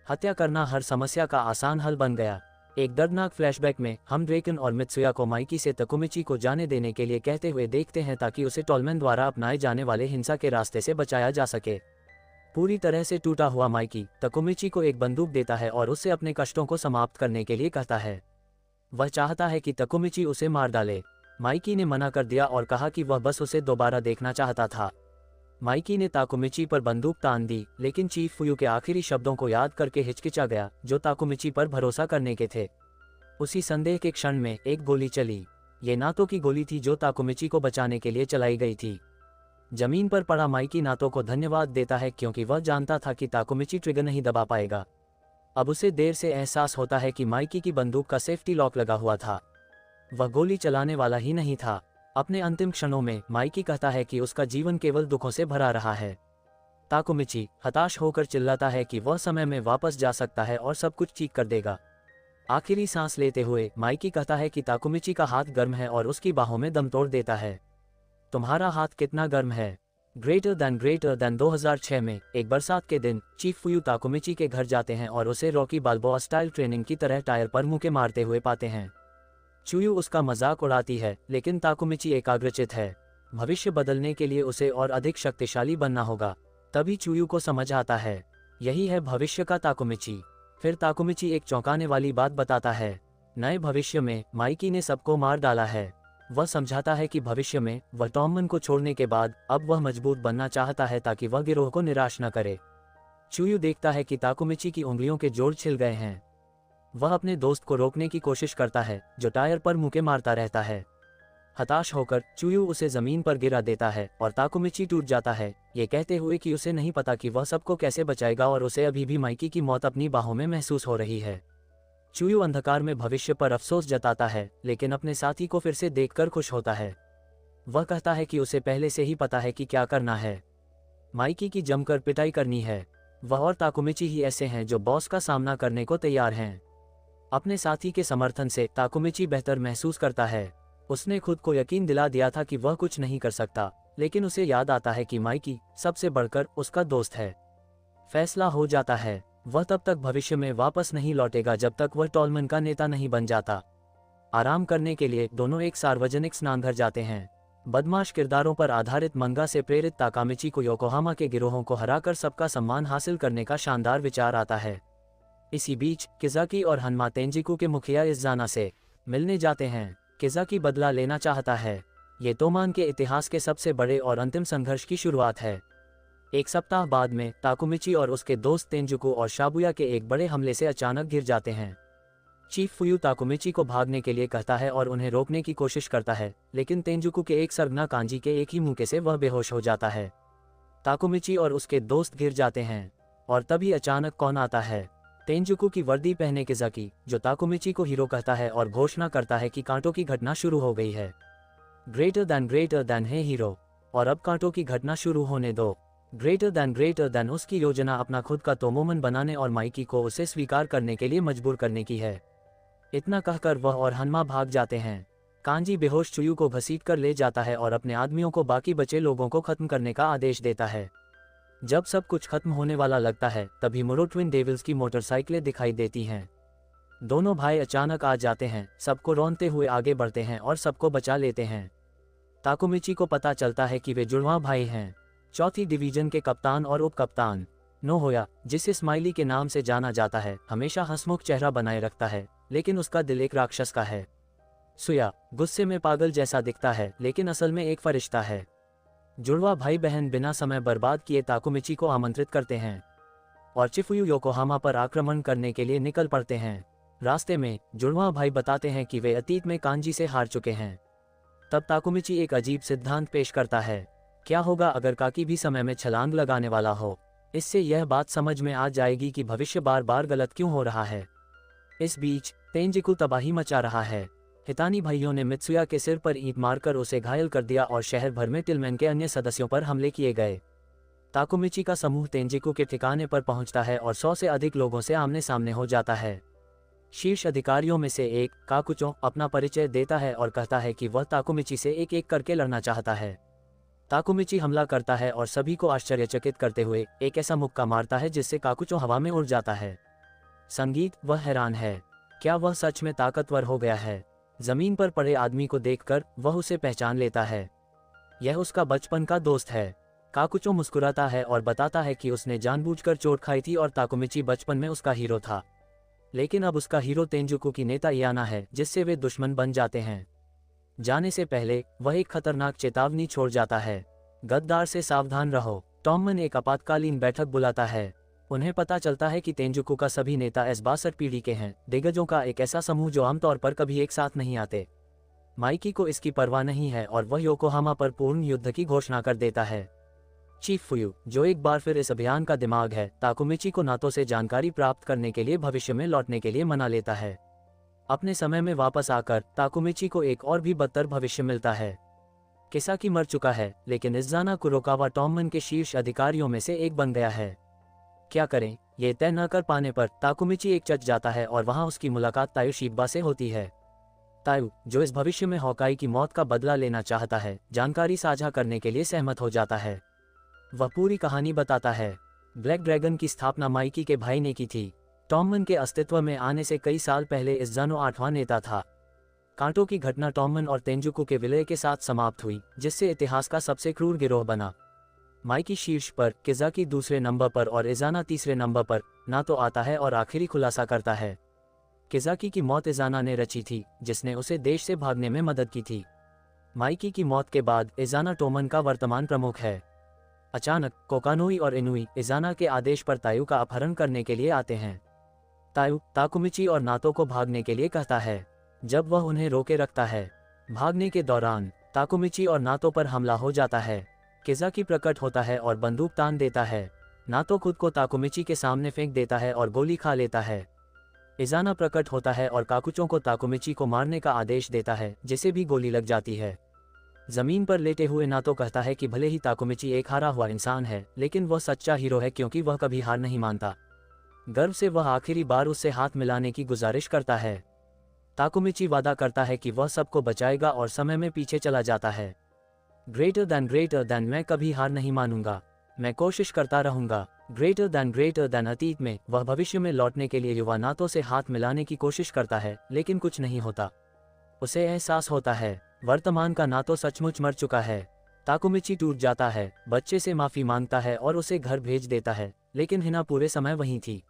हत्या करना हर समस्या का आसान हल बन गया। एक दर्दनाक फ्लैशबैक में हम ड्रेकन और मित्सुया को माइकी से ताकुमिची को जाने देने के लिए कहते हुए देखते हैं, ताकि उसे टॉलमैन द्वारा अपनाए जाने वाले हिंसा के रास्ते से बचाया जा सके। पूरी तरह से टूटा हुआ माइकी ताकुमिची को एक बंदूक देता है और उससे अपने कष्टों को समाप्त करने के लिए कहता है। वह चाहता है कि ताकुमिची उसे मार डाले। माइकी ने मना कर दिया और कहा कि वह बस उसे दोबारा देखना चाहता था। माइकी ने ताकुमिची पर बंदूक तान दी, लेकिन चीफ फुयू के आखिरी शब्दों को याद करके हिचकिचा गया, जो ताकुमिची पर भरोसा करने के थे। उसी संदेह के क्षण में एक गोली चली। ये नातो की गोली थी जो ताकुमिची को बचाने के लिए चलाई गई थी। जमीन पर पड़ा माइकी नातो को धन्यवाद देता है, क्योंकि वह जानता था कि ताकुमिची ट्रिगर नहीं दबा पाएगा। अब उसे देर से एहसास होता है कि माइकी की बंदूक का सेफ्टी लॉक लगा हुआ था। वह गोली चलाने वाला ही नहीं था। अपने अंतिम क्षणों में माइकी कहता है कि उसका जीवन केवल दुखों से भरा रहा है। ताकुमिची हताश होकर चिल्लाता है कि वह समय में वापस जा सकता है और सब कुछ ठीक कर देगा। आखिरी सांस लेते हुए माइकी कहता है कि ताकुमिची का हाथ गर्म है और उसकी बाहों में दम तोड़ देता है। तुम्हारा हाथ कितना गर्म है? ग्रेटर देन 2006 में एक बरसात के दिन चीफ फुयू ताकुमिची के घर जाते हैं और उसे रॉकी बाल्बोआ स्टाइल ट्रेनिंग की तरह टायर पर मुक्के मारते हुए पाते हैं। चुयू उसका मजाक उड़ाती है, लेकिन ताकुमिची एकाग्रचित है। भविष्य बदलने के लिए उसे और अधिक शक्तिशाली बनना होगा। तभी चुयू को समझ आता है, यही है भविष्य का ताकुमिची। फिर ताकुमिची एक चौंकाने वाली बात बताता है। नए भविष्य में माइकी ने सबको मार डाला है। वह समझाता है कि भविष्य में वह टॉमन को छोड़ने के बाद अब वह मजबूत बनना चाहता है, ताकि वह गिरोह को निराश न करे। चुयू देखता है कि ताकुमिची की उंगलियों के जोड़ छिल गए हैं। वह अपने दोस्त को रोकने की कोशिश करता है, जो टायर पर मुक्के मारता रहता है। हताश होकर चुयू उसे जमीन पर गिरा देता है और ताकुमिची टूट जाता है, ये कहते हुए कि उसे नहीं पता कि वह सबको कैसे बचाएगा और उसे अभी भी माइकी की मौत अपनी बाहों में महसूस हो रही है। चुयू अंधकार में भविष्य पर अफसोस जताता है, लेकिन अपने साथी को फिर से देखकर खुश होता है। वह कहता है कि उसे पहले से ही पता है कि क्या करना है। माइकी की जमकर पिटाई करनी है। वह और ताकुमिची ही ऐसे हैं जो बॉस का सामना करने को तैयार हैं। अपने साथी के समर्थन से ताकुमिची बेहतर महसूस करता है। उसने खुद को यकीन दिला दिया था कि वह कुछ नहीं कर सकता, लेकिन उसे याद आता है कि माइकी सबसे बढ़कर उसका दोस्त है। फैसला हो जाता है, वह तब तक भविष्य में वापस नहीं लौटेगा जब तक वह टॉलमन का नेता नहीं बन जाता। आराम करने के लिए दोनों एक सार्वजनिक स्नानघर जाते हैं। बदमाश किरदारों पर आधारित मंगा से प्रेरित ताकामिची को योकोहामा के गिरोहों को हराकर सबका सम्मान हासिल करने का शानदार विचार आता है। इसी बीच किज़ाकी और हन्मा तेंजिकु के मुखिया इज़ाना से मिलने जाते हैं। किज़ाकी बदला लेना चाहता है। ये तोमान के इतिहास के सबसे बड़े और अंतिम संघर्ष की शुरुआत है। एक सप्ताह बाद में ताकुमिची और उसके दोस्त तेंजुकु और शाबुया के एक बड़े हमले से अचानक घिर जाते हैं। चीफ फुयू ताकुमिची को भागने के लिए कहता है और उन्हें रोकने की कोशिश करता है, लेकिन तेंजुकु के एक सरगना कांजी के एक ही मुक्के से वह बेहोश हो जाता है। ताकुमिची और उसके दोस्त घिर जाते हैं और तभी अचानक कौन आता है। तेंजुकु की वर्दी पहने किज़ाकी, जो ताकुमिची को हीरो कहता है और घोषणा करता है कि कांटों की घटना शुरू हो गई है। ग्रेटर दैन है हीरो, और अब कांटों की घटना शुरू होने दो। ग्रेटर दैन उसकी योजना अपना खुद का तोमोमन बनाने और माइकी को उसे स्वीकार करने के लिए मजबूर करने की है। इतना कहकर वह और हन्मा भाग जाते हैं। कांजी बेहोश चुयू को घसीटकर ले जाता है और अपने आदमियों को बाकी बचे लोगों को खत्म करने का आदेश देता है। जब सब कुछ खत्म होने वाला लगता है, तभी मुरो ट्विन डेविल्स की मोटरसाइकिलें दिखाई देती हैं। दोनों भाई अचानक आ जाते हैं, सबको रौंदते हुए आगे बढ़ते हैं और सबको बचा लेते हैं। ताकुमिची को पता चलता है कि वे जुड़वां भाई हैं। चौथी डिवीजन के कप्तान और उप कप्तान नोहोया, जिसे स्माइली के नाम से जाना जाता है, हमेशा हंसमुख चेहरा बनाए रखता है, लेकिन उसका दिल एक राक्षस का है। सुया गुस्से में पागल जैसा दिखता है, लेकिन असल में एक फरिश्ता है। जुड़वा भाई बहन बिना समय बर्बाद किए ताकुमिची को आमंत्रित करते हैं और चिफुयू योकोहामा पर आक्रमण करने के लिए निकल पड़ते हैं। रास्ते में जुड़वा भाई बताते हैं कि वे अतीत में कांजी से हार चुके हैं। तब ताकुमिची एक अजीब सिद्धांत पेश करता है, क्या होगा अगर काकी भी समय में छलांग लगाने वाला हो। इससे यह बात समझ में आ जाएगी कि भविष्य बार बार गलत क्यों हो रहा है। इस बीच तेंजिकु तबाही मचा रहा है। हितानी भाइयों ने मित्सुया के सिर पर ईंट मारकर उसे घायल कर दिया और शहर भर में टिलमैन के अन्य सदस्यों पर हमले किए गए। ताकुमिची का समूह तेंजिकु के ठिकाने पर पहुंचता है और 100 से अधिक लोगों से आमने सामने हो जाता है। शीर्ष अधिकारियों में से एक काकुचो अपना परिचय देता है और कहता है कि वह ताकुमिची से एक एक करके लड़ना चाहता है। ताकुमिची हमला करता है और सभी को आश्चर्यचकित करते हुए एक ऐसा मुक्का मारता है जिससे काकुचो हवा में उड़ जाता है। संगीत वह हैरान है, क्या वह सच में ताकतवर हो गया है। जमीन पर पड़े आदमी को देखकर वह उसे पहचान लेता है। यह उसका बचपन का दोस्त है। काकुचो मुस्कुराता है और बताता है कि उसने जानबूझकर चोट खाई थी और ताकुमिची बचपन में उसका हीरो था, लेकिन अब उसका हीरो तेंजुकु की नेता याना है, जिससे वे दुश्मन बन जाते हैं। जाने से पहले वह एक खतरनाक चेतावनी छोड़ जाता है, गद्दार से सावधान रहो। टॉममन एक आपातकालीन बैठक बुलाता है। उन्हें पता चलता है कि तेंजुकु का सभी नेता S62 पीढ़ी के हैं, दिग्गजों का एक ऐसा समूह जो आमतौर पर कभी एक साथ नहीं आते। माइकी को इसकी परवाह नहीं है और वह योकोहामा पर पूर्ण युद्ध की घोषणा कर देता है। चीफ फुयू, जो एक बार फिर इस अभियान का दिमाग है, ताकुमिची को नातो से जानकारी प्राप्त करने के लिए भविष्य में लौटने के लिए मना लेता है। अपने समय में वापस आकर ताकुमिची को एक और भी बदतर भविष्य मिलता है। किसाकी मर चुका है, लेकिन इज़ाना कुरोकावा टॉममन के शीर्ष अधिकारियों में से एक बन गया है। क्या करें, ये तय न कर पाने पर ताकुमिची एक चच जाता है और वहां उसकी मुलाकात तायु शिबा से होती है। तायु, जो इस भविष्य में हॉकाई की मौत का बदला लेना चाहता है, जानकारी साझा करने के लिए सहमत हो जाता है। वह पूरी कहानी बताता है। ब्लैक ड्रैगन की स्थापना माइकी के भाई ने की थी। टॉममन के अस्तित्व में आने से कई साल पहले इज़ानो 8वां नेता था। कांटों की घटना टॉममन और तेंजुकु के विलय के साथ समाप्त हुई, जिससे इतिहास का सबसे क्रूर गिरोह बना। माइकी शीर्ष पर, किज़ाकी दूसरे नंबर पर और इज़ाना तीसरे नंबर पर। नातो आता है और आखिरी खुलासा करता है। किज़ाकी की मौत इज़ाना ने रची थी, जिसने उसे देश से भागने में मदद की थी। माइकी की मौत के बाद इज़ाना टोमन का वर्तमान प्रमुख है। अचानक कोकानोई और इनुई इज़ाना के आदेश पर तायु का अपहरण करने के लिए आते हैं। तायु ताकुमिची और नातो को भागने के लिए कहता है, जब वह उन्हें रोके रखता है। भागने के दौरान ताकुमिची और नातो पर हमला हो जाता है। किज़ाकी प्रकट होता है और बंदूक तान देता है। नातो खुद को ताकुमिची के सामने फेंक देता है और गोली खा लेता है। इज़ाना प्रकट होता है और काकुचो को ताकुमिची को मारने का आदेश देता है, जिसे भी गोली लग जाती है। जमीन पर लेटे हुए नातो कहता है कि भले ही ताकुमिची एक हारा हुआ इंसान है, लेकिन वह सच्चा हीरो है क्योंकि वह कभी हार नहीं मानता। गर्व से वह आखिरी बार उससे हाथ मिलाने की गुजारिश करता है। ताकुमिची वादा करता है कि वह सबको बचाएगा और समय में पीछे चला जाता है। ग्रेटर दैन मैं कभी हार नहीं मानूंगा, मैं कोशिश करता रहूंगा। ग्रेटर दैन अतीत में वह भविष्य में लौटने के लिए युवा नातो से हाथ मिलाने की कोशिश करता है, लेकिन कुछ नहीं होता। उसे एहसास होता है वर्तमान का नातो सचमुच मर चुका है। ताकुमिची टूट जाता है, बच्चे से माफी मांगता है और उसे घर भेज देता है, लेकिन हिना पूरे समय वहीं थी।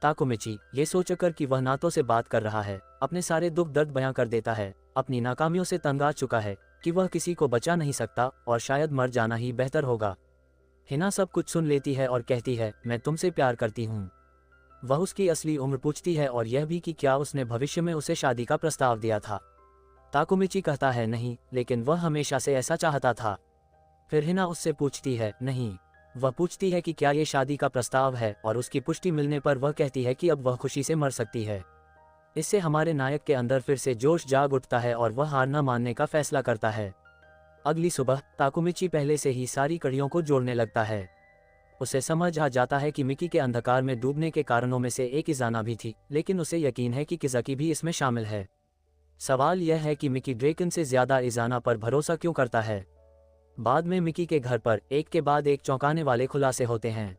ताकुमिची ये सोचकर कि वह नातो से बात कर रहा है, अपने सारे दुख दर्द बयां कर देता है। अपनी नाकामियों से तंग आ चुका है कि वह किसी को बचा नहीं सकता और शायद मर जाना ही बेहतर होगा। हिना सब कुछ सुन लेती है और कहती है, मैं तुमसे प्यार करती हूँ। वह उसकी असली उम्र पूछती है और यह भी कि क्या उसने भविष्य में उसे शादी का प्रस्ताव दिया था। ताकुमिची कहता है नहीं, लेकिन वह हमेशा से ऐसा चाहता था। फिर हिना उससे पूछती है नहीं। वह पूछती है कि क्या ये शादी का प्रस्ताव है और उसकी पुष्टि मिलने पर वह कहती है कि अब वह खुशी से मर सकती है। इससे हमारे नायक के अंदर फिर से जोश जाग उठता है और वह हार न मानने का फैसला करता है। अगली सुबह ताकुमिची पहले से ही सारी कड़ियों को जोड़ने लगता है। उसे समझ आ जाता है कि मिकी के अंधकार में डूबने के कारणों में से एक इजाना भी थी, लेकिन उसे यकीन है कि किज़की भी इसमें शामिल है। सवाल यह है कि मिकी ड्रेकन से ज्यादा इजाना पर भरोसा क्यों करता है। बाद में मिकी के घर पर एक के बाद एक चौंकाने वाले खुलासे होते हैं।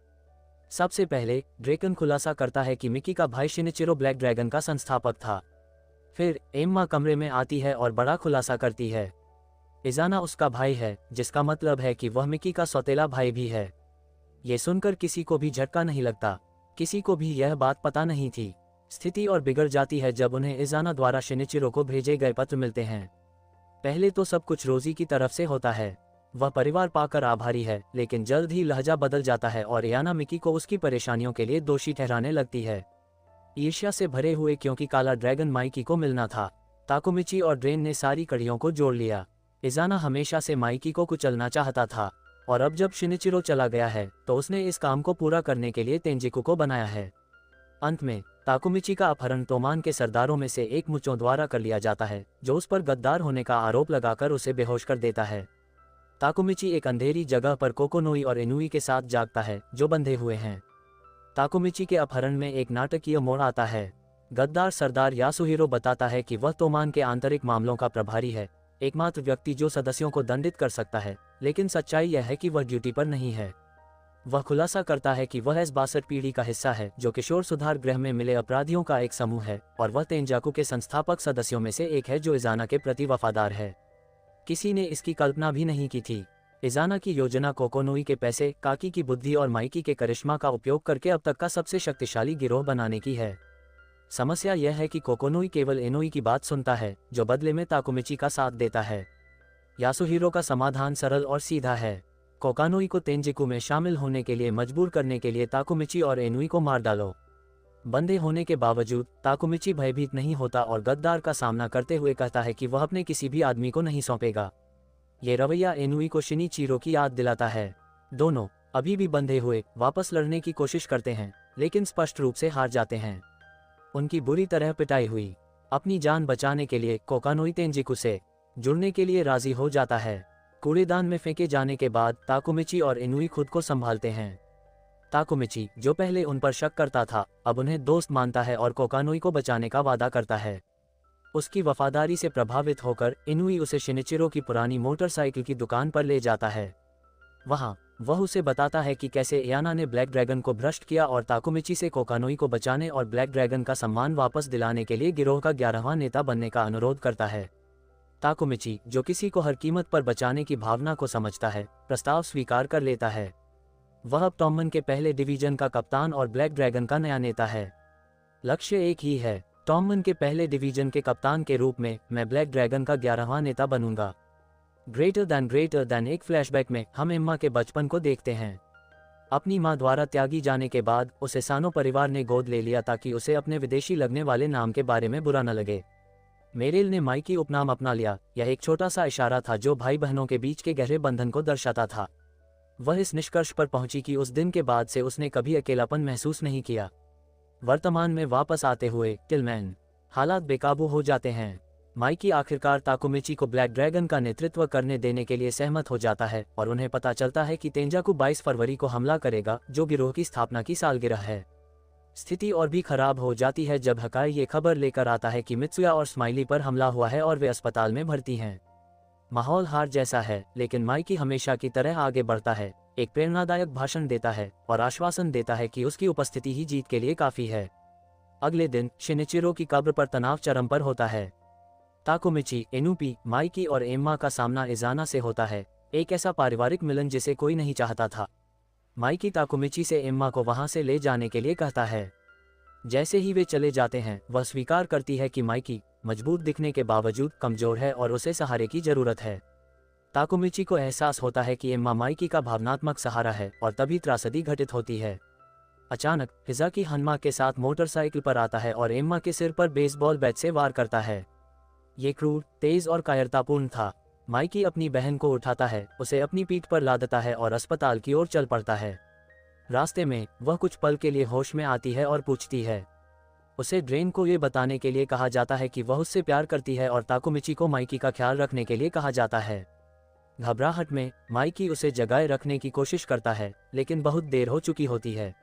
सबसे पहले ड्रेकन खुलासा करता है कि मिकी का भाई शिनिचिरो ब्लैक ड्रैगन का संस्थापक था। फिर एम्मा कमरे में आती है और बड़ा खुलासा करती है, इजाना उसका भाई है, जिसका मतलब है कि वह मिकी का सौतेला भाई भी है। ये सुनकर किसी को भी झटका नहीं लगता, किसी को भी यह बात पता नहीं थी। स्थिति और बिगड़ जाती है जब उन्हें इजाना द्वारा शिनिचिरो को भेजे गए पत्र मिलते हैं। पहले तो सब कुछ रोजी की तरफ से होता है, वह परिवार पाकर आभारी है, लेकिन जल्द ही लहजा बदल जाता है और याना मिकी को उसकी परेशानियों के लिए दोषी ठहराने लगती है। ईर्ष्या से भरे हुए क्योंकि काला ड्रैगन माइकी को मिलना था, ताकुमिची और ड्रेन ने सारी कड़ियों को जोड़ लिया। इजाना हमेशा से माइकी को कुचलना चाहता था और अब जब शिनिचिरो चला गया है तो उसने इस काम को पूरा करने के लिए तेंजिकु को बनाया है। अंत में ताकुमिची का अपहरण तोमान के सरदारों में से एक मुचो द्वारा कर लिया जाता है, जो उस पर गद्दार होने का आरोप लगाकर उसे बेहोश कर देता है। ताकुमिची एक अंधेरी जगह पर कोकोनोई और इनुई के साथ जागता है, जो बंधे हुए हैं। ताकुमिची के अपहरण में एक नाटकीय मोड़ आता है। गद्दार सरदार यासुहिरो बताता है कि वह तोमान के आंतरिक मामलों का प्रभारी है, एकमात्र व्यक्ति जो सदस्यों को दंडित कर सकता है, लेकिन सच्चाई यह है कि वह ड्यूटी पर नहीं है। वह खुलासा करता है कि वह S62 पीढ़ी का हिस्सा है, जो किशोर सुधार गृह में मिले अपराधियों का एक समूह है, और वह तेंजाकू के संस्थापक सदस्यों में से एक है जो इजाना के प्रति वफादार है। किसी ने इसकी कल्पना भी नहीं की थी। इजाना की योजना कोकोनोई के पैसे, काकी की बुद्धि और माइकी के करिश्मा का उपयोग करके अब तक का सबसे शक्तिशाली गिरोह बनाने की है। समस्या यह है कि कोकोनोई केवल इनोई की बात सुनता है, जो बदले में ताकुमिची का साथ देता है। यासुहिरो का समाधान सरल और सीधा है, कोकोनोई को तेंजिकु में शामिल होने के लिए मजबूर करने के लिए ताकुमिची और इनुई को मार डालो। बंधे होने के बावजूद ताकुमिची भयभीत नहीं होता और गद्दार का सामना करते हुए कहता है कि वह अपने किसी भी आदमी को नहीं सौंपेगा। ये रवैया इनुई को शिनिचिरो की याद दिलाता है। दोनों अभी भी बंधे हुए वापस लड़ने की कोशिश करते हैं, लेकिन स्पष्ट रूप से हार जाते हैं। उनकी बुरी तरह पिटाई हुई। अपनी जान बचाने के लिए कोकोनोई तेंजिकु से जुड़ने के लिए राजी हो जाता है। कूड़ेदान में फेंके जाने के बाद ताकुमिची और इनुई खुद को संभालते हैं। ताकुमिची, जो पहले उन पर शक करता था, अब उन्हें दोस्त मानता है और कोकोनोई को बचाने का वादा करता है। उसकी वफादारी से प्रभावित होकर इनुई उसे शिनिचिरो की पुरानी मोटरसाइकिल की दुकान पर ले जाता है। वहां वह उसे बताता है कि कैसे याना ने ब्लैक ड्रैगन को भ्रष्ट किया और ताकुमिची से कोकोनोई को बचाने और ब्लैक ड्रैगन का सम्मान वापस दिलाने के लिए गिरोह का 11वां नेता बनने का अनुरोध करता है। ताकुमिची, जो किसी को हर कीमत पर बचाने की भावना को समझता है, प्रस्ताव स्वीकार कर लेता है। वह अब टॉमन के पहले डिवीजन का कप्तान और ब्लैक ड्रैगन का नया नेता है। लक्ष्य एक ही है, टॉमन के पहले डिवीजन के कप्तान के रूप में मैं ब्लैक ड्रैगन का 11वां नेता बनूंगा। ग्रेटर दैन एक फ्लैशबैक में हम एम्मा के बचपन को देखते हैं। अपनी मां द्वारा त्यागी जाने के बाद उसे सानो परिवार ने गोद ले लिया ताकि उसे अपने विदेशी लगने वाले नाम के बारे में बुरा न लगे। मेरेल ने माइकी उपनाम अपना लिया। यह एक छोटा सा इशारा था जो भाई बहनों के बीच के गहरे बंधन को दर्शाता था। वह इस निष्कर्ष पर पहुंची कि उस दिन के बाद से उसने कभी अकेलापन महसूस नहीं किया। वर्तमान में वापस आते हुए टिलमैन हालात बेकाबू हो जाते हैं। माइकी आखिरकार ताकुमिची को ब्लैक ड्रैगन का नेतृत्व करने देने के लिए सहमत हो जाता है और उन्हें पता चलता है कि तेंजाकू 22 फरवरी को हमला करेगा, जो गिरोह की स्थापना की सालगिरह है। स्थिति और भी खराब हो जाती है जब हकाई ये खबर लेकर आता है कि मित्सुया और स्माइली पर हमला हुआ है और वे अस्पताल में भर्ती हैं। माहौल हार जैसा है, लेकिन माइकी हमेशा की तरह आगे बढ़ता है, एक प्रेरणादायक भाषण देता है और आश्वासन देता है कि उसकी उपस्थिति ही जीत के लिए काफी है। अगले दिन शिनिचिरो की कब्र पर तनाव चरम पर होता है। ताकुमिची, एनुपी, माइकी और एम्मा का सामना इज़ाना से होता है, एक ऐसा पारिवारिक मिलन जिसे कोई नहीं चाहता था। माइकी ताकुमिची से एम्मा को वहां से ले जाने के लिए कहता है। जैसे ही वे चले जाते हैं, वह स्वीकार करती है कि माइकी मजबूत दिखने के बावजूद कमजोर है और उसे सहारे की जरूरत है। ताकुमिची को एहसास होता है कि एम्मा माइकी का भावनात्मक सहारा है और तभी त्रासदी घटित होती है। अचानक हिजाकी हन्मा के साथ मोटरसाइकिल पर आता है और एम्मा के सिर पर बेसबॉल बैट से वार करता है। ये क्रूर, तेज और कायरतापूर्ण था। माइकी अपनी बहन को उठाता है, उसे अपनी पीठ पर लादता है और अस्पताल की ओर चल पड़ता है। रास्ते में वह कुछ पल के लिए होश में आती है और पूछती है। उसे ड्रेन को ये बताने के लिए कहा जाता है कि वह उससे प्यार करती है और ताकुमिची को माइकी का ख्याल रखने के लिए कहा जाता है। घबराहट में माइकी उसे जगाए रखने की कोशिश करता है, लेकिन बहुत देर हो चुकी होती है।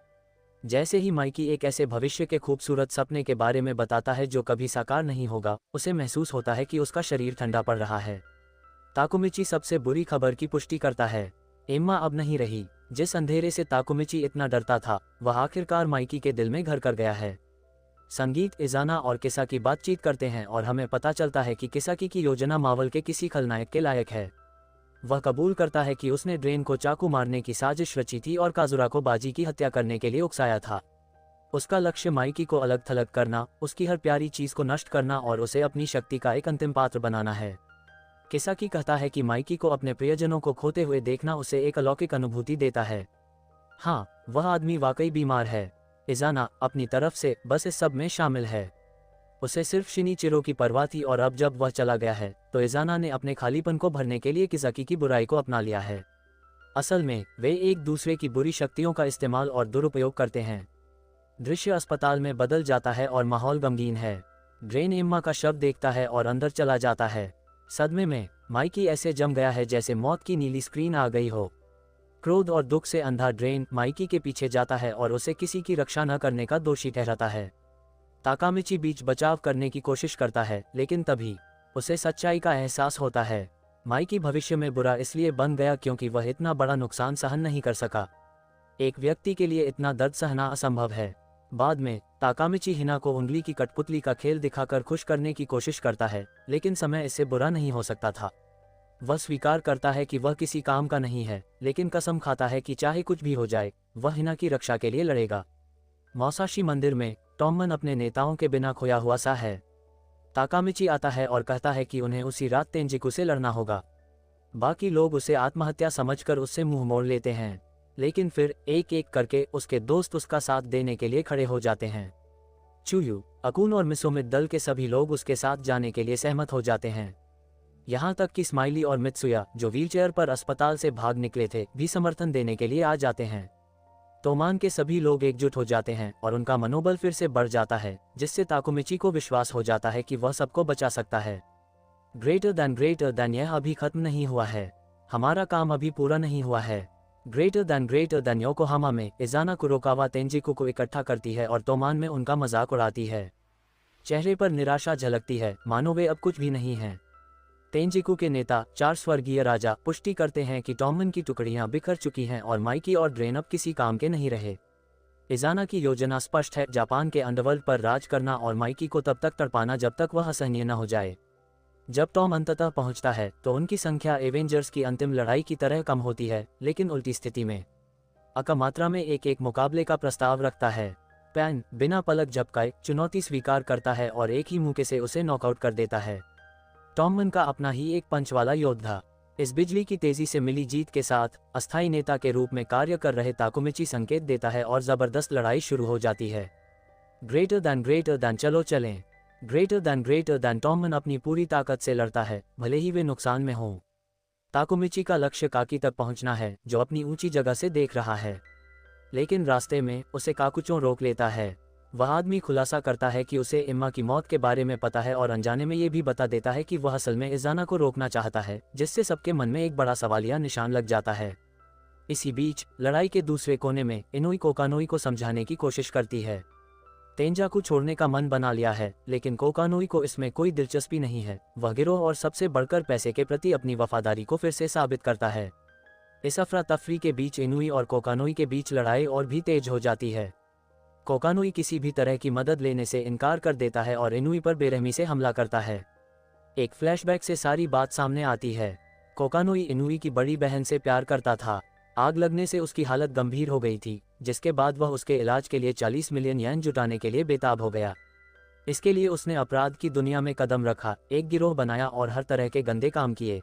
जैसे ही माइकी एक ऐसे भविष्य के खूबसूरत सपने के बारे में बताता है जो कभी साकार नहीं होगा, उसे महसूस होता है कि उसका शरीर ठंडा पड़ रहा है। ताकुमिची सबसे बुरी खबर की पुष्टि करता है। एम्मा अब नहीं रही। जिस अंधेरे से ताकुमिची इतना डरता था, वह आखिरकार माइकी के दिल में घर कर गया है। संगीत, इज़ाना और किसाकी बातचीत करते हैं और हमें पता चलता है कि किसाकी की योजना मावल के किसी खलनायक के लायक है। वह कबूल करता है कि उसने ड्रेन को चाकू मारने की साजिश रची थी और काजुरा को बाजी की हत्या करने के लिए उकसाया था। उसका लक्ष्य माइकी को अलग थलग करना, उसकी हर प्यारी चीज को नष्ट करना और उसे अपनी शक्ति का एक अंतिम पात्र बनाना है। किसाकी कहता है कि माइकी को अपने प्रियजनों को खोते हुए देखना उसे एक अलौकिक अनुभूति देता है। हाँ, वह आदमी वाकई बीमार है। इज़ाना अपनी तरफ से बस इस सब में शामिल है। उसे सिर्फ शिनिचिरो की परवाह थी और अब जब वह चला गया है, तो इज़ाना ने अपने खालीपन को भरने के लिए किसाकी की बुराई को अपना लिया है। असल में वे एक दूसरे की बुरी शक्तियों का इस्तेमाल और दुरुपयोग करते हैं। दृश्य अस्पताल में बदल जाता है और माहौल गमगीन है। ड्रेन एम्मा का शव देखता है और अंदर चला जाता है। सदमे में माइकी ऐसे जम गया है जैसे मौत की नीली स्क्रीन आ गई हो। क्रोध और दुख से अंधा ड्रेन माइकी के पीछे जाता है और उसे किसी की रक्षा न करने का दोषी ठहराता है। ताकामिची बीच बचाव करने की कोशिश करता है, लेकिन तभी उसे सच्चाई का एहसास होता है। माइकी भविष्य में बुरा इसलिए बन गया क्योंकि वह इतना बड़ा नुकसान सहन नहीं कर सका। एक व्यक्ति के लिए इतना दर्द सहना असंभव है। बाद में ताकामिची हिना को उंगली की कठपुतली का खेल दिखाकर खुश करने की कोशिश करता है, लेकिन समय इससे बुरा नहीं हो सकता था। वह स्वीकार करता है कि वह किसी काम का नहीं है, लेकिन कसम खाता है कि चाहे कुछ भी हो जाए, वह हिना की रक्षा के लिए लड़ेगा। मौसाशी मंदिर में टॉमन अपने नेताओं के बिना खोया हुआ सा है। ताकामिची आता है और कहता है कि उन्हें उसी रात तेंजिकू से लड़ना होगा। बाकी लोग उसे आत्महत्या समझकर उससे मुंह मोड़ लेते हैं, लेकिन फिर एक एक करके उसके दोस्त उसका साथ देने के लिए खड़े हो जाते हैं। चुयू, अकुन और मिसोमित दल के सभी लोग उसके साथ जाने के लिए सहमत हो जाते हैं। यहाँ तक कि स्माइली और मित्सुया, जो व्हीलचेयर पर अस्पताल से भाग निकले थे, भी समर्थन देने के लिए आ जाते हैं। तोमान के सभी लोग एकजुट हो जाते हैं और उनका मनोबल फिर से बढ़ जाता है, जिससे ताकुमिची को विश्वास हो जाता है कि वह सबको बचा सकता है। ग्रेटर दैन यह अभी खत्म नहीं हुआ है। हमारा काम अभी पूरा नहीं हुआ है। ग्रेटर दैन योकोहामा में इज़ाना कुरोकावा तेंजिकू को इकट्ठा करती है और तोमान में उनका मजाक उड़ाती है। चेहरे पर निराशा झलकती है, मानो वे अब कुछ भी नहीं हैं। तेंजिकू के नेता 4 स्वर्गीय राजा पुष्टि करते हैं कि टॉमन की टुकड़ियां बिखर चुकी हैं और माइकी और ड्रेन अब किसी काम के नहीं रहे। इज़ाना की योजना स्पष्ट है, जापान के अंडरवर्ल्ड पर राज करना और माइकी को तब तक तड़पाना जब तक वह असहनीय न हो जाए। जब टॉम अंततः पहुंचता है तो उनकी संख्या एवेंजर्स की अंतिम लड़ाई की तरह कम होती है, लेकिन उल्टी स्थिति में। अकामात्रा में एक मुकाबले का प्रस्ताव रखता है। पैन बिना पलक झपकाए चुनौती स्वीकार करता है और एक ही मुक्के से उसे नॉकआउट कर देता है। टॉमन का अपना ही एक पंच वाला योद्धा इस बिजली की तेजी से मिली जीत के साथ अस्थायी नेता के रूप में कार्य कर रहे ताकुमिची संकेत देता है और जबरदस्त लड़ाई शुरू हो जाती है। ग्रेटर दैन चलो चलें। ग्रेटर दैन टॉमन अपनी पूरी ताकत से लड़ता है, भले ही वे नुकसान में हों। ताकुमिची का लक्ष्य काकी तक पहुंचना है, जो अपनी ऊंची जगह से देख रहा है, लेकिन रास्ते में उसे काकुचो रोक लेता है। वह आदमी खुलासा करता है कि उसे इम्मा की मौत के बारे में पता है और अनजाने में ये भी बता देता है कि वह असल में इज़ाना को रोकना चाहता है, जिससे सबके मन में एक बड़ा सवालिया निशान लग जाता है। इसी बीच लड़ाई के दूसरे कोने में इनुई कोकानोई को समझाने की कोशिश करती है। तेंजाकू छोड़ने का मन बना लिया है, लेकिन कोकानोई को इसमें कोई दिलचस्पी नहीं है। वह गिरोह और सबसे बढ़कर पैसे के प्रति अपनी वफादारी को फिर से साबित करता है। इस अफरा तफरी के बीच इनुई और कोकानोई के बीच लड़ाई और भी तेज हो जाती है। कोकानोई किसी भी तरह की मदद लेने से इनकार कर देता है और इनुई पर बेरहमी से हमला करता है। एक फ्लैशबैक से सारी बात सामने आती है। कोकानोई इनुई की बड़ी बहन से प्यार करता था। आग लगने से उसकी हालत गंभीर हो गई थी, जिसके बाद वह उसके इलाज के लिए 40 मिलियन येन जुटाने के लिए बेताब हो गया। इसके लिए उसने अपराध की दुनिया में कदम रखा, एक गिरोह बनाया और हर तरह के गंदे काम किए।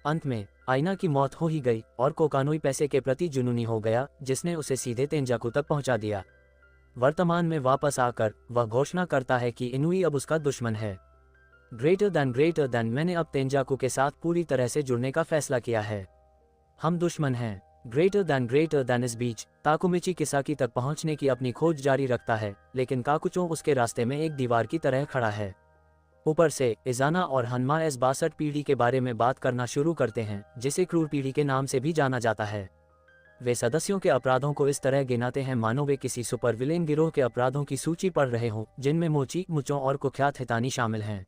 अंत में आईना की मौत हो ही गई और कोकानोई पैसे के प्रति जुनूनी हो गया, जिसने उसे सीधे तेंजाकू तक पहुंचा दिया। वर्तमान में वापस आकर वह घोषणा करता है कि इनुई अब उसका दुश्मन है। ग्रेटर दैन मैंने अब तेंजाकू के साथ पूरी तरह से जुड़ने का फैसला किया है। हम दुश्मन हैं। ग्रेटर दैन इस बीच ताकुमिची किसाकी तक पहुंचने की अपनी खोज जारी रखता है, लेकिन काकुचो उसके रास्ते में एक दीवार की तरह खड़ा है। ऊपर से इज़ाना और हनमा S62 पीढ़ी के बारे में बात करना शुरू करते हैं, जिसे क्रूर पीढ़ी के नाम से भी जाना जाता है। वे सदस्यों के अपराधों को इस तरह गिनाते हैं मानो वे किसी सुपर विलेन गिरोह के अपराधों की सूची पढ़ रहे हों, जिनमें मोची, मुचो और कुख्यात हितानी शामिल हैं।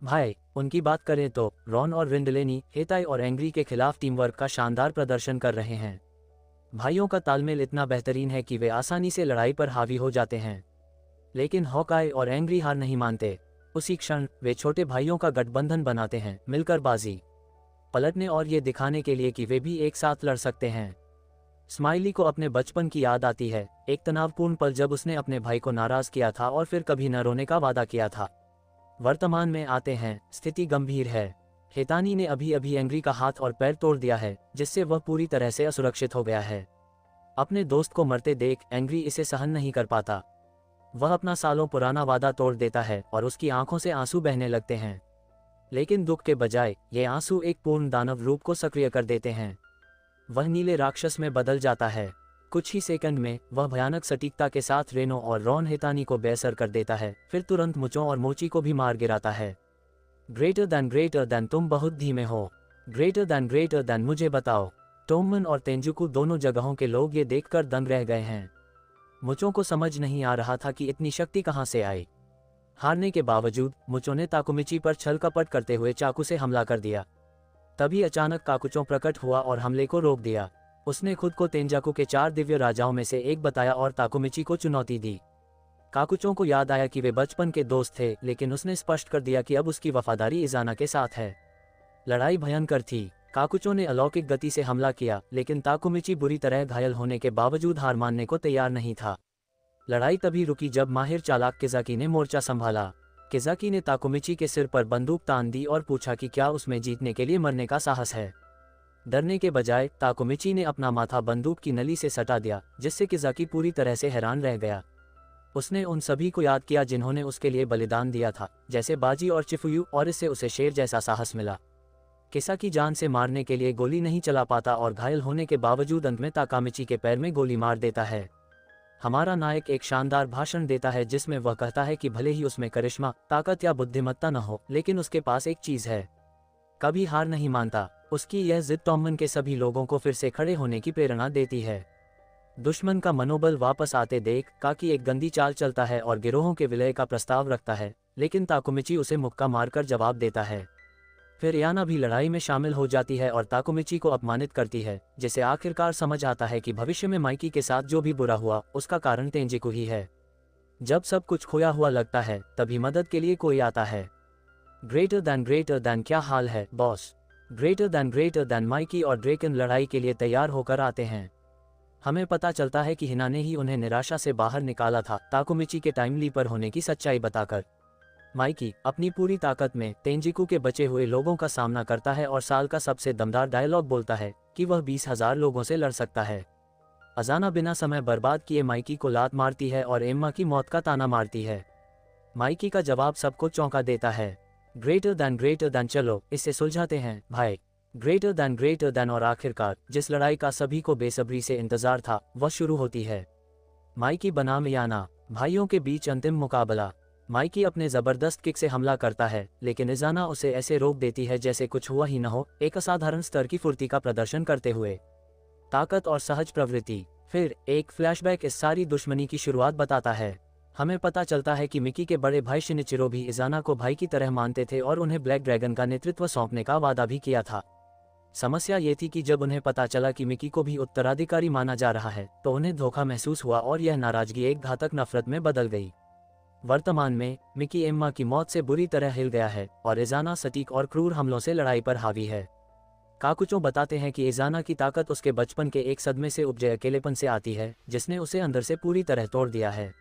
भाई उनकी बात करें तो रॉन और रिंडलेनी हेताई और एंग्री के खिलाफ टीम वर्क का शानदार प्रदर्शन कर रहे हैं। भाइयों का तालमेल इतना बेहतरीन है कि वे आसानी से लड़ाई पर हावी हो जाते हैं, लेकिन हॉकाई और एंग्री हार नहीं मानते। उसी क्षण वे छोटे भाइयों का गठबंधन बनाते हैं, मिलकर बाजी पलटने और ये दिखाने के लिए कि वे भी एक साथ लड़ सकते हैं। स्माइली को अपने बचपन की याद आती है, एक तनावपूर्ण पल जब उसने अपने भाई को नाराज किया था और फिर कभी न रोने का वादा किया था। वर्तमान में आते हैं, स्थिति गंभीर है। हेतानी ने अभी अभी एंग्री का हाथ और पैर तोड़ दिया है, जिससे वह पूरी तरह से असुरक्षित हो गया है। अपने दोस्त को मरते देख एंग्री इसे सहन नहीं कर पाता। वह अपना सालों पुराना वादा तोड़ देता है और उसकी आंखों से आंसू बहने लगते हैं, लेकिन दुख के बजाय ये आंसू एक पूर्ण दानव रूप को सक्रिय कर देते हैं। वह नीले राक्षस में बदल जाता है। कुछ ही सेकंड में वह भयानक सटीकता के साथ रेनो और रॉन हेतानी को बेअसर कर देता है, फिर तुरंत मुचो और मोची को भी मार गिराता है। ग्रेटर दैन तुम बहुत धीमे हो। ग्रेटर दैन मुझे बताओ। टोमन और तेंजुकू दोनों जगहों के लोग ये देखकर दंग रह गए हैं। मुचो को समझ नहीं आ रहा था कि इतनी शक्ति कहाँ से आई। हारने के बावजूद मुचो ने ताकुमिची पर छल कपट करते हुए चाकू से हमला कर दिया। तभी अचानक काकुचो प्रकट हुआ और हमले को रोक दिया। उसने खुद को तेंजाकू के 4 दिव्य राजाओं में से एक बताया और ताकुमिची को चुनौती दी। काकुचो को याद आया कि वे बचपन के दोस्त थे, लेकिन उसने स्पष्ट कर दिया कि अब उसकी वफादारी इज़ाना के साथ है। लड़ाई भयंकर थी। काकुचो ने अलौकिक गति से हमला किया, लेकिन ताकुमिची बुरी तरह घायल होने के बावजूद हार मानने को तैयार नहीं था। लड़ाई तभी रुकी जब माहिर चालाक किजाकी ने मोर्चा संभाला। किजाकी ने ताकुमिची के सिर पर बंदूक तान दी और पूछा कि क्या उसमें जीतने के लिए मरने का साहस है। डरने के बजाय ताकुमिची ने अपना माथा बंदूक की नली से सटा दिया, जिससे किजाकी पूरी तरह से हैरान रह गया। उसने उन सभी को याद किया जिन्होंने उसके लिए बलिदान दिया था, जैसे बाजी और चिफुयू, और इससे उसे शेर जैसा साहस मिला। किसाकी जान से मारने के लिए गोली नहीं चला पाता और घायल होने के बावजूद अंत में ताकामिची के पैर में गोली मार देता है। हमारा नायक एक शानदार भाषण देता है जिसमें वह कहता है कि भले ही उसमें करिश्मा, ताकत या बुद्धिमत्ता न हो, लेकिन उसके पास एक चीज है, कभी हार नहीं मानता। उसकी यह जिद टॉमन के सभी लोगों को फिर से खड़े होने की प्रेरणा देती है। दुश्मन का मनोबल वापस आते देख काकी एक गंदी चाल चलता है और गिरोहों के विलय का प्रस्ताव रखता है, लेकिन ताकुमिची उसे मुक्का मारकर जवाब देता है। फिर याना भी लड़ाई में शामिल हो जाती है और ताकुमिची को अपमानित करती है, जिसे आखिरकार समझ आता है कि भविष्य में माइकी के साथ जो भी बुरा हुआ उसका कारण तेंजिकू ही है। जब सब कुछ खोया हुआ लगता है तभी मदद के लिए कोई आता है। ग्रेटर दैन क्या हाल है बॉस। ग्रेटर दैन माइकी और ड्रेकन लड़ाई के लिए तैयार होकर आते हैं। हमें पता चलता है कि हिना ने ही उन्हें निराशा से बाहर निकाला था, ताकुमिची के टाइम लीपर होने की सच्चाई बताकर। माइकी अपनी पूरी ताकत में तेंजिकू के बचे हुए लोगों का सामना करता है और साल का सबसे दमदार डायलॉग बोलता है कि वह 20,000 लोगों से लड़ सकता है। अजाना बिना समय बर्बाद किए माइकी को लात मारती है और एम्मा की मौत का ताना मारती है। माइकी का जवाब सबको चौंका देता है। ग्रेटर दैन चलो इसे सुलझाते हैं भाई। ग्रेटर दैन और आखिरकार जिस लड़ाई का सभी को बेसब्री से इंतजार था वह शुरू होती है। माइकी बनाम याना। भाइयों के बीच अंतिम मुकाबला। माइकी अपने जबरदस्त किक से हमला करता है, लेकिन इजाना उसे ऐसे रोक देती है जैसे कुछ हुआ ही न हो, एक असाधारण स्तर की फुर्ती का प्रदर्शन करते हुए। ताकत और सहज प्रवृत्ति। फिर एक फ्लैशबैक इस सारी दुश्मनी की शुरुआत बताता है। हमें पता चलता है कि मिकी के बड़े भाई शिनिचिरो भी इजाना को भाई की तरह मानते थे और उन्हें ब्लैक ड्रैगन का नेतृत्व सौंपने का वादा भी किया था। समस्या ये थी कि जब उन्हें पता चला कि मिकी को भी उत्तराधिकारी माना जा रहा है, तो उन्हें धोखा महसूस हुआ और यह नाराजगी एक घातक नफरत में बदल गई। वर्तमान में मिकी एम्मा की मौत से बुरी तरह हिल गया है और इजाना सटीक और क्रूर हमलों से लड़ाई पर हावी है। काकुचो बताते हैं कि इजाना की ताकत उसके बचपन के एक सदमे से उपजे अकेलेपन से आती है, जिसने उसे अंदर से पूरी तरह तोड़ दिया है।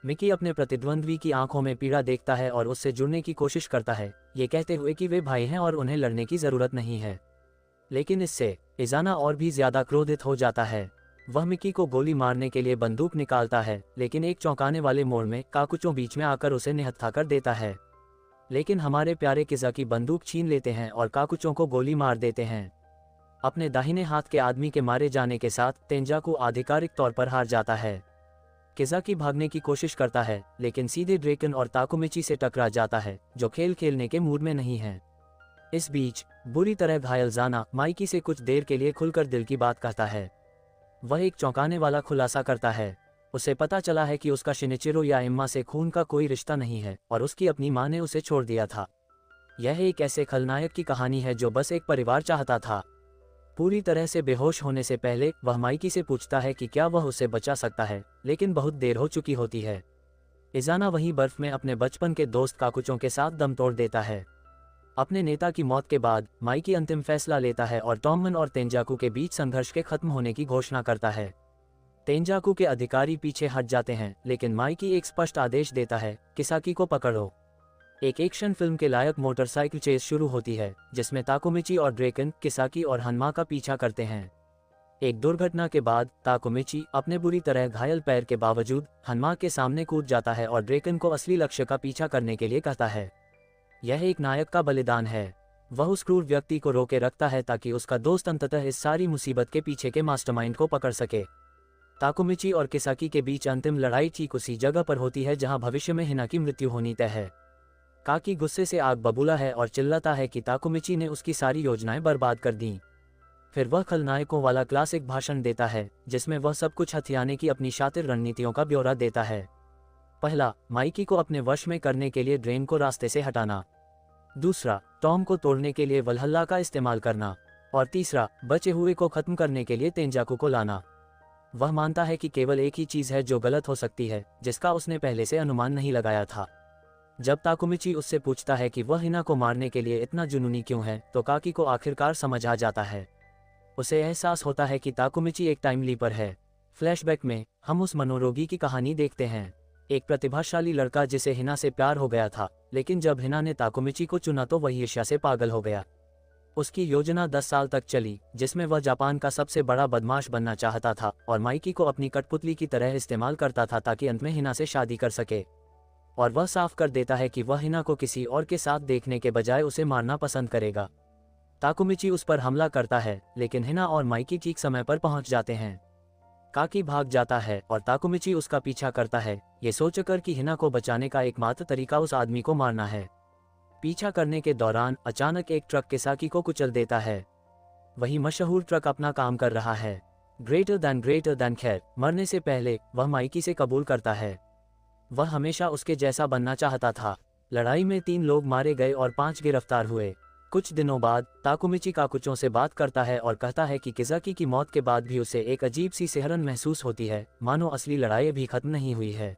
मिकी अपने प्रतिद्वंद्वी की आंखों में पीड़ा देखता है और उससे जुड़ने की कोशिश करता है, ये कहते हुए कि वे भाई हैं और उन्हें लड़ने की जरूरत नहीं है। लेकिन इससे इजाना और भी ज्यादा क्रोधित हो जाता है। वह मिकी को गोली मारने के लिए बंदूक निकालता है, लेकिन एक चौंकाने वाले मोड़ में काकुचो बीच में आकर उसे निहत्था कर देता है। लेकिन हमारे प्यारे किजा की बंदूक छीन लेते हैं और काकुचो को गोली मार देते हैं। अपने दाहिने हाथ के आदमी के मारे जाने के साथ तेंजाकू आधिकारिक तौर पर हार जाता है। किजाकी भागने की कोशिश करता है, लेकिन सीधे ड्रेकन और ताकुमिची से टकरा जाता है, जो खेल खेलने के मूड में नहीं है। इस बीच बुरी तरह घायल जाना माइकी से कुछ देर के लिए खुलकर दिल की बात कहता है। वह एक चौंकाने वाला खुलासा करता है। उसे पता चला है कि उसका शिनिचिरो या एम्मा से खून का कोई रिश्ता नहीं है और उसकी अपनी मां ने उसे छोड़ दिया था। यह एक ऐसे खलनायक की कहानी है जो बस एक परिवार चाहता था। पूरी तरह से बेहोश होने से पहले वह माइकी से पूछता है कि क्या वह उसे बचा सकता है, लेकिन बहुत देर हो चुकी होती है। इजाना वहीं बर्फ में अपने बचपन के दोस्त काकुचों के साथ दम तोड़ देता है। अपने नेता की मौत के बाद माइकी अंतिम फैसला लेता है और टॉमन और तेंजाकू के बीच संघर्ष के खत्म होने की घोषणा करता है। तेंजाकू के अधिकारी पीछे हट जाते हैं, लेकिन माइकी एक स्पष्ट आदेश देता है, किसाकी को पकड़ो। एक एक्शन फिल्म के लायक मोटरसाइकिल चेस शुरू होती है, जिसमें ताकुमिची और ड्रेकन किसाकी और हनमा का पीछा करते हैं। एक दुर्घटना के बाद ताकुमिची अपने बुरी तरह घायल पैर के बावजूद हनमा के सामने कूद जाता है और ड्रेकन को असली लक्ष्य का पीछा करने के लिए कहता है। यह एक नायक का बलिदान है। वह उस क्रूर व्यक्ति को रोके रखता है ताकि उसका दोस्त अंततः इस सारी मुसीबत के पीछे के मास्टरमाइंड को पकड़ सके। ताकुमिची और किसाकी के बीच अंतिम लड़ाई ठीक उसी जगह पर होती है जहां भविष्य में हिना की मृत्यु होनी तय है। काकी गुस्से से आग बबूला है और चिल्लाता है कि ताकुमिची ने उसकी सारी योजनाएं बर्बाद कर दी। फिर वह खलनायकों वाला क्लासिक भाषण देता है, जिसमें वह सब कुछ हथियाने की अपनी शातिर रणनीतियों का ब्यौरा देता है। पहला, माइकी को अपने वश में करने के लिए ड्रेन को रास्ते से हटाना। दूसरा, टॉम को तोड़ने के लिए वल्हल्ला का इस्तेमाल करना। और तीसरा, बचे हुए को खत्म करने के लिए तेंजाकू को लाना। वह मानता है कि केवल एक ही चीज है जो गलत हो सकती है, जिसका उसने पहले से अनुमान नहीं लगाया था। जब ताकुमिची उससे पूछता है कि वह हिना को मारने के लिए इतना जुनूनी क्यों है, तो काकी को आखिरकार समझ आ जाता है। उसे एहसास होता है कि ताकुमिची एक टाइम लीपर है। फ्लैशबैक में हम उस मनोरोगी की कहानी देखते हैं, एक प्रतिभाशाली लड़का जिसे हिना से प्यार हो गया था, लेकिन जब हिना ने ताकुमिची को चुना तो वह ईर्ष्या से पागल हो गया। उसकी योजना 10 साल तक चली, जिसमें वह जापान का सबसे बड़ा बदमाश बनना चाहता था और माइकी को अपनी कठपुतली की तरह इस्तेमाल करता था ताकि अंत में हिना से शादी कर सके। और वह साफ कर देता है कि वह हिना को किसी और के साथ देखने के बजाय उसे मारना पसंद करेगा। ताकुमिची उस पर हमला करता है, लेकिन हिना और माइकी ठीक समय पर पहुंच जाते हैं। काकी भाग जाता है और ताकुमिची उसका पीछा करता है, ये सोचकर कि हिना को बचाने का एकमात्र तरीका उस आदमी को मारना है। पीछा करने के दौरान अचानक एक ट्रक किसाकी को कुचल देता है। वही मशहूर ट्रक अपना काम कर रहा है। ग्रेटर दैन खैर, मरने से पहले वह माइकी से कबूल करता है। वह हमेशा उसके जैसा बनना चाहता था। लड़ाई में 3 लोग मारे गए और 5 गिरफ्तार हुए। कुछ दिनों बाद ताकुमिची काकुचों से बात करता है और कहता है कि किजाकी की मौत के बाद भी उसे एक अजीब सी सिहरन महसूस होती है, मानो असली लड़ाई भी खत्म नहीं हुई है।